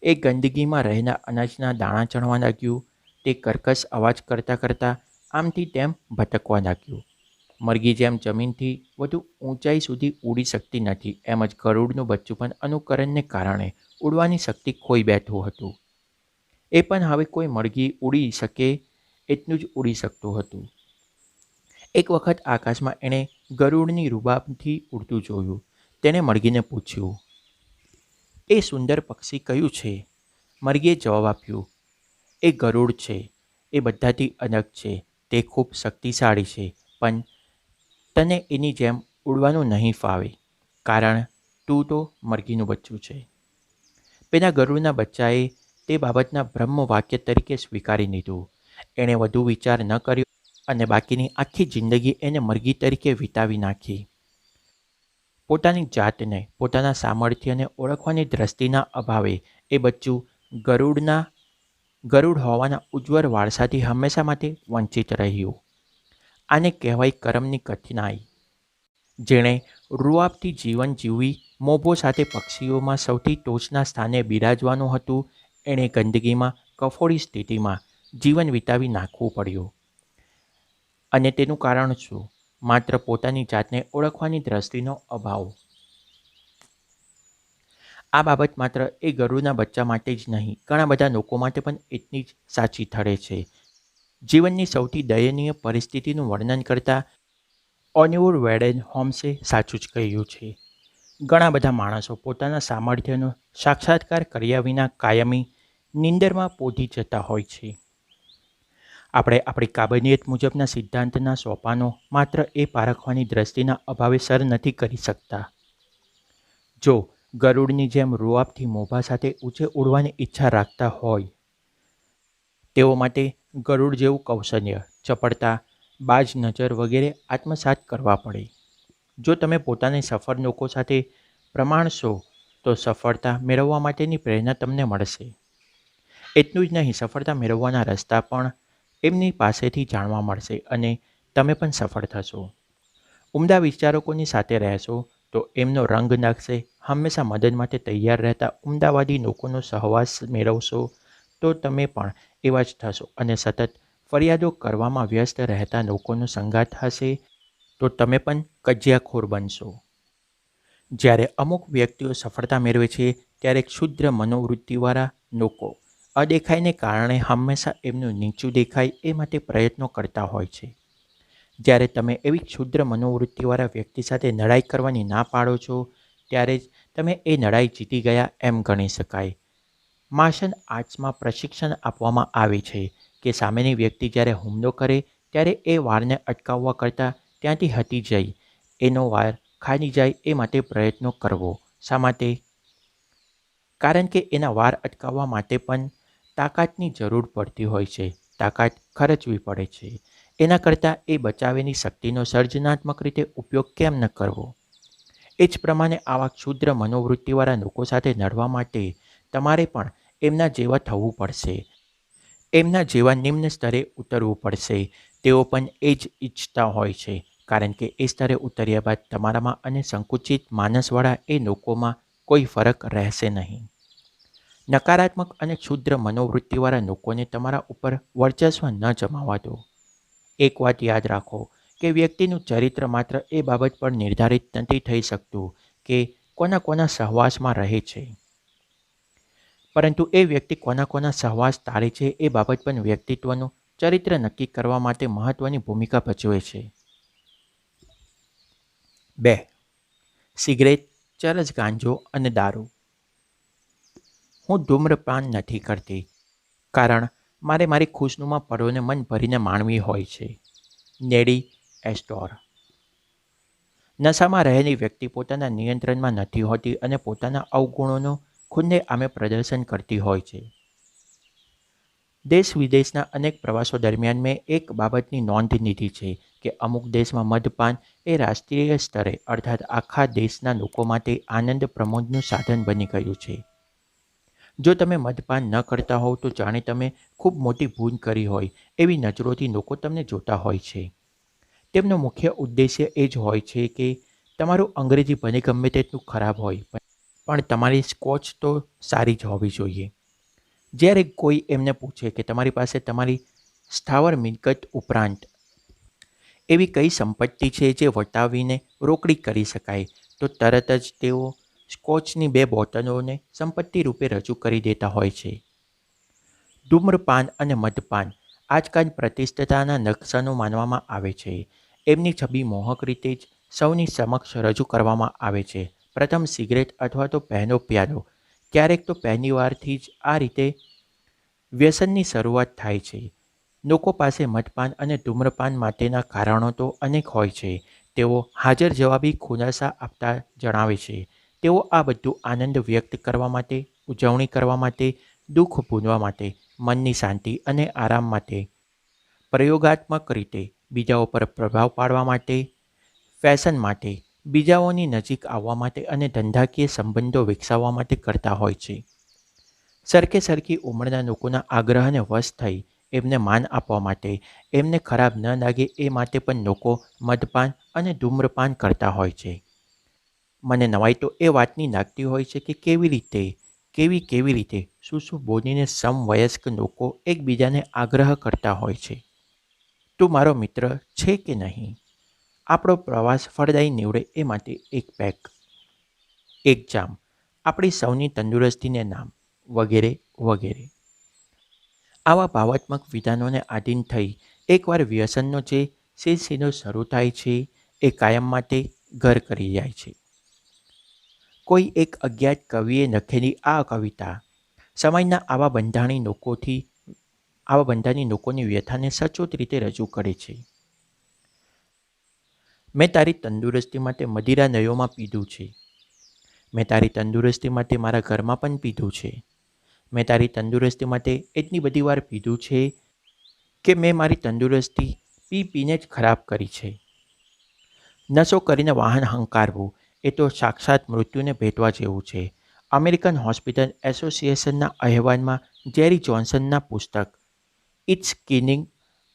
એ ગંદકીમાં રહેલા અનાજના દાણા ચણવા લાગ્યું. તે કર્કશ અવાજ કરતાં આમથી તેમ ભટકવા લાગ્યું. મરઘી જેમ જમીનથી વધુ ઊંચાઈ સુધી ઉડી શકતી નથી, એમ જ ગરુડનું બચ્ચું પણ અનુકરણને કારણે ઉડવાની શક્તિ ખોઈ બેઠું હતું. એ પણ હવે કોઈ મરઘી ઉડી શકે એટલું જ ઉડી શકતું હતું. એક વખત આકાશમાં એણે ગરુડની રૂબાબથી ઉડતું જોયું. તેણે મરઘીને પૂછ્યું, એ સુંદર પક્ષી કયું છે? મરઘીએ જવાબ આપ્યો, એ ગરુડ છે. એ બધાથી અલગ છે. તે ખૂબ શક્તિશાળી છે, પણ તને એની જેમ ઉડવાનું નહીં ફાવે, કારણ તું તો મરઘીનું બચ્ચું છે. પેલા ગરુડના બચ્ચાએ તે બાબતના બ્રહ્મ વાક્ય તરીકે સ્વીકારી લીધું. એણે વધુ વિચાર ન કર્યો અને બાકીની આખી જિંદગી એને મરઘી તરીકે વિતાવી નાખી. પોતાની જાતને પોતાના સામર્થ્યને ઓળખવાની દ્રષ્ટિના અભાવે એ બચ્ચું ગરુડ હોવાના ઉજ્જવળ વારસાથી હંમેશા માટે વંચિત રહ્યું. આને કહેવાય કરમની કઠિનાઈ. જેણે રૂઆબથી જીવન જીવવી મોભો સાથે પક્ષીઓમાં સૌથી ટોચના સ્થાને બિરાજવાનું હતું, એણે ગંદકીમાં કફોડી સ્થિતિમાં જીવન વિતાવી નાખવું પડ્યું. અને તેનું કારણ શું? માત્ર પોતાની જાતને ઓળખવાની દ્રષ્ટિનો અભાવ. આ બાબત માત્ર એ ગરુડના બચ્ચા માટે જ નહીં, ઘણા બધા લોકો માટે પણ એટલી જ સાચી ઠરે છે. જીવનની સૌથી દયનીય પરિસ્થિતિનું વર્ણન કરતા ઓલિવર વેન્ડેલ હોમ્સે સાચું જ કહ્યું છે. ઘણા બધા માણસો પોતાના સામર્થ્યનો સાક્ષાત્કાર કર્યા વિના કાયમી નિંદરમાં પોઢી જતા હોય છે. આપણે આપણી કાબલિયત મુજબના સિદ્ધાંતના સોપાનો માત્ર એ પારખવાની દ્રષ્ટિના અભાવે સર નથી કરી શકતા. જો ગરુડની જેમ રૂઆબથી મોભા સાથે ઊંચે ઉડવાની ઈચ્છા રાખતા હોય, તેઓ માટે ગરુડ જેવું કૌશલ્ય, ચપળતા, બાજ નજર વગેરે આત્મસાત કરવા પડે. જો તમે પોતાની સફળ લોકો સાથે પ્રમાણશો તો સફળતા મેળવવા માટેની પ્રેરણા તમને મળશે. એટલું જ નહીં, સફળતા મેળવવાના રસ્તા પણ એમની પાસેથી જાણવા મળશે અને તમે પણ સફળ થશો. ઉમદા વિચારકોની સાથે રહેશો તો એમનો રંગ નાખશે. હંમેશા મદદ માટે તૈયાર રહેતા ઉમદાવાદી લોકોનો સહવાસ મેળવશો તો તમે પણ એવા જ થશો અને સતત ફરિયાદો કરવામાં વ્યસ્ત રહેતા લોકોનો સંગાત હશે તો તમે પણ કજિયાખોર બનશો. જ્યારે અમુક વ્યક્તિઓ સફળતા મેળવે છે ત્યારે ક્ષુદ્ર મનોવૃત્તિવાળા લોકો અદેખાઈને કારણે હંમેશા એમનું નીચું દેખાય એ માટે પ્રયત્નો કરતા હોય છે. જ્યારે તમે એવી ક્ષુદ્ર મનોવૃત્તિવાળા વ્યક્તિ સાથે લડાઈ કરવાની ના પાડો છો, ત્યારે જ તમે એ લડાઈ જીતી ગયા એમ ગણી શકાય. માર્શલ આર્ટ્સમાં પ્રશિક્ષણ આપવામાં આવે છે કે સામેની વ્યક્તિ જ્યારે હુમલો કરે ત્યારે એ વારને અટકાવવા કરતાં ત્યાંથી હટી જઈ એનો વાર ખાલી જાય એ માટે પ્રયત્નો કરવો. શા માટે? કારણ કે એના વાર અટકાવવા માટે પણ તાકાતની જરૂર પડતી હોય છે. તાકાત ખર્ચવી પડે છે. એના કરતાં એ બચાવેલી શક્તિનો સર્જનાત્મક રીતે ઉપયોગ કેમ ન કરવો? એ જ પ્રમાણે આવા ક્ષુદ્ર મનોવૃત્તિવાળા લોકો સાથે લડવા માટે તમારે પણ એમના જેવા થવું પડશે. એમના જેવા નિમ્ન સ્તરે ઉતરવું પડશે. તેઓ પણ એ જ ઈચ્છતા હોય છે, કારણ કે એ સ્તરે ઉતર્યા બાદ તમારામાં અને સંકુચિત માનસવાળા એ લોકોમાં કોઈ ફરક રહેશે નહીં. નકારાત્મક અને ક્ષુદ્ર મનોવૃત્તિવાળા લોકોને તમારા ઉપર વર્ચસ્વ ન જમાવવા દો. એક વાત યાદ રાખો કે વ્યક્તિનું ચરિત્ર માત્ર એ બાબત પર નિર્ધારિત નથી થઈ શકતું કે કોના સહવાસમાં રહે છે, પરંતુ એ વ્યક્તિ કોના સહવાસ તારે છે એ બાબત પણ વ્યક્તિત્વનું ચરિત્ર નક્કી કરવા માટે મહત્વની ભૂમિકા ભજવે છે. 2. સિગરેટ, ચરસ, ગાંજો અને દારૂ. હું ધૂમ્રપાન નથી કરતી, કારણ મારે મારી ખુશનુમા પળોને મન ભરીને માણવી હોય છે. નેડી એસ્ટોર. નશામાં રહેલી વ્યક્તિ પોતાના નિયંત્રણમાં નથી હોતી અને પોતાના અવગુણોનું ખુલ્લે આમે પ્રદર્શન કરતી હોય છે. દેશ વિદેશના અનેક પ્રવાસો દરમિયાન મેં એક બાબતની નોંધ લીધી છે કે અમુક દેશમાં મદ્યપાન એ રાષ્ટ્રીય સ્તરે અર્થાત આખા દેશના લોકો માટે આનંદ પ્રમોદનું સાધન બની ગયું છે. જો તમે મદ્યપાન ન કરતા હોવ તો જાણે તમે ખૂબ મોટી ભૂલ કરી હોય એવી નજરોથી લોકો તમને જોતા હોય છે. તેમનો મુખ્ય ઉદ્દેશ્ય એ જ હોય છે કે તમારું અંગ્રેજી ભલે ગમે તેટલું ખરાબ હોય પણ તમારી સ્કોચ તો સારી જ હોવી જોઈએ. જ્યારે કોઈ એમને પૂછે કે તમારી પાસે તમારી સ્થાવર મિલકત ઉપરાંત એવી કઈ સંપત્તિ છે જે વટાવીને રોકડી કરી શકાય, તો તરત જ તેઓ સ્કોચની 2 બોટલોને સંપત્તિ રૂપે રજૂ કરી દેતા હોય છે. ધૂમ્રપાન અને મદ્યપાન આજકાલ પ્રતિષ્ઠતાના લક્ષણો માનવામાં આવે છે. એમની છબી મોહક રીતે જ સૌની સમક્ષ રજૂ કરવામાં આવે છે. પ્રથમ સિગરેટ અથવા તો પહેલો પ્યાલો, ક્યારેક તો પહેલી વારથી જ આ રીતે વ્યસનની શરૂઆત થાય છે. લોકો પાસે મદપાન અને ધૂમ્રપાન માટેના કારણો તો અનેક હોય છે. તેઓ હાજર જવાબી ખુલાસા આપતા જણાવે છે. તેઓ આ બધું આનંદ વ્યક્ત કરવા માટે, ઉજવણી કરવા માટે, દુઃખ ભૂલવા માટે, મનની શાંતિ અને આરામ માટે, પ્રયોગાત્મક રીતે બીજાઓ પર પ્રભાવ પાડવા માટે, ફેશન માટે, બીજાઓની નજીક આવવા માટે અને ધંધાકીય સંબંધો વિકસાવવા માટે કરતા હોય છે. સરખે સરખી ઉંમરના લોકોના આગ્રહને વશ થઈ એમને માન આપવા માટે, એમને ખરાબ ન લાગે એ માટે પણ લોકો મદપાન અને ધૂમ્રપાન કરતા હોય છે. મને નવાઈ તો એ વાતની લાગતી હોય છે કે કેવી રીતે શું બોલીને સમવયસ્ક લોકો એકબીજાને આગ્રહ કરતા હોય છે. તું મારો મિત્ર છે કે નહીં? આપણો પ્રવાસ ફળદાયી નીવડે એ માટે એક પેક, એક જામ, આપણી સૌની તંદુરસ્તીને નામ, વગેરે વગેરે. આવા ભાવાત્મક વિધાનોને આધીન થઈ એકવાર વ્યસનનો જે સિલસિલો શરૂ થાય છે એ કાયમ માટે ઘર કરી જાય છે. કોઈ એક અજ્ઞાત કવિએ લખેલી આ કવિતા સમયના આવા બંધાણી લોકોની વ્યથાને સચોટ રીતે રજૂ કરે છે. મેં તારી તંદુરસ્તી માટે મદિરા નયોમાં પીધું છે. મેં તારી તંદુરસ્તી માટે મારા ઘરમાં પણ પીધું છે. મેં તારી તંદુરસ્તી માટે એટલી બધી વાર પીધું છે કે મેં મારી તંદુરસ્તી પીને જ ખરાબ કરી છે. નશો કરીને વાહન હંકારવું એ તો સાક્ષાત મૃત્યુને ભેટવા જેવું છે. અમેરિકન હોસ્પિટલ એસોસિએશનના અહેવાલમાં જેરી જોન્સનના પુસ્તક it's killing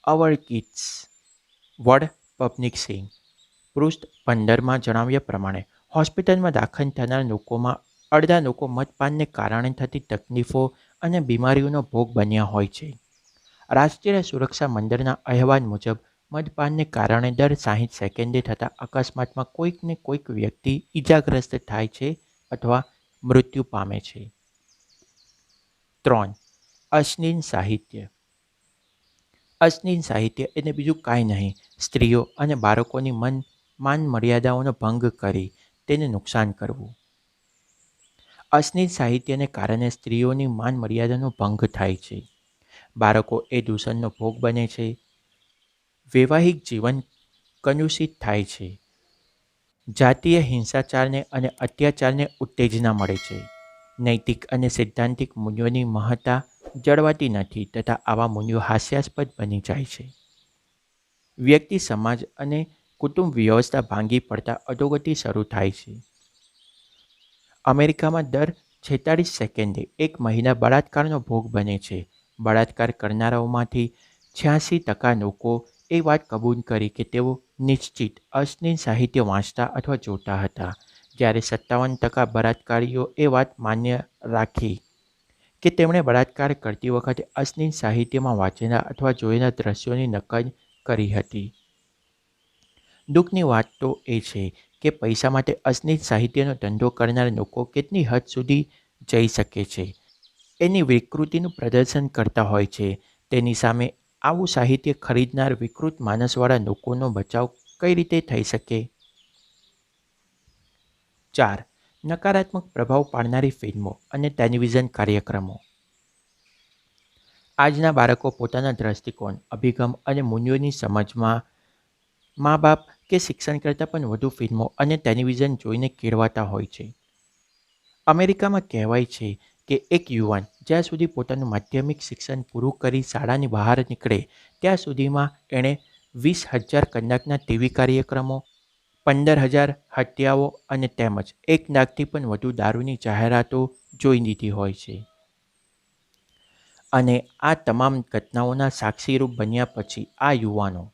our kids Word Publishing પૃષ્ઠ 15માં જણાવ્યા પ્રમાણે હોસ્પિટલમાં દાખલ થનાર લોકોમાં અડધા લોકો મદપાનને કારણે થતી તકલીફો અને બીમારીઓનો ભોગ બન્યા હોય છે. રાષ્ટ્રીય સુરક્ષા મંડળના અહેવાલ મુજબ મદપાનને કારણે દર 60 સેકન્ડે થતા અકસ્માતમાં કોઈકને કોઈક વ્યક્તિ ઈજાગ્રસ્ત થાય છે અથવા મૃત્યુ પામે છે. 3. અશ્લીલ સાહિત્ય. અશ્લીલ સાહિત્ય એટલે બીજું કાંઈ નહીં, સ્ત્રીઓ અને બાળકોની માન મર્યાદાઓનો ભંગ કરી તેને નુકસાન કરવું. અશ્લીલ સાહિત્યને કારણે સ્ત્રીઓની માન મર્યાદાનો ભંગ થાય છે. બાળકો એ દૂષણનો ભોગ બને છે. વૈવાહિક જીવન કલુષિત થાય છે. જાતીય હિંસાચારને અને અત્યાચારને ઉત્તેજના મળે છે. નૈતિક અને સૈદ્ધાંતિક મૂલ્યોની મહત્તા જળવાતી નથી તથા આવા મૂલ્યો હાસ્યાસ્પદ બની જાય છે. વ્યક્તિ, સમાજ અને કુટુંબ વ્યવસ્થા ભાંગી પડતા અધોગતિ શરૂ થાય છે. અમેરિકામાં દર 46 સેકન્ડે એક મહિલા બળાત્કારનો ભોગ બને છે. બળાત્કાર કરનારાઓમાંથી 86% લોકો એ વાત કબૂલ કરી કે તેઓ નિશ્ચિત અશ્લીલ સાહિત્ય વાંચતા અથવા જોતા હતા, જ્યારે 57% બળાત્કારીઓ એ વાત માન્ય રાખી કે તેમણે બળાત્કાર કરતી વખતે અશ્લીલ સાહિત્યમાં વાંચેલા અથવા જોયેલા દ્રશ્યોની નકલ કરી હતી. દુઃખની વાત તો એ છે કે પૈસા માટે અશ્લીલ સાહિત્યનો ધંધો કરનાર લોકો કેટલી હદ સુધી જઈ શકે છે એની વિકૃતિનું પ્રદર્શન કરતા હોય છે. તેની સામે આવું સાહિત્ય ખરીદનાર વિકૃત માનસવાળા લોકોનો બચાવ કઈ રીતે થઈ શકે? 4. નકારાત્મક પ્રભાવ પાડનારી ફિલ્મો અને ટેલિવિઝન કાર્યક્રમો. આજના બાળકો પોતાના દ્રષ્ટિકોણ, અભિગમ અને મૂલ્યોની સમજમાં મા બાપ કે શિક્ષણ કરતાં પણ વધુ ફિલ્મો અને ટેલિવિઝન જોઈને કેળવાતા હોય છે. અમેરિકામાં કહેવાય છે કે એક યુવાન જ્યાં સુધી પોતાનું માધ્યમિક શિક્ષણ પૂરું કરી શાળાની બહાર નીકળે ત્યાં સુધીમાં એણે 20,000 કલાકના ટીવી કાર્યક્રમો, 15,000 હત્યાઓ અને તેમજ 1 લાખથી પણ વધુ દારૂની જાહેરાતો જોઈ લીધી હોય છે. અને આ તમામ ઘટનાઓના સાક્ષીરૂપ બન્યા પછી આ યુવાનો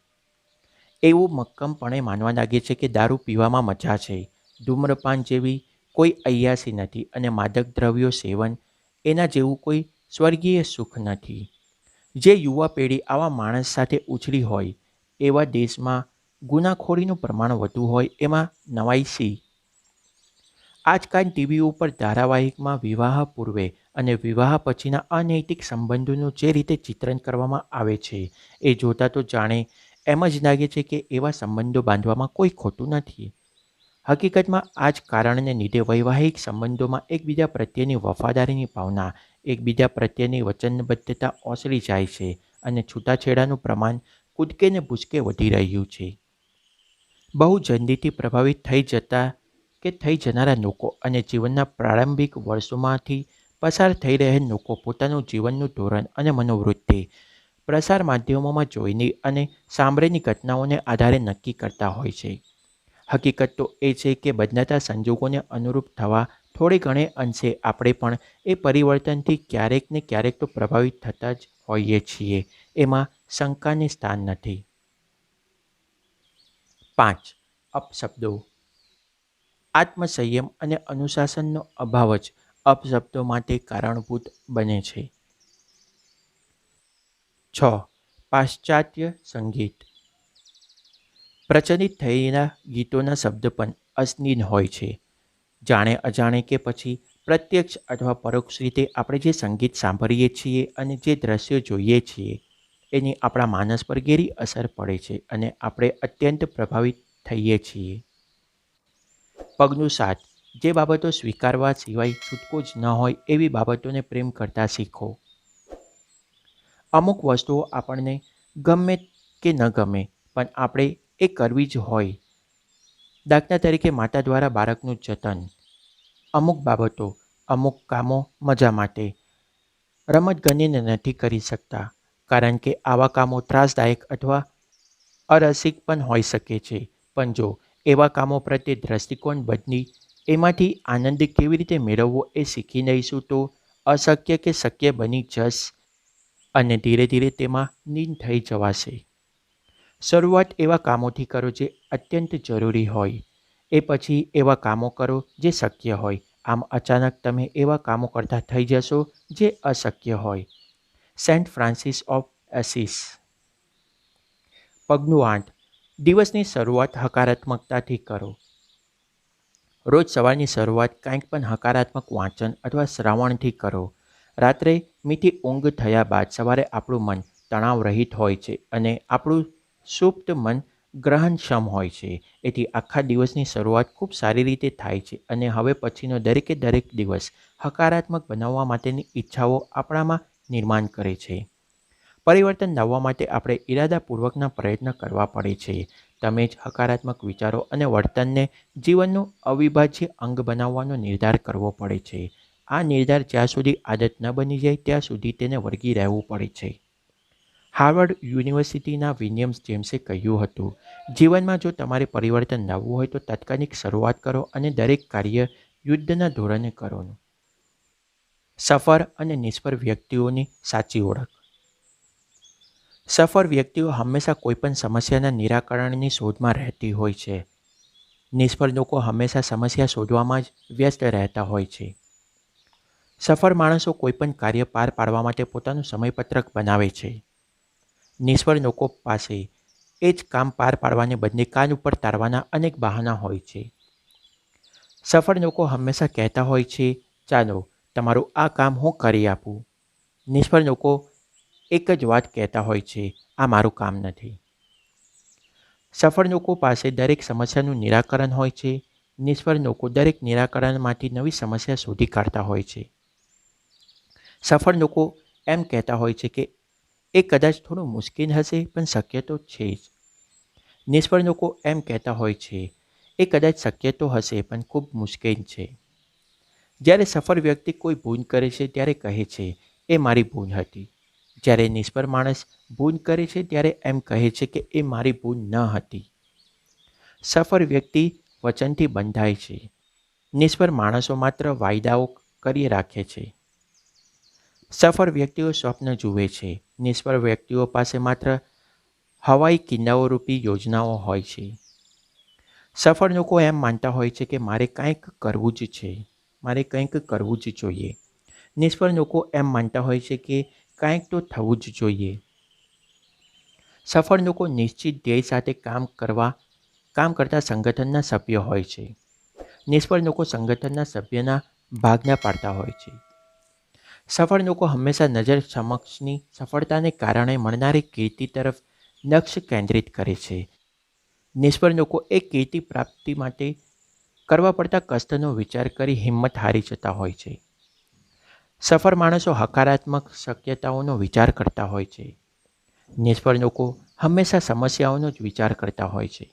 એવું મક્કમપણે માનવા લાગે છે કે દારૂ પીવામાં મજા છે, ધૂમ્રપાન જેવી કોઈ અય્યાસી નથી અને માદક દ્રવ્યો સેવન એના જેવું કોઈ સ્વર્ગીય સુખ નથી. જે યુવા પેઢી આવા માણસ સાથે ઉછળી હોય એવા દેશમાં ગુનાખોરીનું પ્રમાણ વધુ હોય એમાં નવાઈ શી? આજકાલ ટીવી ઉપર ધારાવાહિકમાં વિવાહ પૂર્વે અને વિવાહ પછીના અનૈતિક સંબંધોનું જે રીતે ચિત્રણ કરવામાં આવે છે એ જોતાં તો જાણે એમ જ લાગે છે કે એવા સંબંધો બાંધવામાં કોઈ ખોટું નથી. હકીકતમાં આ જ કારણને લીધે વૈવાહિક સંબંધોમાં એકબીજા પ્રત્યેની વફાદારીની ભાવના, એકબીજા પ્રત્યેની વચનબદ્ધતા ઓસરી જાય છે અને છૂટાછેડાનું પ્રમાણ કૂદકે ને ભૂસકે વધી રહ્યું છે. બહુ જલ્દીથી પ્રભાવિત થઈ જનારા લોકો અને જીવનના પ્રારંભિક વર્ષોમાંથી પસાર થઈ રહેલ લોકો પોતાનું જીવનનું ધોરણ અને મનોવૃત્તિ પ્રસાર માધ્યમોમાં જોઈને અને સાંભળેલી ઘટનાઓને આધારે નક્કી કરતા હોય છે. હકીકત તો એ છે કે બદલાતા સંજોગોને અનુરૂપ થવા થોડે ઘણે અંશે આપણે પણ એ પરિવર્તનથી ક્યારેક ને ક્યારેક તો પ્રભાવિત થતા જ હોઈએ છીએ. એમાં શંકાને સ્થાન નથી. 5. અપશબ્દો. આત્મસંયમ અને અનુશાસનનો અભાવ જ અપશબ્દો માટે કારણભૂત બને છે. 6. પાશ્ચાત્ય સંગીત. પ્રચલિત થયેલા ગીતોના શબ્દ પણ અશ્લીલ હોય છે. જાણે અજાણે કે પછી પ્રત્યક્ષ અથવા પરોક્ષ રીતે આપણે જે સંગીત સાંભળીએ છીએ અને જે દ્રશ્યો જોઈએ છીએ એની આપણા માનસ પર ઘેરી અસર પડે છે અને આપણે અત્યંત પ્રભાવિત થઈએ છીએ. પગલું 7. જે બાબતો સ્વીકારવા સિવાય છૂટકો જ ન હોય એવી બાબતોને પ્રેમ કરતા શીખો. અમુક વસ્તુઓ આપણને ગમે કે ન ગમે પણ આપણે એ કરવી જ હોય. દાખલા તરીકે માતા દ્વારા બાળકનું જતન. અમુક બાબતો, અમુક કામો મજા માટે રમત ગણીને નથી કરી શકતા, કારણ કે આવા કામો ત્રાસદાયક અથવા અરસિક પણ હોઈ શકે છે. પણ જો એવા કામો પ્રત્યે દ્રષ્ટિકોણ બદલી એમાંથી આનંદ કેવી રીતે મેળવવો એ શીખી લઈશું તો અશક્ય કે શક્ય બની જશે અને ધીરે ધીરે તેમાં લીન થઈ જવાશે. શરૂઆત એવા કામોથી કરો જે અત્યંત જરૂરી હોય. એ પછી એવા કામો કરો જે શક્ય હોય. આમ અચાનક તમે એવા કામો કરતા થઈ જશો જે અશક્ય હોય. Saint Francis of Assisi. પગલું 8. દિવસની શરૂઆત હકારાત્મકતાથી કરો. રોજ સવારની શરૂઆત કંઈક પણ હકારાત્મક વાંચન અથવા શ્રવણથી કરો. રાત્રે મીઠી ઊંઘ થયા બાદ સવારે આપણું મન તણાવ રહિત હોય છે અને આપણું સુપ્ત મન ગ્રહણક્ષમ હોય છે. એથી આખા દિવસની શરૂઆત ખૂબ સારી રીતે થાય છે અને હવે પછીનો દરેકે દરેક દિવસ હકારાત્મક બનાવવા માટેની ઈચ્છાઓ આપણામાં નિર્માણ કરે છે. પરિવર્તન લાવવા માટે આપણે ઇરાદાપૂર્વકના પ્રયત્ન કરવા પડે છે. તમે જ હકારાત્મક વિચારો અને વર્તનને જીવનનું અવિભાજ્ય અંગ બનાવવાનો નિર્ધાર કરવો પડે છે. આ નિર્ધાર જ્યાં સુધી આદત ન બની જાય ત્યાં સુધી તેને વળગી રહેવું પડે છે. હાર્વર્ડ યુનિવર્સિટીના વિલિયમ્સ જેમ્સે કહ્યું હતું, જીવનમાં જો તમારે પરિવર્તન લાવવું હોય તો તાત્કાલિક શરૂઆત કરો અને દરેક કાર્ય યુદ્ધના ધોરણે કરો. સફળ અને નિષ્ફળ વ્યક્તિઓની સાચી ઓળખ. સફળ વ્યક્તિઓ હંમેશા કોઈપણ સમસ્યાના નિરાકરણની શોધમાં રહેતી હોય છે. નિષ્ફળ લોકો હંમેશા સમસ્યા શોધવામાં જ વ્યસ્ત રહેતા હોય છે. સફળ માણસો કોઈપણ કાર્ય પાર પાડવા માટે પોતાનું સમયપત્રક બનાવે છે. નિષ્ફળ લોકો પાસે એ જ કામ પાર પાડવાને બદલે કાન ઉપર તારવાના અનેક બહાના હોય છે. સફળ લોકો હંમેશા કહેતા હોય છે, ચાલો તમારું આ કામ હું કરી આપું. નિષ્ફળ લોકો એક જ વાત કહેતા હોય છે, આ મારું કામ નથી. સફળ લોકો પાસે દરેક સમસ્યાનું નિરાકરણ હોય છે. નિષ્ફળ લોકો દરેક નિરાકરણમાંથી નવી સમસ્યા શોધી કાઢતા હોય છે. સફળ લોકો એમ કહેતા હોય છે કે એ કદાચ થોડું મુશ્કેલ હશે પણ શક્ય તો છે જ. નિષ્ફળ લોકો એમ કહેતા હોય છે, એ કદાચ શક્ય તો હશે પણ ખૂબ મુશ્કેલ છે. જ્યારે સફળ વ્યક્તિ કોઈ ભૂલ કરે છે ત્યારે કહે છે, એ મારી ભૂલ હતી. જ્યારે નિષ્ફળ માણસ ભૂલ કરે છે ત્યારે એમ કહે છે કે એ મારી ભૂલ ન હતી. સફળ વ્યક્તિ વચનથી બંધાય છે. નિષ્ફળ માણસો માત્ર વાયદાઓ કરી રાખે છે. સફળ વ્યક્તિઓ સ્વપ્ન જુએ છે. નિષ્ફળ વ્યક્તિઓ પાસે માત્ર હવાઈ કિલ્લાઓરૂપી યોજનાઓ હોય છે. સફળ લોકો એમ માનતા હોય છે કે મારે કંઈક કરવું જ છે, મારે કંઈક કરવું જ જોઈએ. નિષ્ફળ લોકો એમ માનતા હોય છે કે કંઈક તો થવું જ જોઈએ. સફળ લોકો નિશ્ચિત ધ્યેય સાથે કામ કરતા સંગઠનના સભ્ય હોય છે. નિષ્ફળ લોકો સંગઠનના સભ્યના ભાગના પાડતા હોય છે. સફળ લોકો હંમેશા નજર સમક્ષની સફળતાને કારણે મળનારી કીર્તિ તરફ લક્ષ્ય કેન્દ્રિત કરે છે. નિષ્ફળ લોકો એક કીર્તિ પ્રાપ્તિ માટે કરવા પડતા કષ્ટનો વિચાર કરી હિંમત હારી જતા હોય છે. સફળ માણસો હકારાત્મક શક્યતાઓનો વિચાર કરતા હોય છે. નિષ્ફળ લોકો હંમેશા સમસ્યાઓનો જ વિચાર કરતા હોય છે.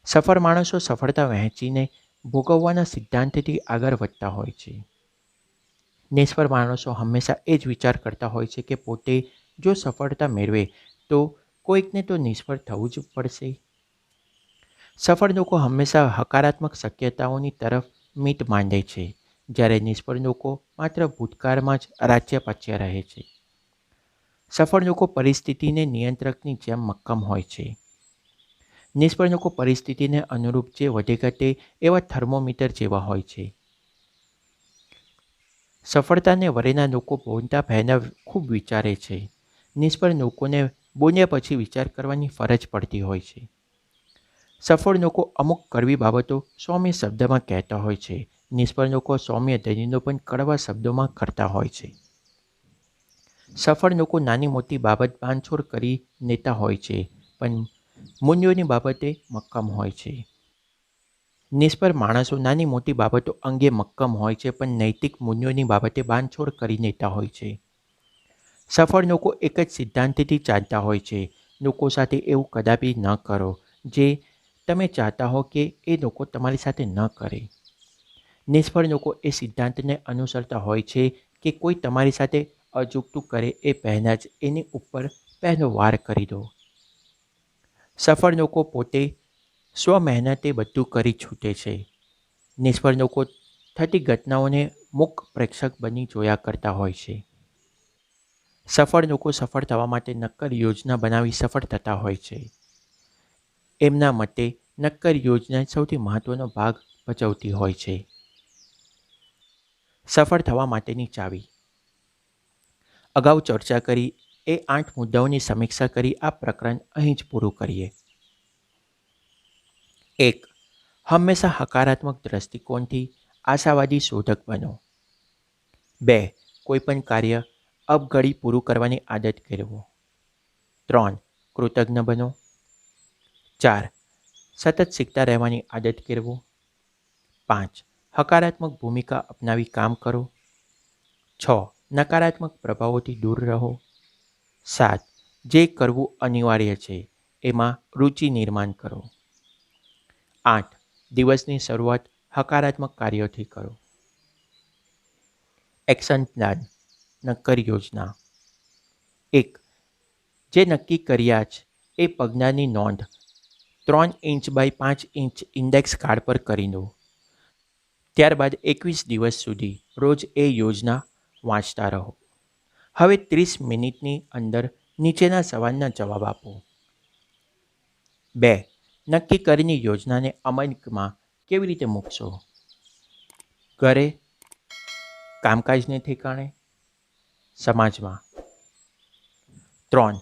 સફળ માણસો સફળતા વહેંચીને ભોગવવાના સિદ્ધાંતથી આગળ વધતા હોય છે. નિષ્ફળ માણસો હંમેશા એ જ વિચાર કરતા હોય છે કે પોતે જો સફળતા મેળવે તો કોઈકને તો નિષ્ફળ થવું જ પડશે. સફળ લોકો હંમેશા હકારાત્મક શક્યતાઓની તરફ મીટ માંડે છે, જ્યારે નિષ્ફળ લોકો માત્ર ભૂતકાળમાં જ રાજ્ય પાચ્યા રહે છે. સફળ લોકો પરિસ્થિતિને નિયંત્રકની જેમ મક્કમ હોય છે. નિષ્ફળ લોકો પરિસ્થિતિને અનુરૂપ જે વધે ઘટે એવા થર્મોમીટર જેવા હોય છે. સફળતાને વરેના લોકો બોલતા પહેલાં ખૂબ વિચારે છે. નિષ્ફળ લોકોને બોલ્યા પછી વિચાર કરવાની ફરજ પડતી હોય છે. સફળ લોકો અમુક કડવી બાબતો સૌમ્ય શબ્દમાં કહેતા હોય છે. નિષ્ફળ લોકો સૌમ્ય દલીલો પણ કડવા શબ્દોમાં કરતા હોય છે. સફળ લોકો નાની મોટી બાબત બાંધછોડ કરી લેતા હોય છે, પણ મૂલ્યોની બાબતે મક્કમ હોય છે. નિષ્ફળ માણસો નાની મોટી બાબતો અંગે મક્કમ હોય છે, પણ નૈતિક મૂલ્યોની બાબતે બાંધછોડ કરી લેતા હોય છે. સફળ લોકો એક જ સિદ્ધાંતથી ચાલતા હોય છે. લોકો સાથે એવું કદાપી ન કરો જે તમે ચાહતા હો કે એ લોકો તમારી સાથે ન કરે. નિષ્ફળ લોકો એ સિદ્ધાંતને અનુસરતા હોય છે કે કોઈ તમારી સાથે અજુગતું કરે એ પહેલાં જ એની ઉપર પહેલો વાર કરી દો. સફળ લોકો પોતે સ્વ મહેનતે બધું કરી છૂટે છે. નિષ્ફળ લોકો થતી ઘટનાઓને મૂક પ્રેક્ષક બની જોયા કરતા હોય છે. સફળ લોકો સફળ થવા માટે નક્કર યોજના બનાવી સફળ થતા હોય છે. એમના મતે નક્કર યોજના સૌથી મહત્વનો ભાગ ભજવતી હોય છે. સફળ થવા માટેની ચાવી. અગાઉ ચર્ચા કરી એ 8 મુદ્દાઓની સમીક્ષા કરી આ પ્રકરણ અહીં જ પૂરું કરીએ. 1. હંમેશા હકારાત્મક દ્રષ્ટિકોણથી આશાવાદી શોધક બનો. 2. કોઈપણ કાર્ય અબઘડી પૂરું કરવાની આદત કેળવો. 3. કૃતજ્ઞ બનો. 4. સતત શીખતા રહેવાની આદત કેળવો. 5. હકારાત્મક ભૂમિકા અપનાવી કામ કરો. 6. નકારાત્મક પ્રભાવોથી દૂર રહો. 7. જે કરવું અનિવાર્ય છે એમાં રુચિ નિર્માણ કરો. 8. દિવસની શરૂઆત હકારાત્મક કાર્યોથી કરો. Action plan. નક્કર યોજના. 1. જે નક્કી કર્યા છે એ પગલાંની નોંધ 3 inch by 5 inch index card પર કરી દો. ત્યારબાદ 21 દિવસ સુધી રોજ એ યોજના વાંચતા રહો. હવે 30 મિનિટની અંદર નીચેના સવાલના જવાબ આપો. 2. નક્કી કરેલી યોજનાને અમલમાં કેવી રીતે મૂકશો? ઘરે, કામકાજને ઠેકાણે, સમાજમાં. 3.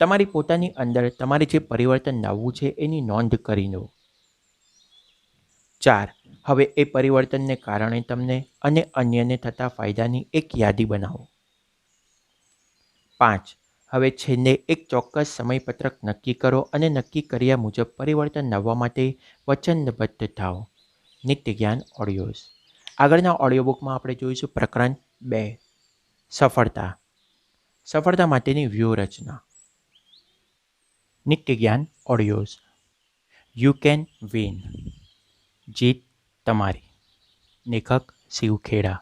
તમારી પોતાની અંદર તમારે જે પરિવર્તન લાવવું છે એની નોંધ કરી લો. 4. હવે એ પરિવર્તનને કારણે તમને અને અન્યને થતા ફાયદાની એક યાદી બનાવો. 5. હવે છેલ્લે એક ચોક્કસ સમયપત્રક નક્કી કરો અને નક્કી કર્યા મુજબ પરિવર્તન લાવવા માટે વચનબદ્ધ થાઓ. નિત્ય જ્ઞાન ઓડિયોઝ. આગળના ઓડિયો બુકમાં આપણે જોઈશું પ્રકરણ 2. સફળતા. સફળતા માટેની વ્યૂહરચના. નિત્ય જ્ઞાન ઓડિયોઝ. You can win. જીત તમારી. લેખક શિવ ખેડા.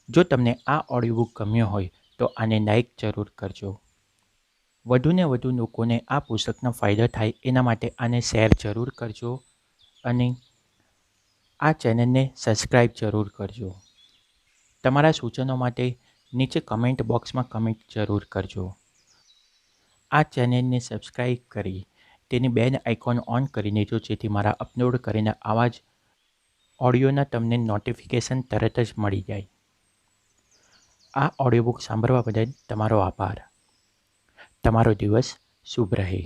જો તમને આ ઓડિયો બુક ગમ્યો હોય તો આને લાઈક જરૂર કરજો. વધુને વધુ લોકોને આ પુસ્તકનો ફાયદો થાય એના માટે આને શેર જરૂર કરજો અને આ ચેનલને સબસ્ક્રાઈબ જરૂર કરજો. તમારા સૂચનો માટે નીચે કમેન્ટ બોક્સમાં કમેન્ટ જરૂર કરજો. આ ચેનલને સબસ્ક્રાઈબ કરી તેની બેલ આઇકોન ઓન કરી દેજો, જેથી મારા અપલોડ કરીને આવા જ ઓડિયોના તમને નોટિફિકેશન તરત જ મળી જાય. આ ઓડિયો બુક સાંભળવા બદલ તમારો આભાર. તમારો દિવસ શુભ રહે.